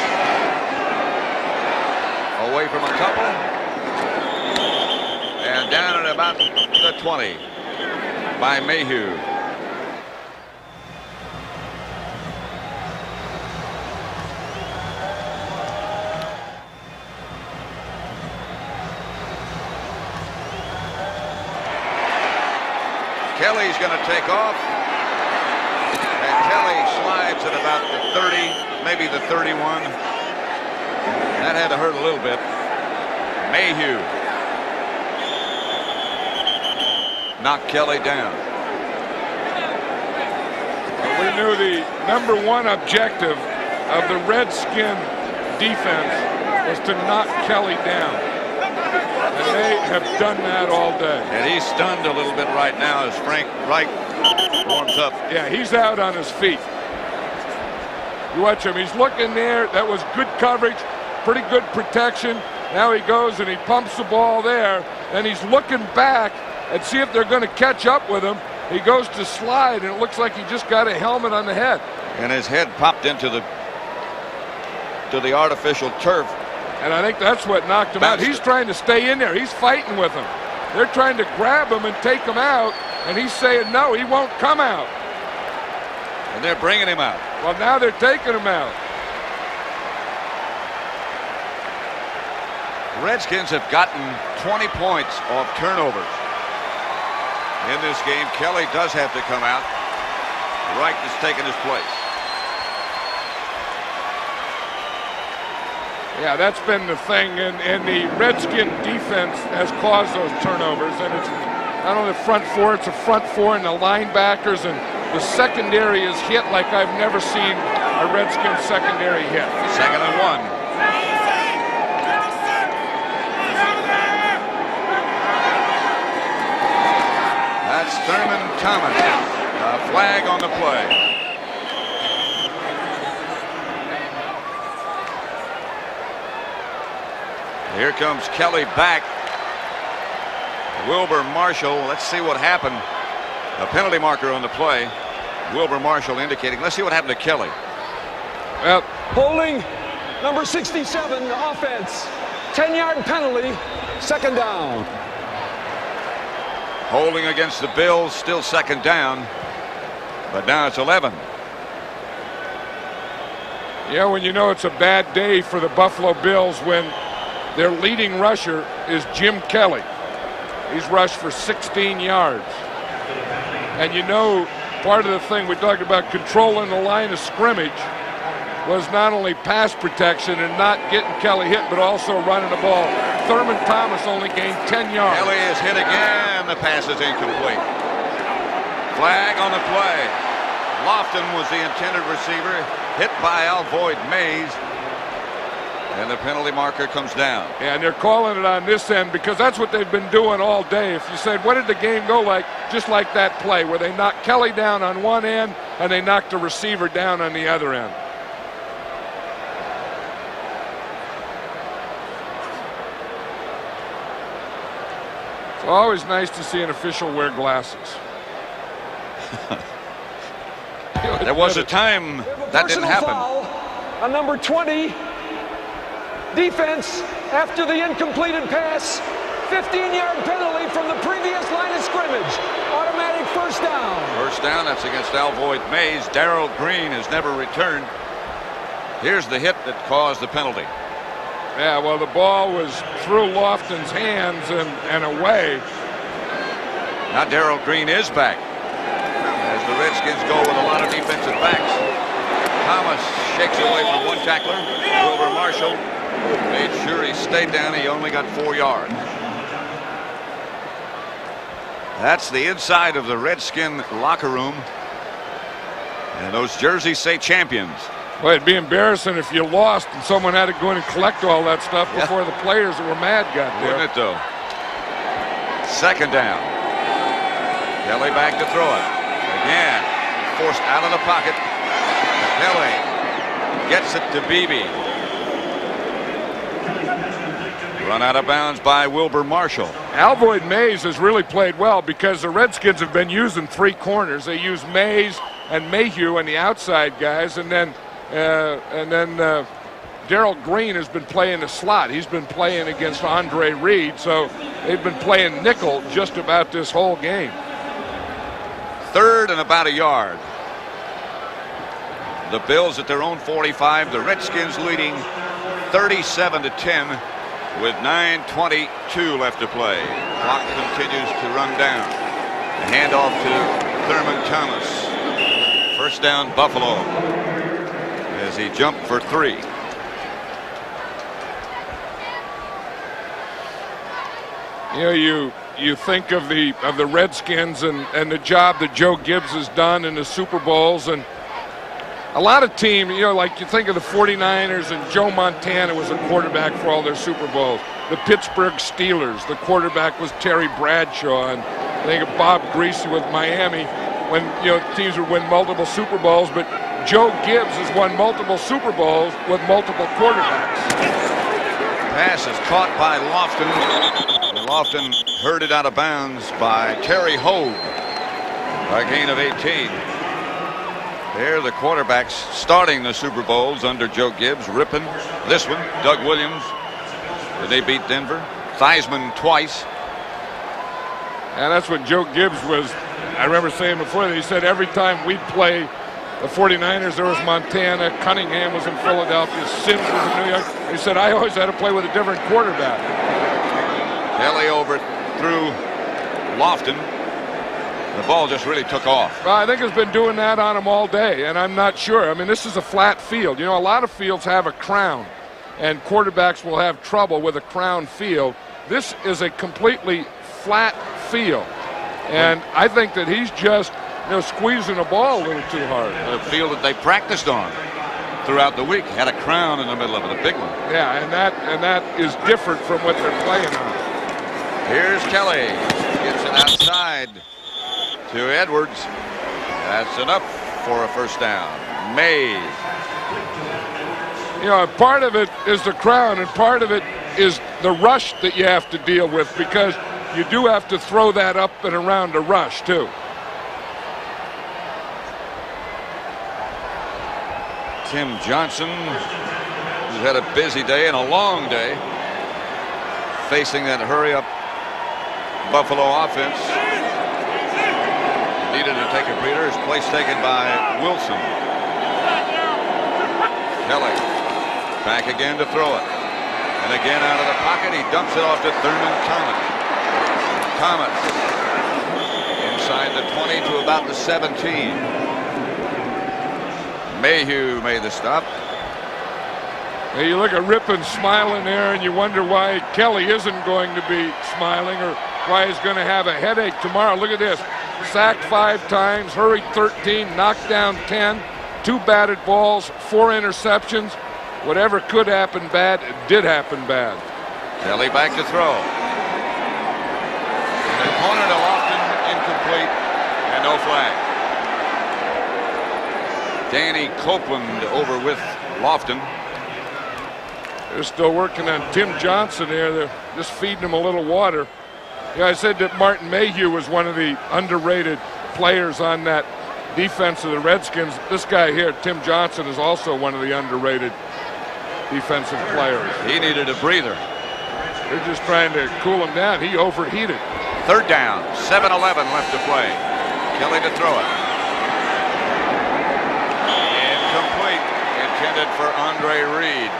A: away from a couple and down at about the 20 by Mayhew. Kelly's going to take off, and Kelly slides at about the 30, maybe the 31. That had to hurt a little bit. Mayhew knocked Kelly down.
C: We knew the #1 objective of the Redskin defense was to knock Kelly down. And they have done that all day.
A: And he's stunned a little bit right now as Frank Reich warms up.
C: Yeah, he's out on his feet. You watch him. He's looking there. That was good coverage, pretty good protection. Now he goes and he pumps the ball there. And he's looking back and see if they're going to catch up with him. He goes to slide, and it looks like he just got a helmet on the head.
A: And his head popped into the artificial turf.
C: And I think that's what knocked him out. He's trying to stay in there. He's fighting with them. They're trying to grab him and take him out, and he's saying no, he won't come out.
A: And they're bringing him out.
C: Well, now they're taking him out.
A: The Redskins have gotten 20 points off turnovers in this game. Kelly does have to come out. Reich has taken his place.
C: Yeah, that's been the thing, and the Redskin defense has caused those turnovers, and it's not only the front four, it's the front four and the linebackers, and the secondary is hit like I've never seen a Redskin secondary hit.
A: 2nd and 1. That's Thurman Thomas. A flag on the play. Here comes Kelly back. Wilbur Marshall, let's see what happened. A penalty marker on the play. Wilbur Marshall indicating, let's see what happened to Kelly.
C: Well,
B: Holding number 67, offense. 10-yard penalty, 2nd down.
A: Holding against the Bills, still 2nd down. But now it's 11.
C: yeah, when you know it's a bad day for the Buffalo Bills when their leading rusher is Jim Kelly. He's rushed for 16 yards. And you know, part of the thing we talked about controlling the line of scrimmage was not only pass protection and not getting Kelly hit, but also running the ball. Thurman Thomas only gained 10 yards.
A: Kelly is hit again. The pass is incomplete. Flag on the play. Lofton was the intended receiver, hit by Alvoid Mays. And the penalty marker comes down.
C: And they're calling it on this end because that's what they've been doing all day. If you said, what did the game go like? Just like that play where they knocked Kelly down on one end and they knocked the receiver down on the other end. It's always nice to see an official wear glasses.
A: There was a time that didn't happen.
B: Foul on number 20. Defense after the incompleted pass. 15-yard penalty from the previous line of scrimmage. Automatic first down.
A: First down, that's against Alvoid Mays. Darrell Green has never returned. Here's the hit that caused the penalty.
C: Yeah, well, the ball was through Lofton's hands and away.
A: Now Darrell Green is back as the Redskins go with a lot of defensive backs. Thomas shakes away from one tackler. Wilbur Marshall made sure he stayed down. He only got 4 yards. That's the inside of the Redskin locker room. And those jerseys say champions.
C: Well, it'd be embarrassing if you lost and someone had to go in and collect all that stuff before the players that were mad got there.
A: Wouldn't it, though? Second down. Kelly back to throw it. Again, forced out of the pocket. Kelly gets it to Beebe. Run out of bounds by Wilbur Marshall.
C: Alvoid Mays has really played well because the Redskins have been using three corners. They use Mays and Mayhew and the outside guys, and then Darrell Green has been playing the slot. He's been playing against Andre Reed, so they've been playing nickel just about this whole game.
A: Third and about a yard. The Bills at their own 45. The Redskins leading 37-10 with 9:22 left to play. Clock continues to run down. The handoff to Thurman Thomas. First down, Buffalo, as he jumped for 3.
C: You know, you think of the Redskins and the job that Joe Gibbs has done in the Super Bowls, and a lot of teams, you know, like you think of the 49ers and Joe Montana was a quarterback for all their Super Bowls. The Pittsburgh Steelers, the quarterback was Terry Bradshaw, and I think of Bob Greasy with Miami when, you know, teams would win multiple Super Bowls, but Joe Gibbs has won multiple Super Bowls with multiple quarterbacks.
A: Pass is caught by Lofton. Lofton herded out of bounds by Terry Hogue. A gain of 18. There the quarterbacks starting the Super Bowls under Joe Gibbs. Rippon, this one, Doug Williams. They beat Denver. Theismann twice.
C: And that's what Joe Gibbs was. I remember saying before that he said every time we'd play the 49ers, there was Montana, Cunningham was in Philadelphia, Sims was in New York. He said, I always had to play with a different quarterback.
A: Kelly overthrew Lofton. The ball just really took off.
C: Well, I think it's been doing that on him all day, and I'm not sure. I mean, this is a flat field. You know, a lot of fields have a crown, and quarterbacks will have trouble with a crown field. This is a completely flat field, and I think that he's just, you know, squeezing the ball a little too hard.
A: The field that they practiced on throughout the week had a crown in the middle of it, a big one.
C: Yeah, and that is different from what they're playing on.
A: Here's Kelly. Gets it outside to Edwards. That's enough for a first down. Mays.
C: You know, part of it is the crown, and part of it is the rush that you have to deal with, because you do have to throw that up and around a rush, too.
A: Tim Johnson, who's had a busy day and a long day, facing that hurry-up Buffalo offense. Needed to take a breather. His place taken by Wilson. Kelly back again to throw it. And again out of the pocket, he dumps it off to Thurman Thomas. Thomas inside the 20 to about the 17. Mayhew made the stop.
C: Hey, you look at Rippon smiling there, and you wonder why Kelly isn't going to be smiling, or why he's going to have a headache tomorrow. Look at this. Sacked 5 times, hurried 13, knocked down 10, 2 batted balls, 4 interceptions. whatever could happen bad, did happen bad.
A: Kelly back to throw. The opponent of Lofton incomplete and no flag. Danny Copeland over with Lofton.
C: They're still working on Tim Johnson here. They're just feeding him a little water. Yeah, I said that Martin Mayhew was one of the underrated players on that defense of the Redskins. This guy here, Tim Johnson, is also one of the underrated defensive players.
A: He needed a breather.
C: They're just trying to cool him down. He overheated.
A: Third down, 7:11 left to play. Kelly to throw it. Incomplete. Intended for Andre Reed.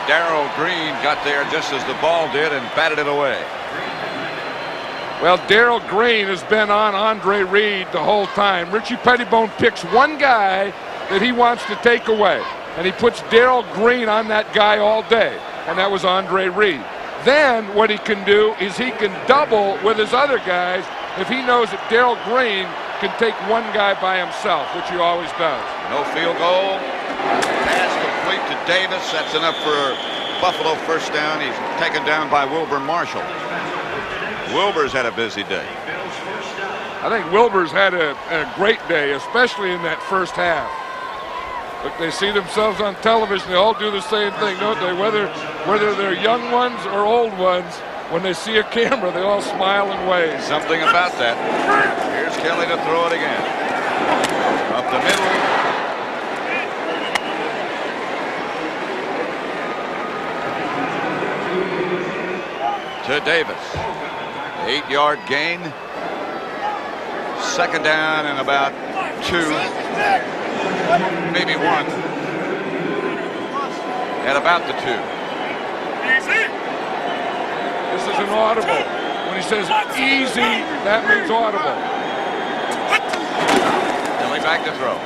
A: Darrell Green got there just as the ball did and batted it away.
C: Well, Darrell Green has been on Andre Reed the whole time. Richie Pettibone picks one guy that he wants to take away, and he puts Darrell Green on that guy all day, and that was Andre Reed. Then what he can do is he can double with his other guys if he knows that Darrell Green can take one guy by himself, which he always does.
A: No field goal. Pass complete to Davis. That's enough for Buffalo first down. He's taken down by Wilbur Marshall. Wilbur's had a busy day.
C: I think Wilbur's had a great day, especially in that first half. Look, they see themselves on television. They all do the same thing, don't they? Whether they're young ones or old ones, when they see a camera, they all smile and wave.
A: Something about that. Here's Kelly to throw it again. Up the middle. To Davis. 8-yard gain. Second down and about 2. Maybe 1. At about the 2.
C: This is an audible. When he says easy, that means audible.
A: Kelly back to throw.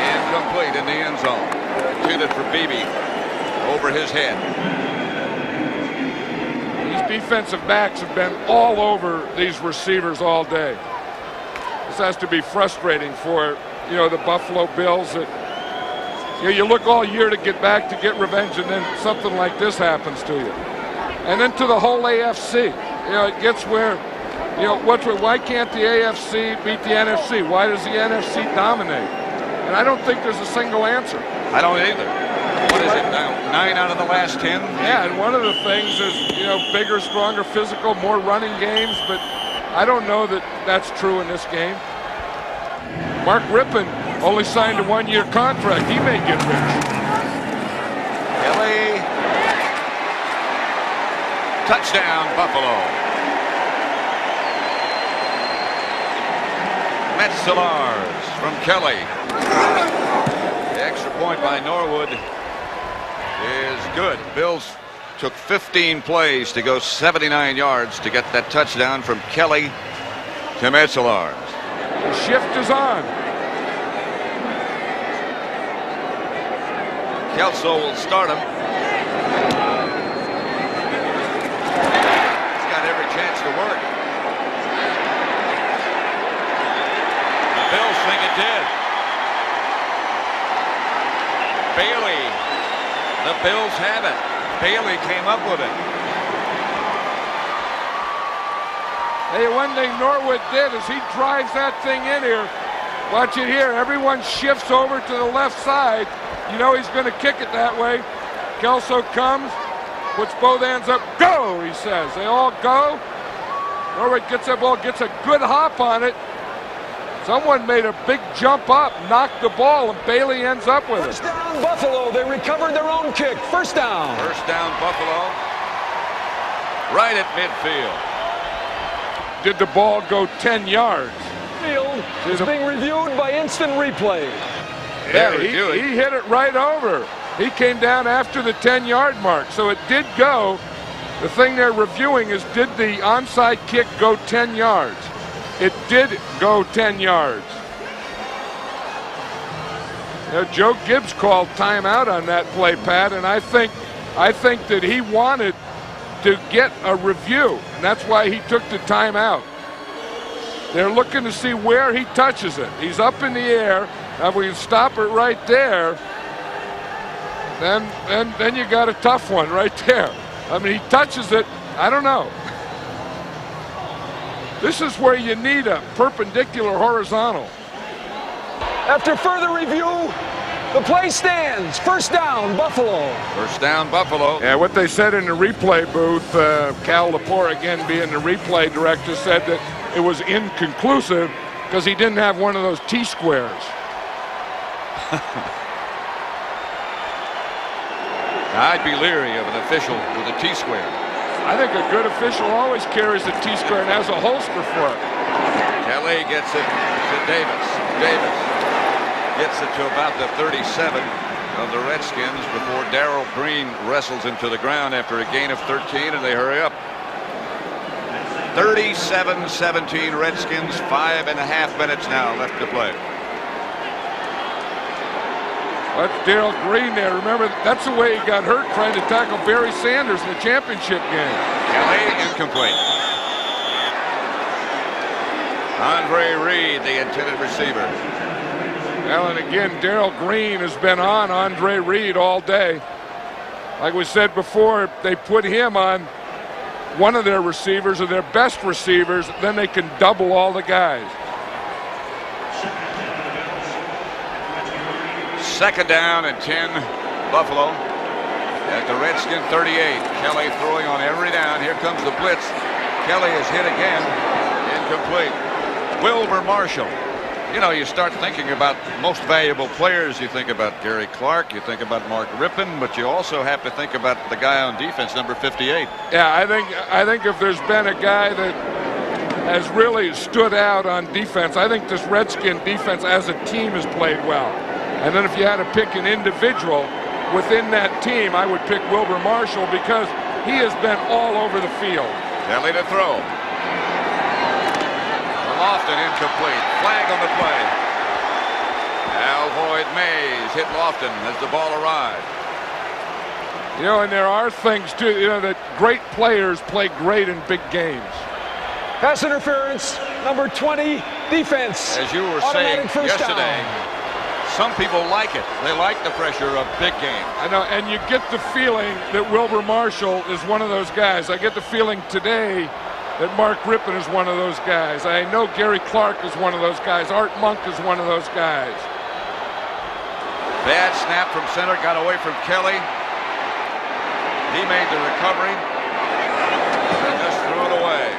A: Incomplete in the end zone. Intended for Beebe. Over his head.
C: These defensive backs have been all over these receivers all day. This has to be frustrating for, the Buffalo Bills. That you look all year to get back, to get revenge, and then something like this happens to you. And then to the whole AFC. It gets where, why can't the AFC beat the NFC? Why does the NFC dominate? And I don't think there's a single answer.
A: I don't either. What is it now? 9 out of the last 10?
C: Yeah, and one of the things is, bigger, stronger, physical, more running games, but I don't know that that's true in this game. Mark Rippon only signed a 1-year contract. He may get rich.
A: Kelly. Touchdown, Buffalo. Metzelars from Kelly. The extra point by Norwood is good. Bills took 15 plays to go 79 yards to get that touchdown from Kelly to Metzelars.
C: The shift is on.
A: Kelso will start him. He's got every chance to work. The Bills think it did. Bailey. The Bills have it. Bailey came up with it.
C: Hey, one thing Norwood did is he drives that thing in here. Watch it here. Everyone shifts over to the left side. He's going to kick it that way. Kelso comes, puts both hands up. Go, he says. They all go. Norwood gets that ball, gets a good hop on it. Someone made a big jump up, knocked the ball, and Bailey ends up with it.
B: First down, Buffalo. They recovered their own kick. First down.
A: First down, Buffalo. Right at midfield.
C: Did the ball go 10 yards?
B: Field is being reviewed by instant replay.
C: Yeah, he hit it right over. He came down after the 10-yard mark, so it did go. The thing they're reviewing is, did the onside kick go 10 yards? It did go 10 yards. Joe Gibbs called timeout on that play, Pat, and I think that he wanted to get a review, and that's why he took the timeout. They're looking to see where he touches it. He's up in the air. Now, if we can stop it right there, then you got a tough one right there. I mean, he touches it. I don't know. This is where you need a perpendicular horizontal.
B: After further review, the play stands. First down, Buffalo.
A: First down, Buffalo.
C: Yeah, what they said in the replay booth, Cal Lepore, again being the replay director, said that it was inconclusive because he didn't have one of those T-squares.
A: I'd be leery of an official with a T-square.
C: I think a good official always carries a T-square and has a holster for it.
A: Kelly gets it to Davis. Davis gets it to about the 37 of the Redskins before Darrell Green wrestles him to the ground after a gain of 13, and they hurry up. 37-17 Redskins, 5.5 minutes now left to play.
C: That's Darrell Green there. Remember, that's the way he got hurt trying to tackle Barry Sanders in the championship game.
A: Kelly incomplete. Andre Reed, the intended receiver.
C: Well, and again, Darrell Green has been on Andre Reed all day. Like we said before, they put him on one of their receivers or their best receivers, then they can double all the guys.
A: Second down and 10, Buffalo. At the Redskin 38. Kelly throwing on every down. Here comes the blitz. Kelly is hit again. Incomplete. Wilbur Marshall. You know, you start thinking about most valuable players. You think about Gary Clark. You think about Mark Rippon. But you also have to think about the guy on defense, number 58.
C: Yeah, I think if there's been a guy that has really stood out on defense, I think this Redskin defense as a team has played well. And then if you had to pick an individual within that team, I would pick Wilbur Marshall because he has been all over the field.
A: Kelly to throw. Lofton incomplete. Flag on the play. Alvoid Mays hit Lofton as the ball arrived.
C: You know, and there are things too, you know, that great players play great in big games.
B: Pass interference, number 20, defense.
A: As you were saying yesterday, some people like it. They like the pressure of big games.
C: I know, and you get the feeling that Wilbur Marshall is one of those guys. I get the feeling today that Mark Rippon is one of those guys. I know Gary Clark is one of those guys. Art Monk is one of those guys.
A: Bad snap from center, got away from Kelly. He made the recovery and just threw it away.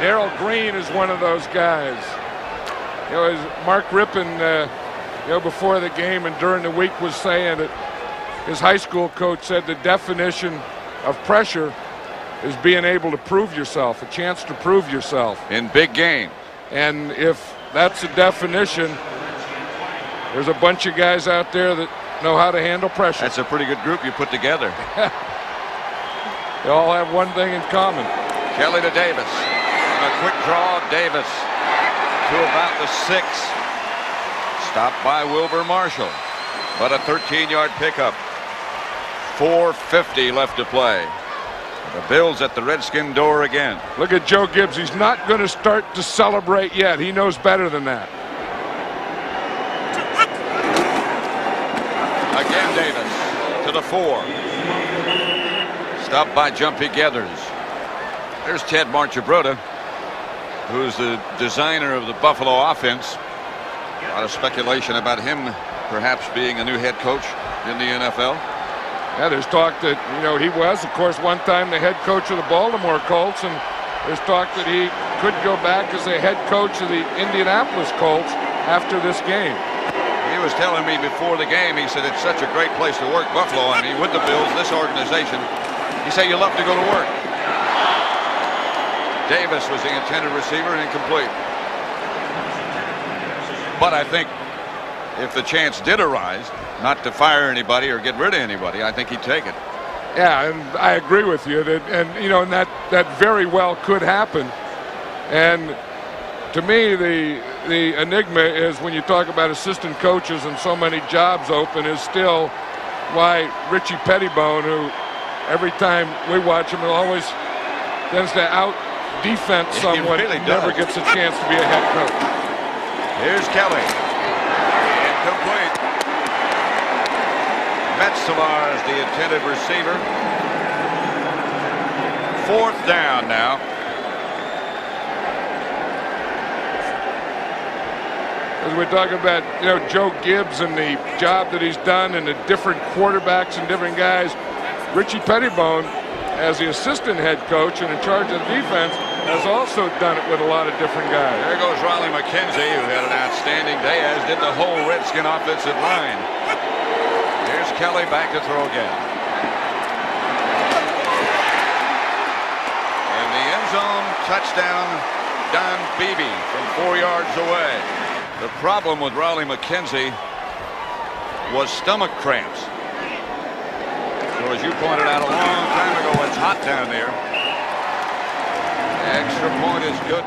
C: Darrell Green is one of those guys. You know, as Mark Rippon, you know, before the game and during the week was saying that his high school coach said the definition of pressure is being able to prove yourself, a chance to prove yourself.
A: In big games.
C: And if that's the definition, there's a bunch of guys out there that know how to handle pressure.
A: That's a pretty good group you put together.
C: They all have one thing in common.
A: Kelly to Davis. A quick draw, Davis to about the 6. Stopped by Wilbur Marshall. But a 13-yard pickup. 4:50 left to play. The Bills at the Redskin door again.
C: Look at Joe Gibbs. He's not going to start to celebrate yet. He knows better than that.
A: Again, Davis to the 4. Stopped by Jumpy Geathers. There's Ted Marchibroda, who's the designer of the Buffalo offense. A lot of speculation about him perhaps being a new head coach in the NFL.
C: Yeah, there's talk that, you know, he was, of course, one time the head coach of the Baltimore Colts, and there's talk that he could go back as a head coach of the Indianapolis Colts after this game.
A: He was telling me before the game, he said it's such a great place to work, Buffalo. I mean, with the Bills, this organization, he said you love to go to work. Davis was the intended receiver, incomplete. But I think if the chance did arise, not to fire anybody or get rid of anybody, I think he'd take it.
C: Yeah, and I agree with you that, and you know, and that very well could happen. And to me, the enigma is when you talk about assistant coaches and so many jobs open is still why Richie Pettibone, who every time we watch him, always tends to out defense someone,
A: really
C: never gets a chance to be a head coach.
A: Here's Kelly. Complete. Metzelaar is the intended receiver. 4th down now.
C: As we're talking about, Joe Gibbs and the job that he's done and the different quarterbacks and different guys. Richie Pettibone, as the assistant head coach and in charge of the defense, has also done it with a lot of different guys.
A: There goes Riley McKenzie, who had an outstanding day, as did the whole Redskin offensive line. Here's Kelly back to throw again. And the end zone touchdown, Don Beebe from 4 yards away. The problem with Riley McKenzie was stomach cramps. So as you pointed out a long time ago, it's hot down there. Extra point is good.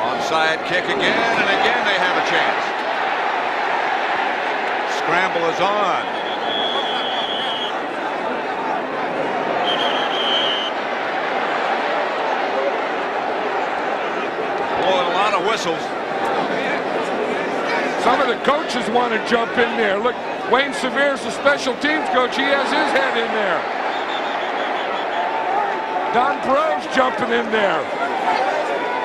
A: Onside kick again, and again they have a chance. Scramble is on. Blowing a lot of whistles.
C: Some of the coaches want to jump in there. Look, Wayne Severe's the special teams coach. He has his head in there. Don Perot's jumping in there.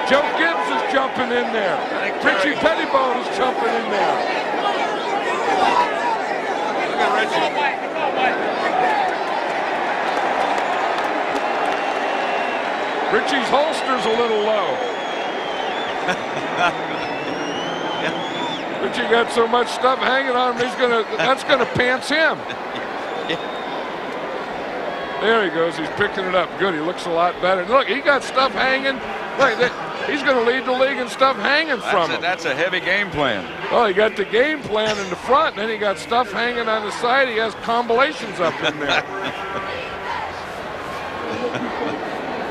C: Joe Gibbs is jumping in there. Richie Pettibone is jumping in there.
A: Look at Richie.
C: Richie's holster's a little low. Richie got so much stuff hanging on him, that's gonna pants him. There he goes. He's picking it up. Good. He looks a lot better. Look, he got stuff hanging. Look, he's going to lead the league in stuff hanging from him.
A: That's a heavy game plan.
C: Well, he got the game plan in the front, and then he got stuff hanging on the side. He has combinations up in there.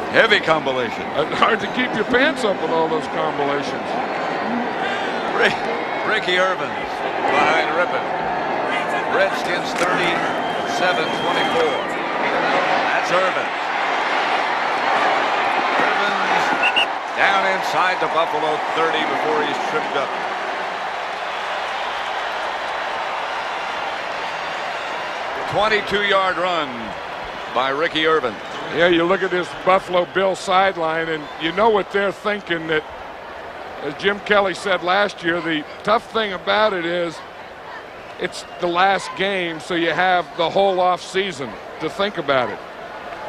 A: Heavy combination.
C: It's hard to keep your pants up with all those combinations.
A: Ricky Irvins behind Rippon. Redskins 37-24. That's Irvins. Irvins down inside the Buffalo 30 before he's tripped up. A 22-yard run by Ricky Irvins.
C: Yeah, you look at this Buffalo Bill sideline, and you know what they're thinking, that, as Jim Kelly said last year, the tough thing about it is it's the last game, so you have the whole off season to think about it.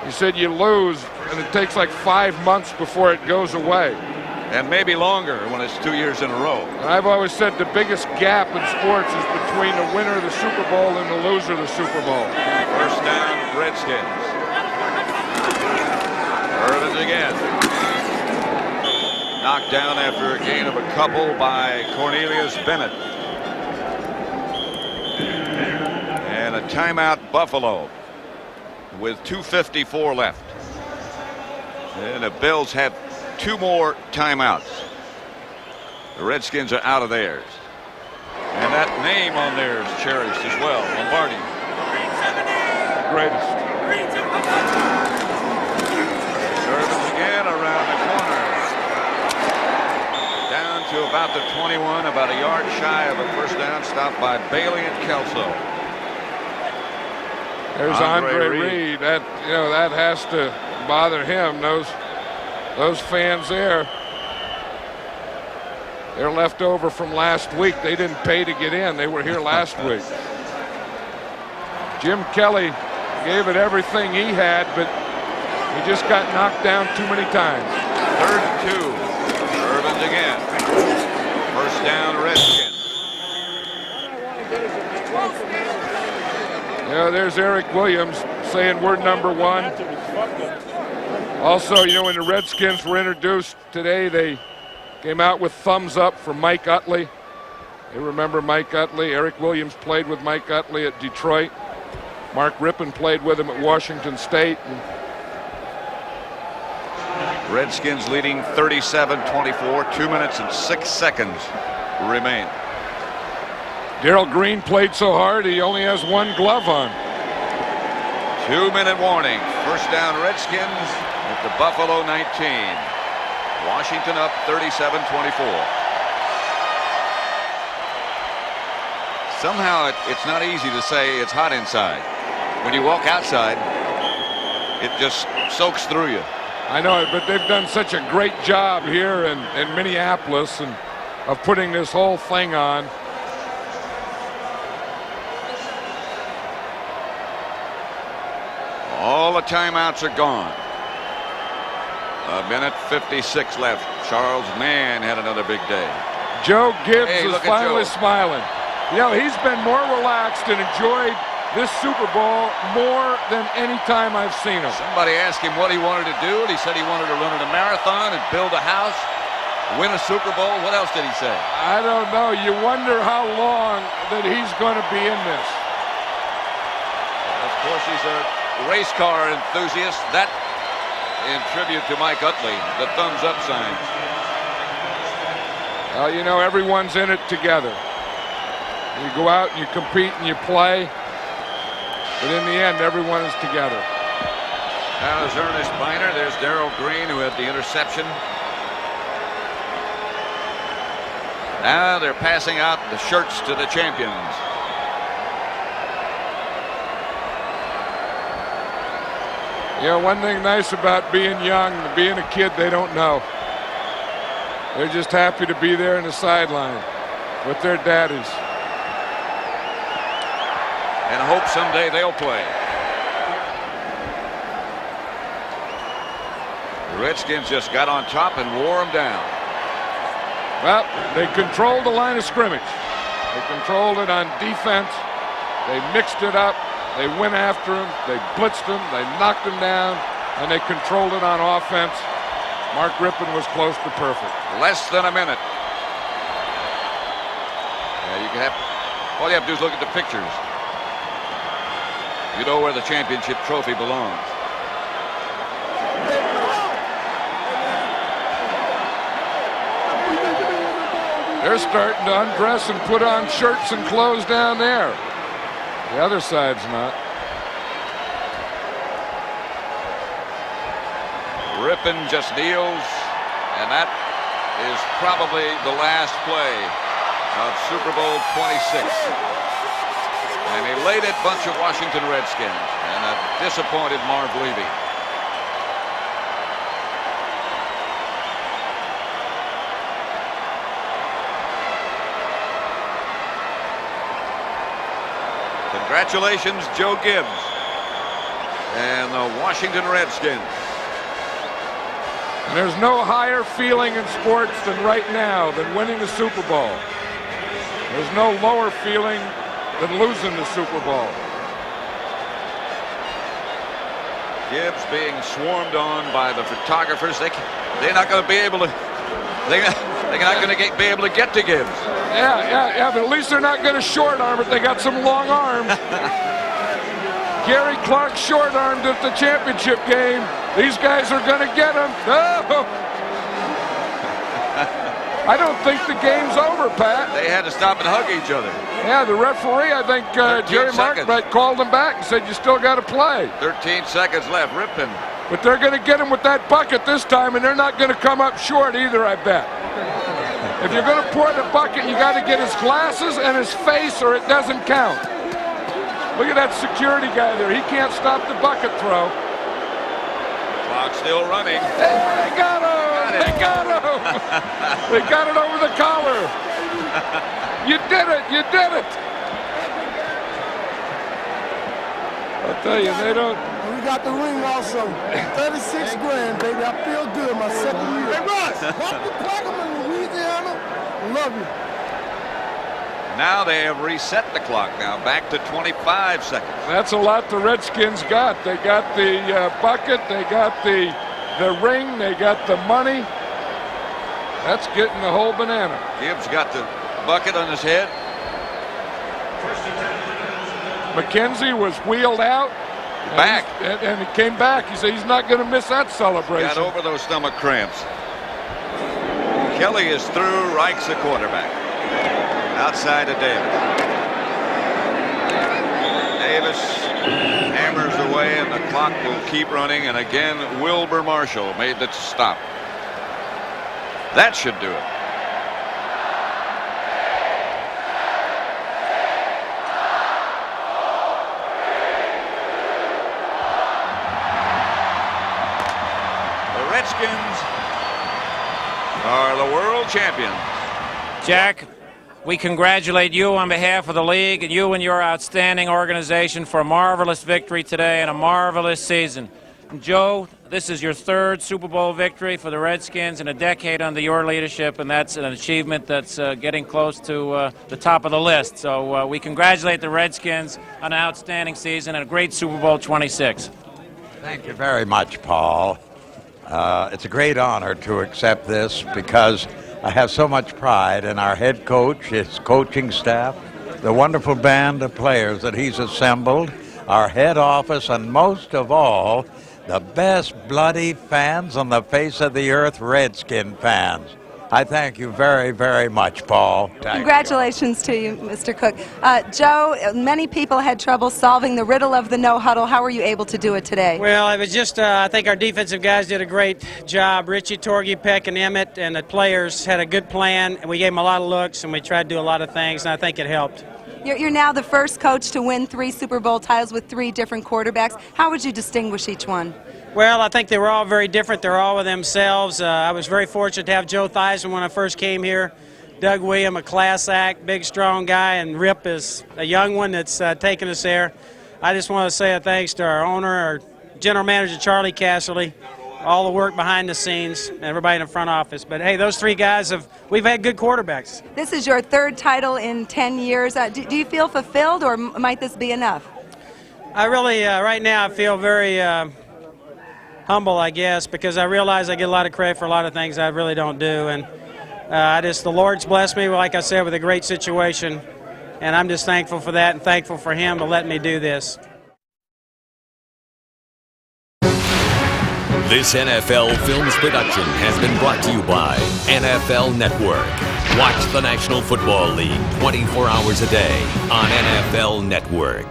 C: He said you lose, and it takes like 5 months before it goes away.
A: And maybe longer when it's 2 years in a row.
C: And I've always said the biggest gap in sports is between the winner of the Super Bowl and the loser of the Super Bowl.
A: First down, Redskins. Irvins again. Knocked down after a gain of a couple by Cornelius Bennett. And a timeout, Buffalo, with 2:54 left. And the Bills have 2 more timeouts. The Redskins are out of theirs. And that name on there is cherished as well, Lombardi.
C: Greatest.
A: Irvins again around the corner. Down to about the 21, about a yard shy of a first down, stopped by Bailey and Kelso.
C: There's Andre Reed. That has to bother him. Those fans there, they're left over from last week. They didn't pay to get in. They were here last week. Jim Kelly gave it everything he had, but he just got knocked down too many times.
A: 3rd and 2. Irvins again. First down, Redskins.
C: There's Eric Williams saying we're number 1. Also, when the Redskins were introduced today, they came out with thumbs up for Mike Utley. You remember Mike Utley? Eric Williams played with Mike Utley at Detroit. Mark Rippon played with him at Washington State.
A: Redskins leading 37-24. 2 minutes and 6 seconds remain.
C: Darrell Green played so hard he only has 1 glove on.
A: 2-minute warning. First down, Redskins at the Buffalo 19. Washington up 37-24. Somehow it's not easy to say it's hot inside. When you walk outside, it just soaks through you.
C: I know it, but they've done such a great job here in Minneapolis and of putting this whole thing on.
A: All the timeouts are gone. A minute 56 left. Charles Mann had another big day.
C: Joe Gibbs
A: Hey,
C: is
A: look at
C: finally
A: Joe.
C: smiling. You know, he's been more relaxed and enjoyed this Super Bowl more than any time I've seen him.
A: Somebody asked him what he wanted to do, and he said he wanted to run a marathon and build a house, win a Super Bowl. What else did he say?
C: I don't know. You wonder how long that he's going to be in this.
A: Of course, he's a race car enthusiast. That in tribute to Mike Utley, the thumbs up sign.
C: Well, you know, everyone's in it together. You go out and you compete and you play, but in the end, everyone is together.
A: Now there's Ernest Biner. There's Darrell Green, who had the interception. Now they're passing out the shirts to the champions.
C: You know, one thing nice about being young, being a kid, they don't know. They're just happy to be there in the sideline with their daddies.
A: And hope someday they'll play. The Redskins just got on top and wore them down.
C: Well, they controlled the line of scrimmage. They controlled it on defense. They mixed it up. They went after him. They blitzed him. They knocked him down. And they controlled it on offense. Mark Rippon was close to perfect.
A: Less than a minute. Yeah, you can have, all you have to do is look at the pictures. You know where the championship trophy belongs.
C: They're starting to undress and put on shirts and clothes down there. The other side's not.
A: Rippon just kneels, and that is probably the last play of Super Bowl 26. An elated bunch of Washington Redskins and a disappointed Marv Levy. Congratulations, Joe Gibbs and the Washington Redskins.
C: And there's no higher feeling in sports than right now than winning the Super Bowl. There's no lower feeling than losing the Super Bowl.
A: Gibbs being swarmed on by the photographers. They're not going to be able to. They're not going to be able to get to Gibbs.
C: Yeah, but at least they're not going to short arm it. They got some long arms. Gary Clark short-armed at the championship game. These guys are going to get him. No! I don't think the game's over, Pat.
A: They had to stop and hug each other.
C: Yeah, the referee, I think Jerry Martinbach called him back and said, you still got to play.
A: 13 seconds left. Rippon.
C: But they're going to get him with that bucket this time, and they're not going to come up short either, I bet. If you're going to pour the bucket, you got to get his glasses and his face, or it doesn't count. Look at that security guy there. He can't stop the bucket throw.
A: Clock still running.
C: They got him! They got him! They got it over the collar. You did it! You did it! I'll tell you, they don't.
E: We got the ring also. 36 grand, baby. I feel good. My second year. Hey, Russ, walk the Plaquemine in Louisiana. Love you.
A: Now they have reset the clock now back to 25 seconds.
C: That's a lot the Redskins got. They got the bucket. They got the ring. They got the money. That's getting the whole banana.
A: Gibbs got the bucket on his head.
C: McKenzie was wheeled out.
A: Back.
C: And he came back. He said he's not going to miss that celebration.
A: Got over those stomach cramps. Kelly is through. Reich's the quarterback. Outside of Davis. Davis hammers away, and the clock will keep running. And again, Wilbur Marshall made the stop. That should do it. World Champions.
F: Jack, we congratulate you on behalf of the league and you and your outstanding organization for a marvelous victory today and a marvelous season. And Joe, this is your third Super Bowl victory for the Redskins in a decade under your leadership, and that's an achievement that's getting close to the top of the list. So we congratulate the Redskins on an outstanding season and a great Super Bowl 26.
G: Thank you very much, Paul. It's a great honor to accept this because I have so much pride in our head coach, his coaching staff, the wonderful band of players that he's assembled, our head office, and most of all, the best bloody fans on the face of the earth, Redskin fans. I thank you very, very much, Paul.
H: Congratulations to you, Mr. Cook. Joe, many people had trouble solving the riddle of the no huddle. How were you able to do it today?
I: Well, it was just, I think our defensive guys did a great job. Richie, Torgy, Peck, and Emmett, and the players had a good plan, and we gave them a lot of looks, and we tried to do a lot of things, and I think it helped.
H: You're now the first coach to win 3 Super Bowl titles with 3 different quarterbacks. How would you distinguish each one?
I: Well, I think they were all very different. They're all with themselves. I was very fortunate to have Joe Theismann when I first came here. Doug William, a class act, big, strong guy, and Rip is a young one that's taken us there. I just want to say a thanks to our owner, our general manager, Charlie Casserly, all the work behind the scenes, and everybody in the front office. But, hey, those 3 guys, we've had good quarterbacks.
H: This is your 3rd title in 10 years. Do you feel fulfilled, or might this be enough?
I: I really, right now, I feel very humble, I guess, because I realize I get a lot of credit for a lot of things I really don't do. And the Lord's blessed me, like I said, with a great situation. And I'm just thankful for that and thankful for Him to let me do this.
J: This NFL Films production has been brought to you by NFL Network. Watch the National Football League 24 hours a day on NFL Network.